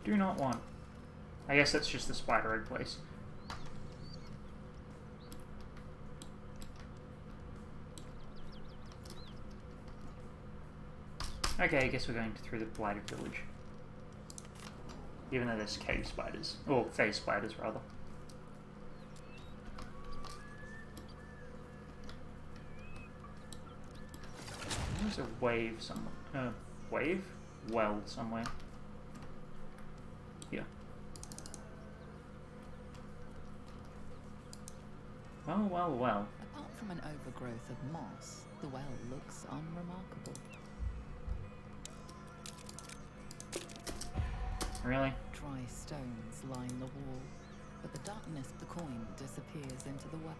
Do not want. I guess that's just the spider egg place. Okay, I guess we're going through the blighted village. Even though there's cave spiders. Or phase spiders, rather. There's a wave somewhere. Wave? Well, somewhere. Here. Well, well, well. Apart from an overgrowth of moss, the well looks unremarkable. Really? Dry stones line the wall, but the darkness of the coin disappears into the well.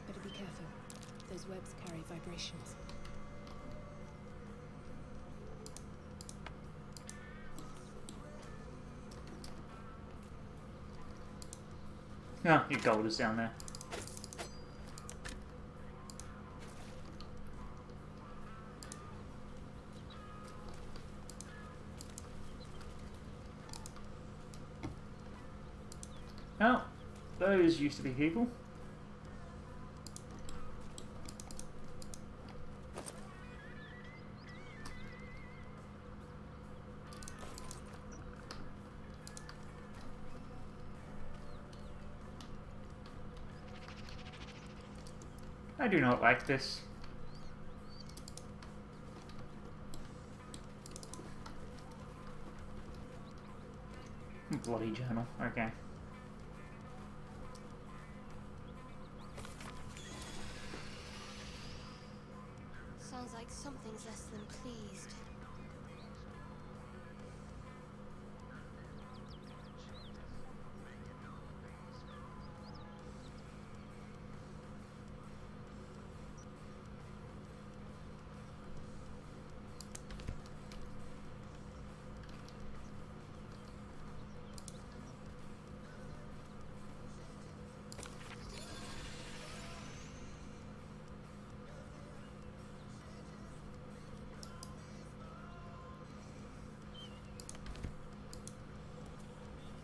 Better be careful. Those webs carry vibrations. Ah, your gold is down there. Oh, those used to be people. I do not like this. Bloody journal, okay. Sounds like something's less than pleased.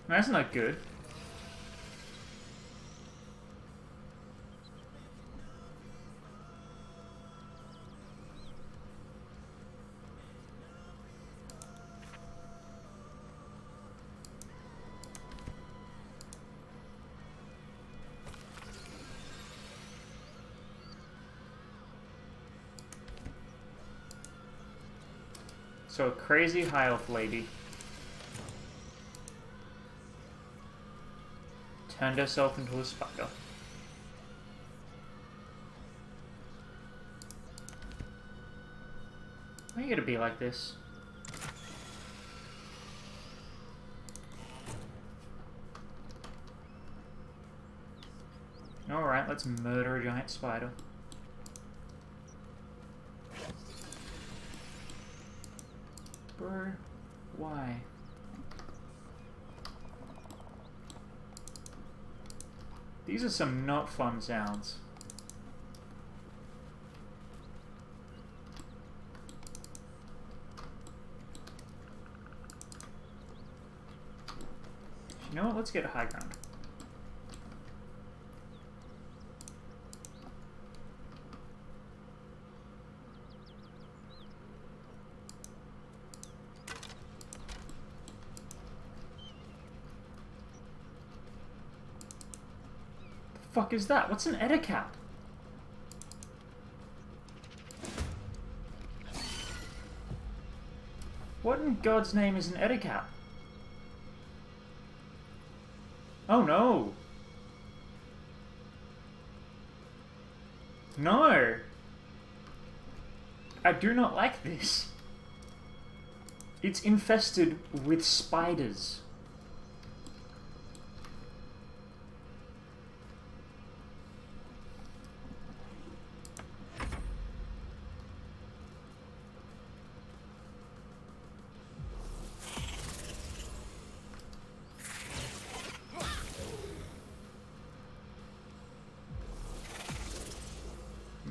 That's not good. So a crazy high elf lady turned herself into a spider. Why are you gonna be like this? Alright, let's murder a giant spider. Bro, why? These are some not fun sounds. You know what? Let's get a high ground. The fuck is that? What's an etiquette? What in God's name is an etiquette? Oh no! No! I do not like this. It's infested with spiders.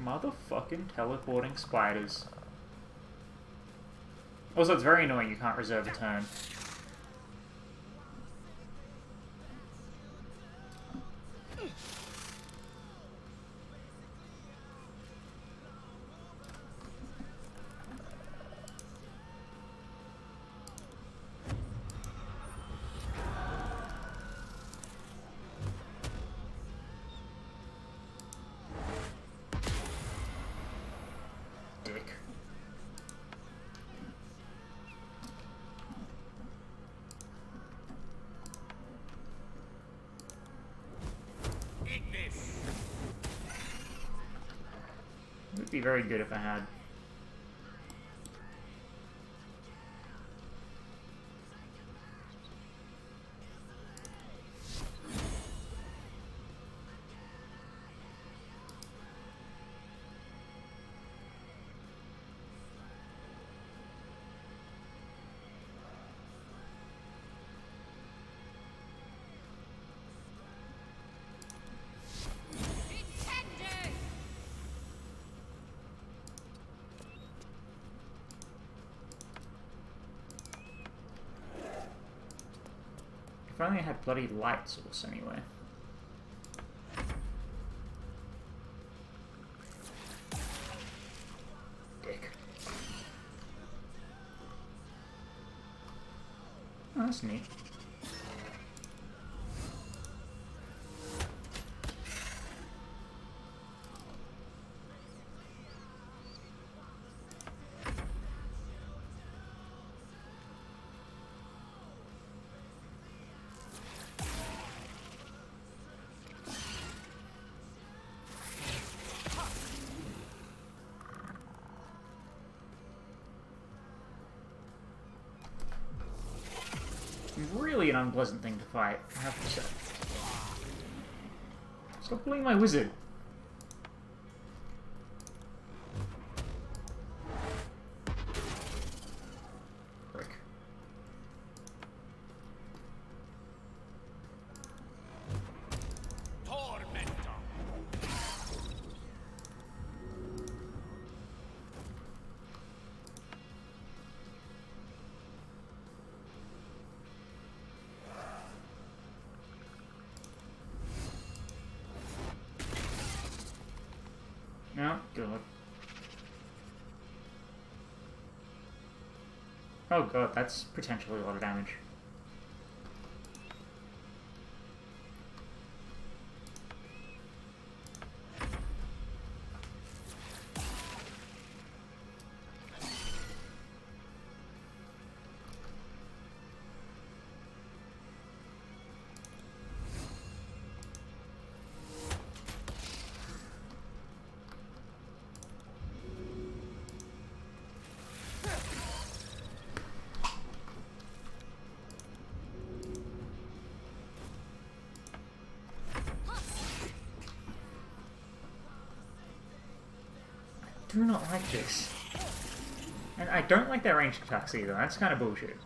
Motherfucking teleporting spiders. Also, it's very annoying you can't reserve a turn. It would be very good if I had. If only I had bloody light source anyway. Dick. Oh, that's neat. Really an unpleasant thing to fight, I have to say. Stop pulling my wizard. Frick. No, good. Oh god, that's potentially a lot of damage. do not like this. And I don't like their ranged attacks either. That's kind of bullshit.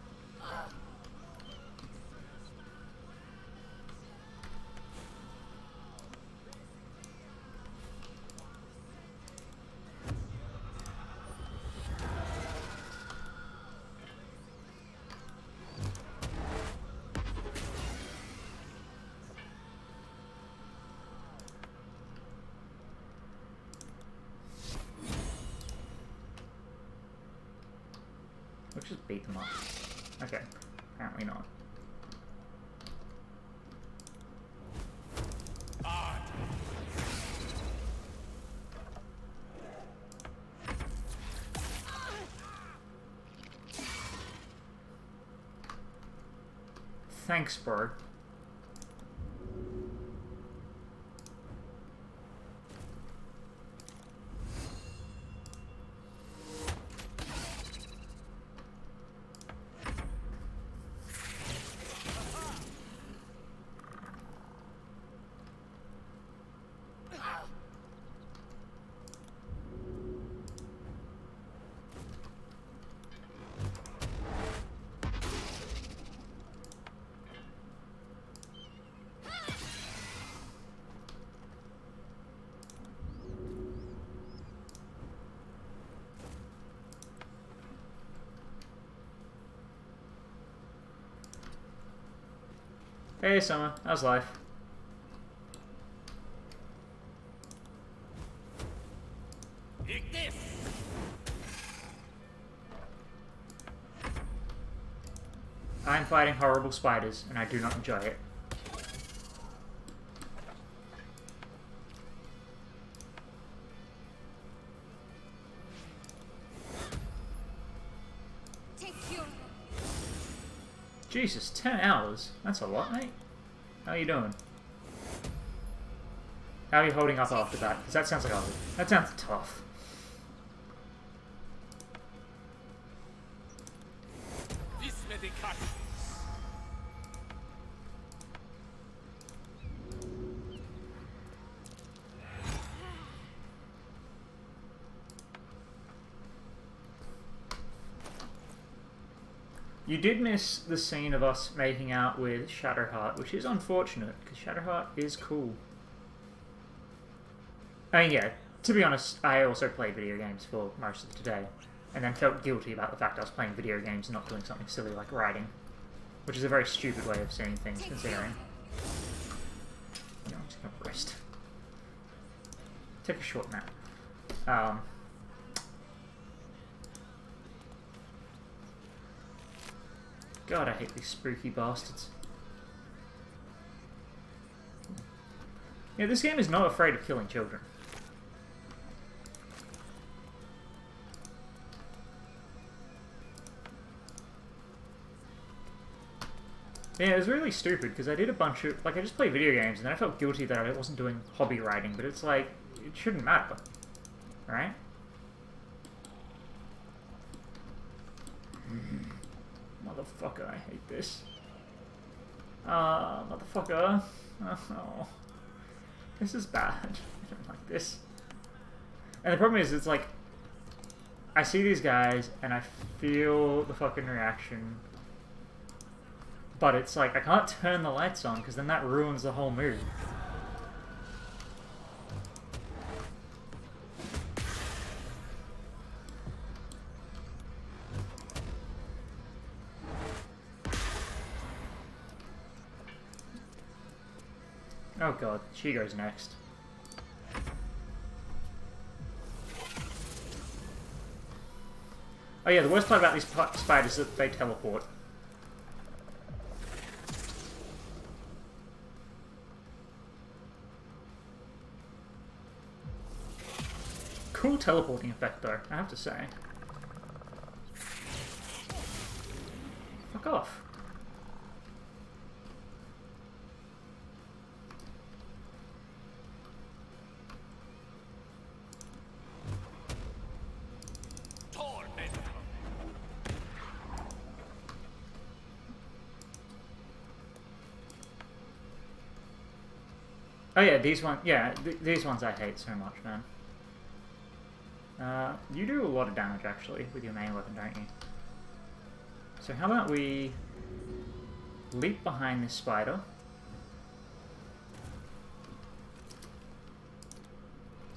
Let's just beat them up. Okay, apparently not. Thanks, bro. Hey Summer, how's life? Take this. I'm fighting horrible spiders, and I do not enjoy it. Jesus, 10 hours? That's a lot, mate. How are you doing? How are you holding up after that? Because that sounds like that sounds tough. You did miss the scene of us making out with Shadowheart, which is unfortunate, because Shadowheart is cool. I mean, yeah, to be honest, I also played video games for most of today, and then felt guilty about the fact I was playing video games and not doing something silly like writing, which is a very stupid way of seeing things, considering. Yeah, I'm just gonna rest. Take a short nap. God, I hate these spooky bastards. Yeah, this game is not afraid of killing children. Yeah, it was really stupid because I did a bunch of... Like, I just played video games and then I felt guilty that I wasn't doing hobby writing, but it's like, it shouldn't matter. Right? Motherfucker, I hate this. Motherfucker. Oh. This is bad. I don't like this. And the problem is, it's like, I see these guys and I feel the fucking reaction, but it's like, I can't turn the lights on because then that ruins the whole mood. Oh god, she goes next. Oh yeah, the worst part about these spiders is that they teleport. Cool teleporting effect though, I have to say. Fuck off. Oh yeah, these ones. Yeah, these ones I hate so much, man. You do a lot of damage, actually, with your main weapon, don't you? So how about we leap behind this spider.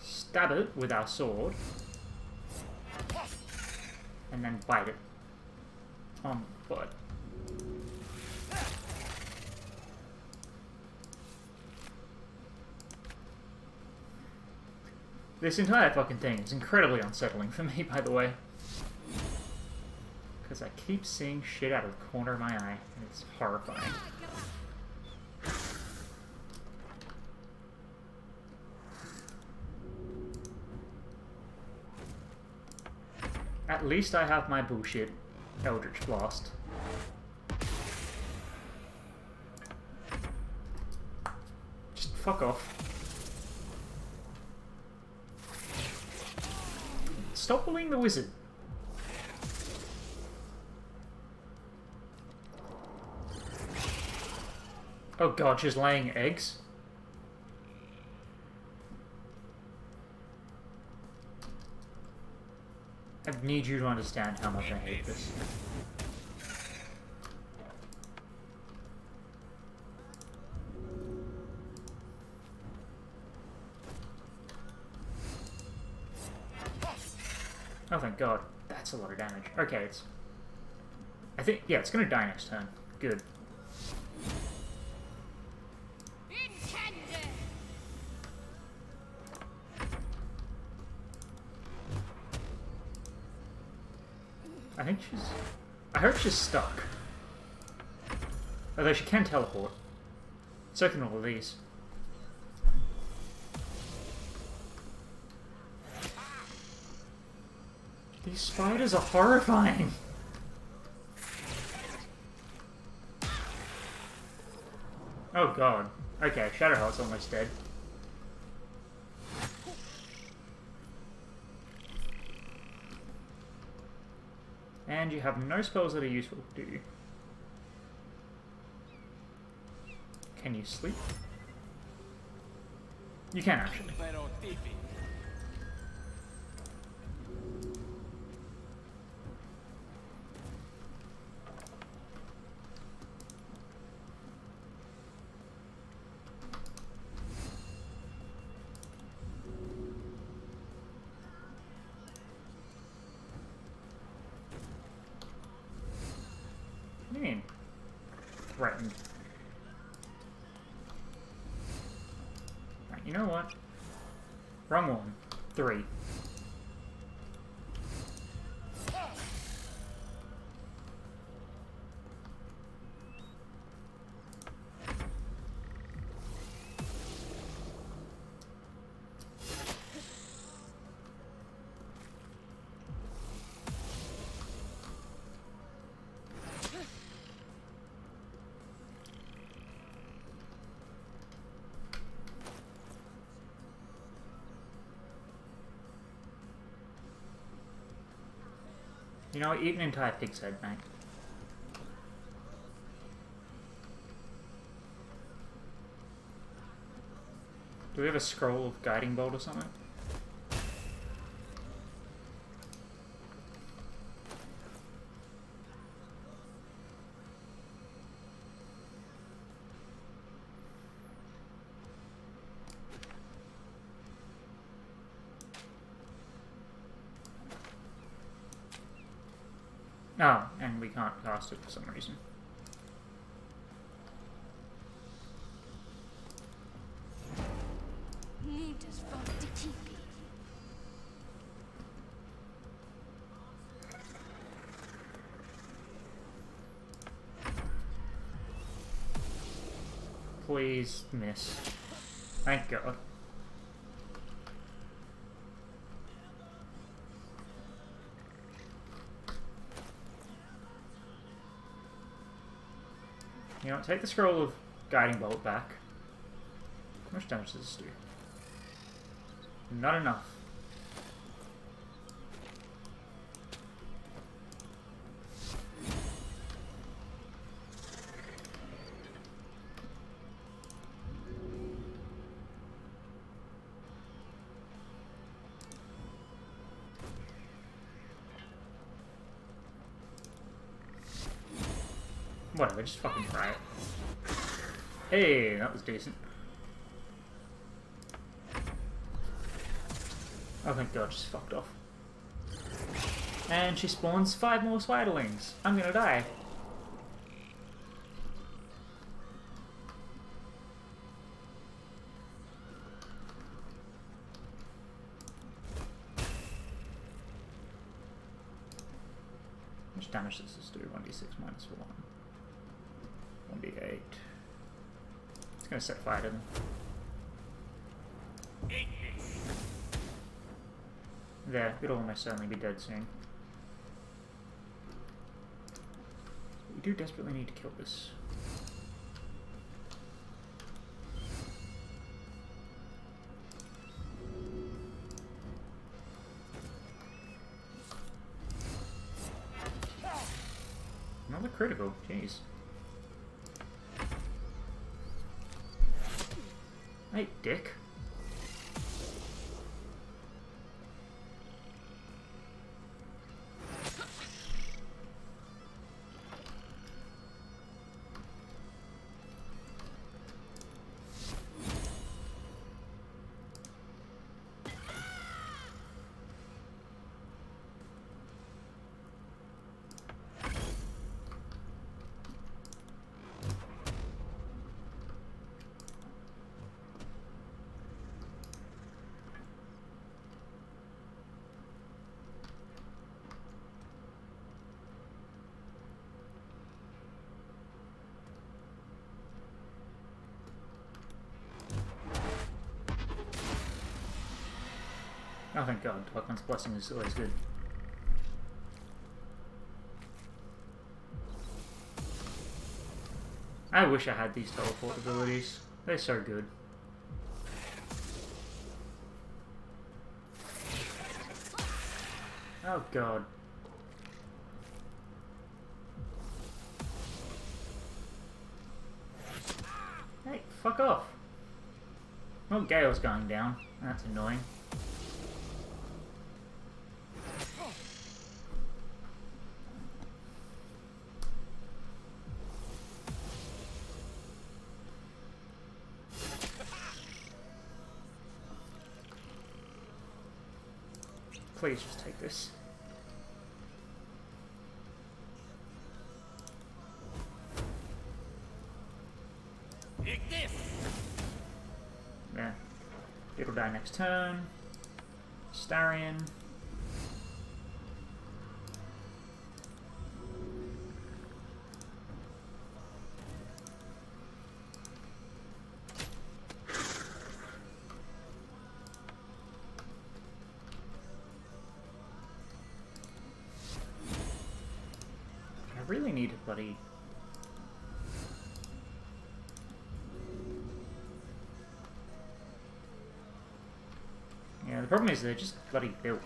Stab it with our sword. And then bite it on the butt. This entire fucking thing is incredibly unsettling for me, by the way. Because I keep seeing shit out of the corner of my eye, and it's horrifying. At least I have my bullshit Eldritch Blast. Just fuck off. Stop bullying the wizard. Oh god, she's laying eggs. I need you to understand how much I hate this. Oh, thank god. That's a lot of damage. Okay, it's... I think... yeah, it's gonna die next turn. Good. I think she's... I hope she's stuck. Although she can teleport. So can all of these. These spiders are horrifying! Oh god. Okay, Shadowheart's almost dead. And you have no spells that are useful, do you? Can you sleep? You can actually. What do you mean? Threatened. Right, you know what? Wrong one. 3. You know, eat an entire pig's head, mate. Do we have a scroll of guiding bolt or something? Oh, and we can't cast it for some reason. Please miss. Thank God. You know what, take the scroll of guiding bolt back. How much damage does this do? Not enough. Whatever, just fucking try it. Hey, that was decent. Oh, thank God, she's fucked off. And she spawns 5 more spiderlings. I'm gonna die. How much damage does this do? 1d6 minus 1. 1d8. It's gonna set fire to them. There, it'll almost certainly be dead soon. We do desperately need to kill this. Another critical, jeez. Hey, dick. Oh, thank God. Darkman's Blessing is always good. I wish I had these teleport abilities. They're so good. Oh, God. Hey, fuck off. Well, Gale's going down. That's annoying. Please just take this. Take this. Yeah. It'll die next turn. Starion. I really need a bloody... Yeah, the problem is they're just bloody built.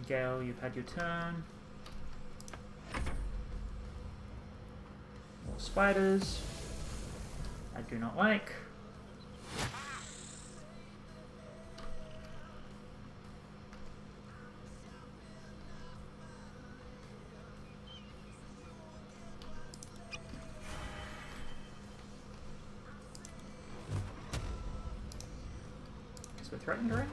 Gale, you've had your turn. More spiders. I do not like. Guess we're threatened, right?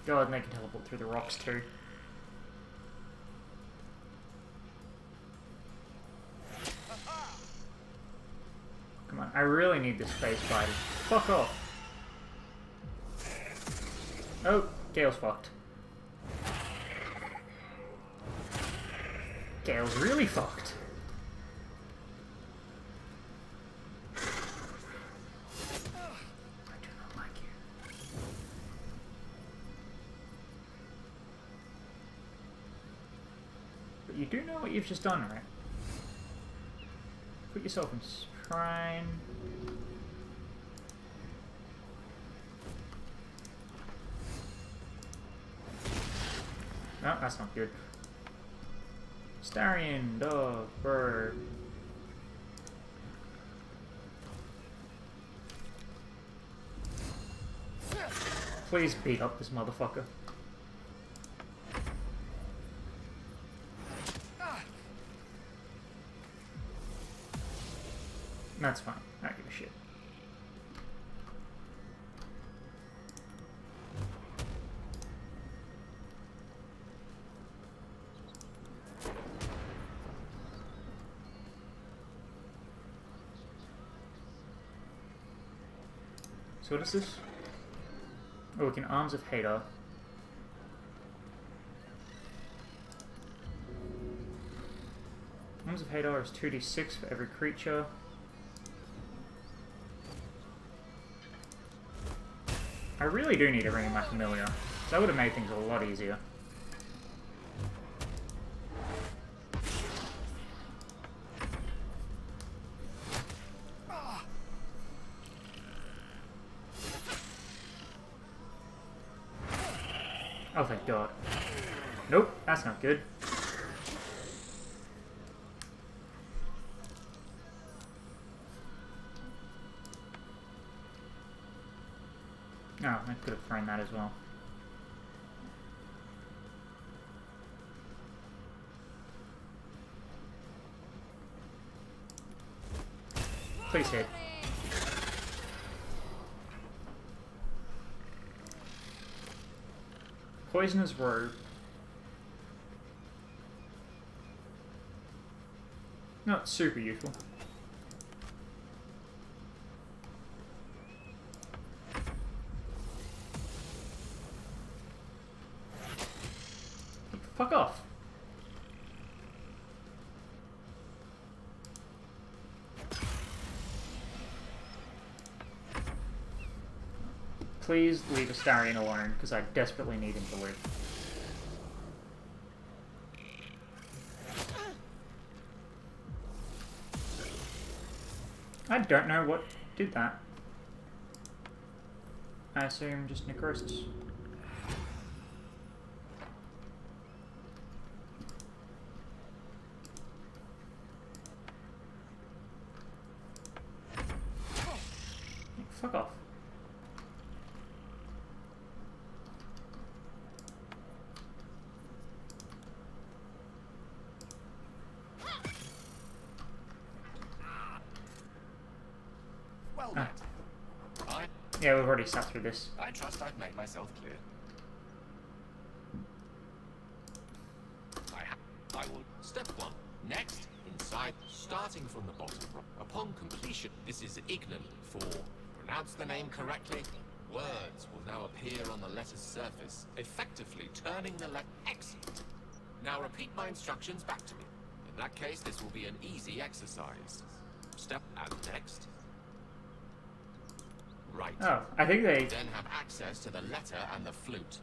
God, and they can teleport through the rocks too. Come on, I really need this space fighter. Fuck off. Oh, Gale's fucked. Gale's really fucked. you do know what you've just done, right? Put yourself in Shrine. No, that's not good. Starion, dog, bird. Please beat up this motherfucker. That's fine. I don't give a shit. So what is this? Oh, we can Arms of Hater. Arms of Hater is 2d6 for every creature. I really do need to bring in my familiar. That would have made things a lot easier. Oh, thank God. Nope, that's not good. Oh, I could have thrown that as well. Please hit. Poisonous Robe. Not super useful. Fuck off. Please leave Astarion alone, because I desperately need him to live. I don't know what did that. I assume just necrosis. Fuck off. Well met. Yeah, we've already sat through this. I trust I've made myself clear. I will. Step 1. Next, inside, starting from the bottom. Upon completion, this is Ignan for pronounce the name correctly. Words will now appear on the letter's surface, effectively turning the letter. Excellent. Now repeat my instructions back to me. In that case, this will be an easy exercise. Step and next. Right. Oh, I think they then have access to the letter and the flute.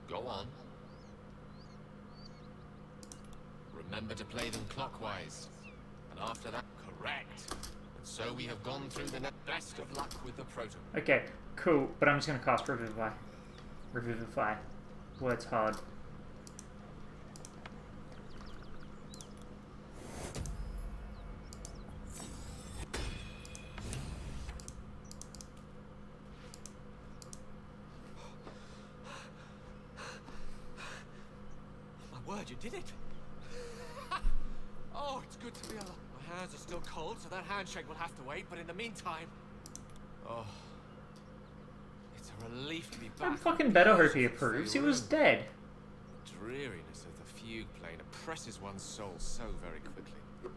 Go on. Remember to play them clockwise. And after that, correct. And so we have gone through the best of luck with the proto. Okay, cool, but I'm just gonna cast Revivify. Revivify. Word's hard. You did it! Oh, it's good to be alive. My hands are still cold, so that handshake will have to wait, but in the meantime... Oh... It's a relief to be back. I'm fucking better hope he approves. He was dead. The dreariness of the fugue plane oppresses one's soul so very quickly.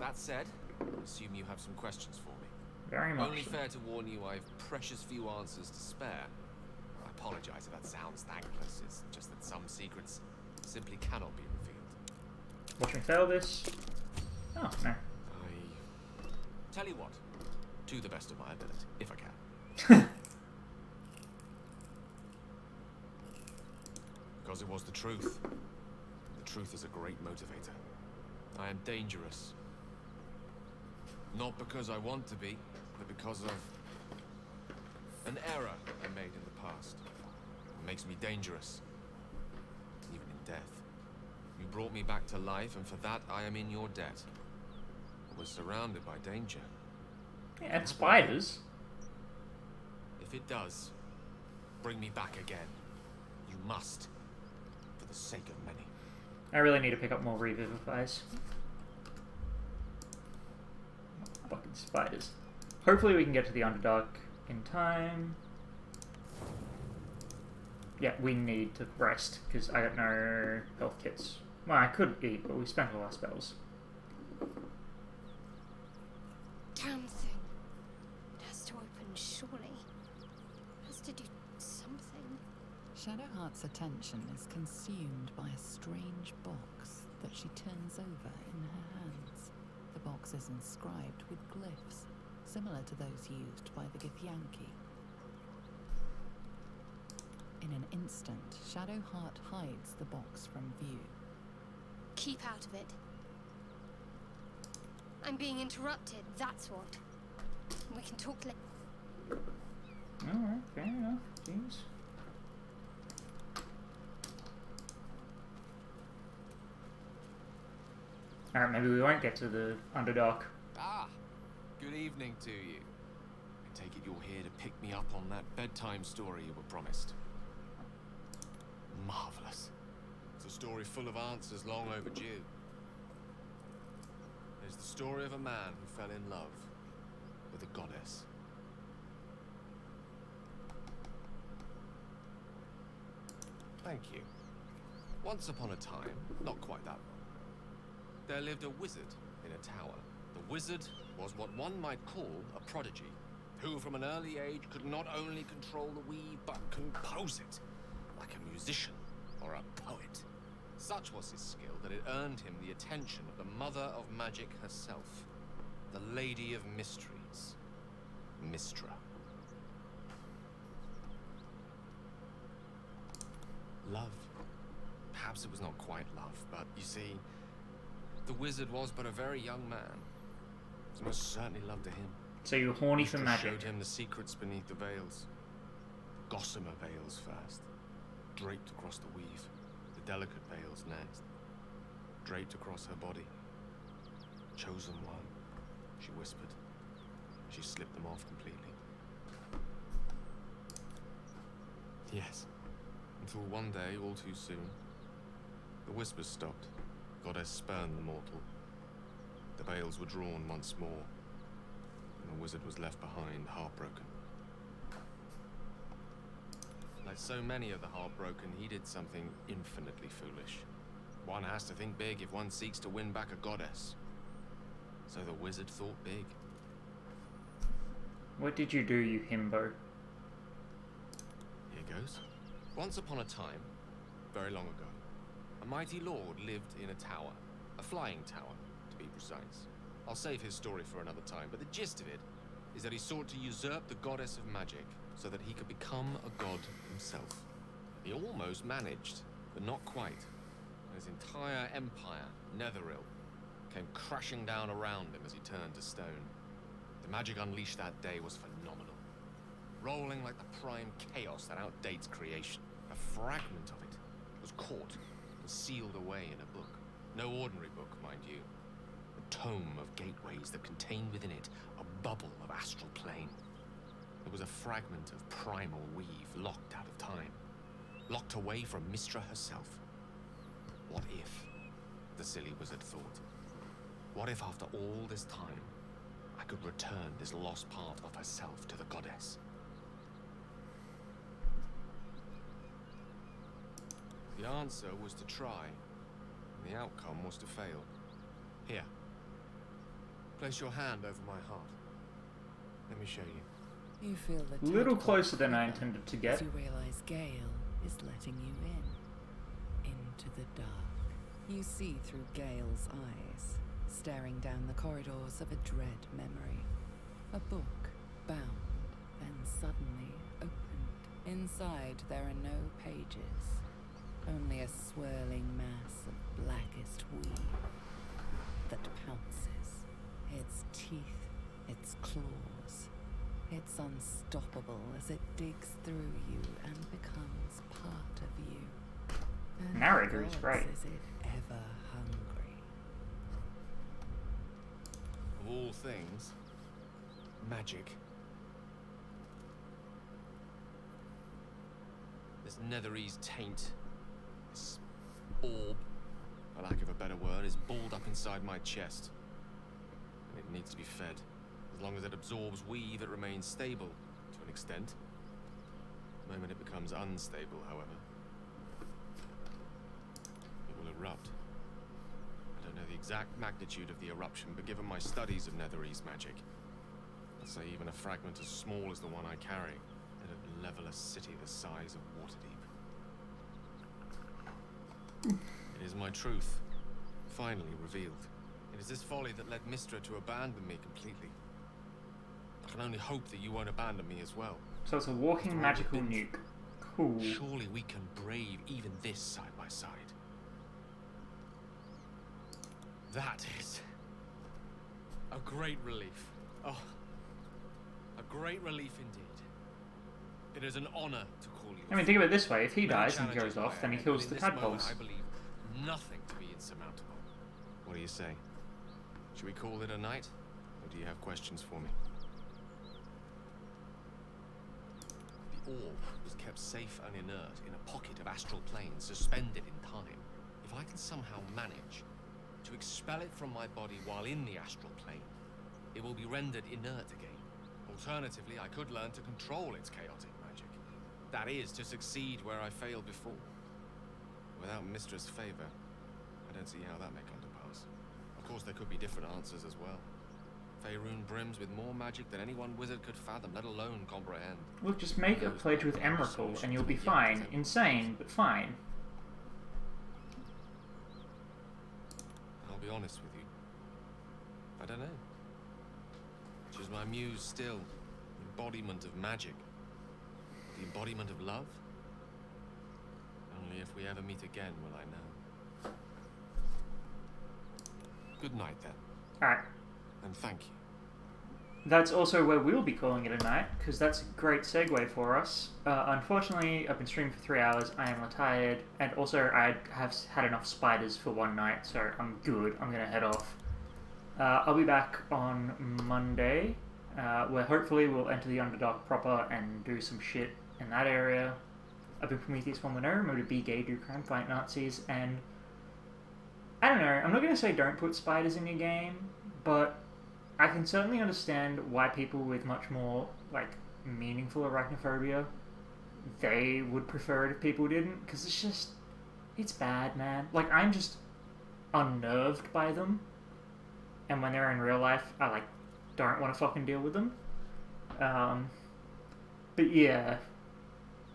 That said, I assume you have some questions for me. Very much. Only fair to warn you I've precious few answers to spare. I apologize if that sounds thankless. It's just that some secrets simply cannot be revealed. Watch me fail this. Oh, no. Tell you what, to the best of my ability, if I can. Because it was the truth. The truth is a great motivator. I am dangerous. Not because I want to be, but because of an error I made in the past. It makes me dangerous, even in death. You brought me back to life, and for that I am in your debt. I was surrounded by danger. Yeah, and spiders. If it does, bring me back again. You must, for the sake of many. I really need to pick up more revivifies. Fucking spiders. Hopefully we can get to the Underdark in time. Yeah, we need to rest, because I got no health kits. Well, I could eat, but we spent all our spells. Damn thing. It has to open, surely. It has to do something. Shadowheart's attention is consumed by a strange box that she turns over in her hands. The box is inscribed with glyphs, similar to those used by the Githyanki. In an instant, Shadowheart hides the box from view. Keep out of it. I'm being interrupted, that's what. We can talk later. Alright, fair enough. Jeez. Alright, maybe we won't get to the Underdark. Ah, good evening to you. I take it you're here to pick me up on that bedtime story you were promised. Marvelous. It's a story full of answers long overdue. It's the story of a man who fell in love with a goddess. Thank you. Once upon a time, not quite that long, there lived a wizard in a tower. The wizard was what one might call a prodigy, who from an early age could not only control the weave, but compose it, like a musician or a poet. Such was his skill that it earned him the attention of the mother of magic herself, the Lady of Mysteries, Mystra. Love. Perhaps it was not quite love, but you see, the wizard was but a very young man. It was most certainly love to him. So you're horny for Mystra magic. showed him the secrets beneath the veils. Gossamer veils first, draped across the weave. The delicate veils next, draped across her body. Chosen one, she whispered. She slipped them off completely. Yes, until one day, all too soon, the whispers stopped. Goddess spurned the mortal. The veils were drawn once more, and the wizard was left behind, heartbroken. Like so many of the heartbroken, he did something infinitely foolish. One has to think big if one seeks to win back a goddess. So the wizard thought big. What did you do, you himbo? Here goes. Once upon a time, very long ago, a mighty lord lived in a tower. A flying tower, to be precise. I'll save his story for another time, but the gist of it is that he sought to usurp the goddess of magic so that he could become a god himself. He almost managed, but not quite. His entire empire, Netheril, came crashing down around him as he turned to stone. The magic unleashed that day was phenomenal. Rolling like the prime chaos that outdates creation. A fragment of it was caught and sealed away in a book. No ordinary book, mind you. A tome of gateways that contained within it a bubble of astral plane. It was a fragment of primal weave locked out of time. Locked away from Mystra herself. What if, the silly wizard thought, what if after all this time, I could return this lost part of herself to the goddess? The answer was to try, and the outcome was to fail. Here, place your hand over my heart. Let me show you. You feel the Little tadpole closer than I quiver intended to get. as you realize Gale is letting you into the dark. You see through Gale's eyes, staring down the corridors of a dread memory. A book, bound, then suddenly opened. Inside there are no pages, Only a swirling mass of blackest weave that pounces. Its teeth, its claws. It's unstoppable as it digs through you and becomes part of you. And Narrator is great. Is it ever hungry? Of all things, magic. This Netherese taint, this orb, for lack of a better word, is balled up inside my chest. And it needs to be fed. As long as it absorbs weave, it remains stable, to an extent. The moment it becomes unstable, however, it will erupt. I don't know the exact magnitude of the eruption, but given my studies of Netherese magic, I'd say even a fragment as small as the one I carry, it'd level a city the size of Waterdeep. It is my truth, finally revealed. It is this folly that led Mistra to abandon me completely. I can only hope that you won't abandon me as well. So it's a walking magical nuke. Cool. Surely we can brave even this side by side. That is a great relief. Oh, a great relief indeed. It is an honor to call you. I mean, think of it this way: if he dies and goes off, then he kills the tadpoles. I believe nothing to be insurmountable. What do you say? Should we call it a night, or do you have questions for me? The orb was kept safe and inert in a pocket of astral plane, suspended in time. If I can somehow manage to expel it from my body while in the astral plane, it will be rendered inert again. Alternatively, I could learn to control its chaotic magic. That is, to succeed where I failed before. Without Mistra's favor, I don't see how that may come to pass. Of course, there could be different answers as well. Faerun brims with more magic than any one wizard could fathom, let alone comprehend. Look, just make a pledge with Emrakul and you'll be fine. Insane, but fine. I'll be honest with you. I don't know. She's my muse still. Embodiment of magic. The embodiment of love? Only if we ever meet again will I know. Good night, then. Alright. And thank you. That's also where we'll be calling it a night, because that's a great segue for us. Unfortunately, I've been streaming for 3 hours, I am tired, and also I have had enough spiders for one night, so I'm good. I'm going to head off. I'll be back on Monday, where hopefully we'll enter the Underdark proper and do some shit in that area. I've been Prometheus 1.0, remember to be gay, do crime, fight Nazis, and I don't know, I'm not going to say don't put spiders in your game, but I can certainly understand why people with much more, like, meaningful arachnophobia, they would prefer it if people didn't, because it's just, it's bad, man. Like, I'm just unnerved by them, and when they're in real life, I, like, don't want to fucking deal with them. But yeah,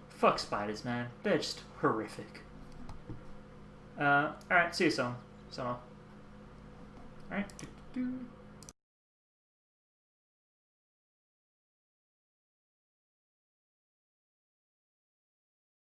fuck spiders, man. They're just horrific. Alright, see you soon. Alright.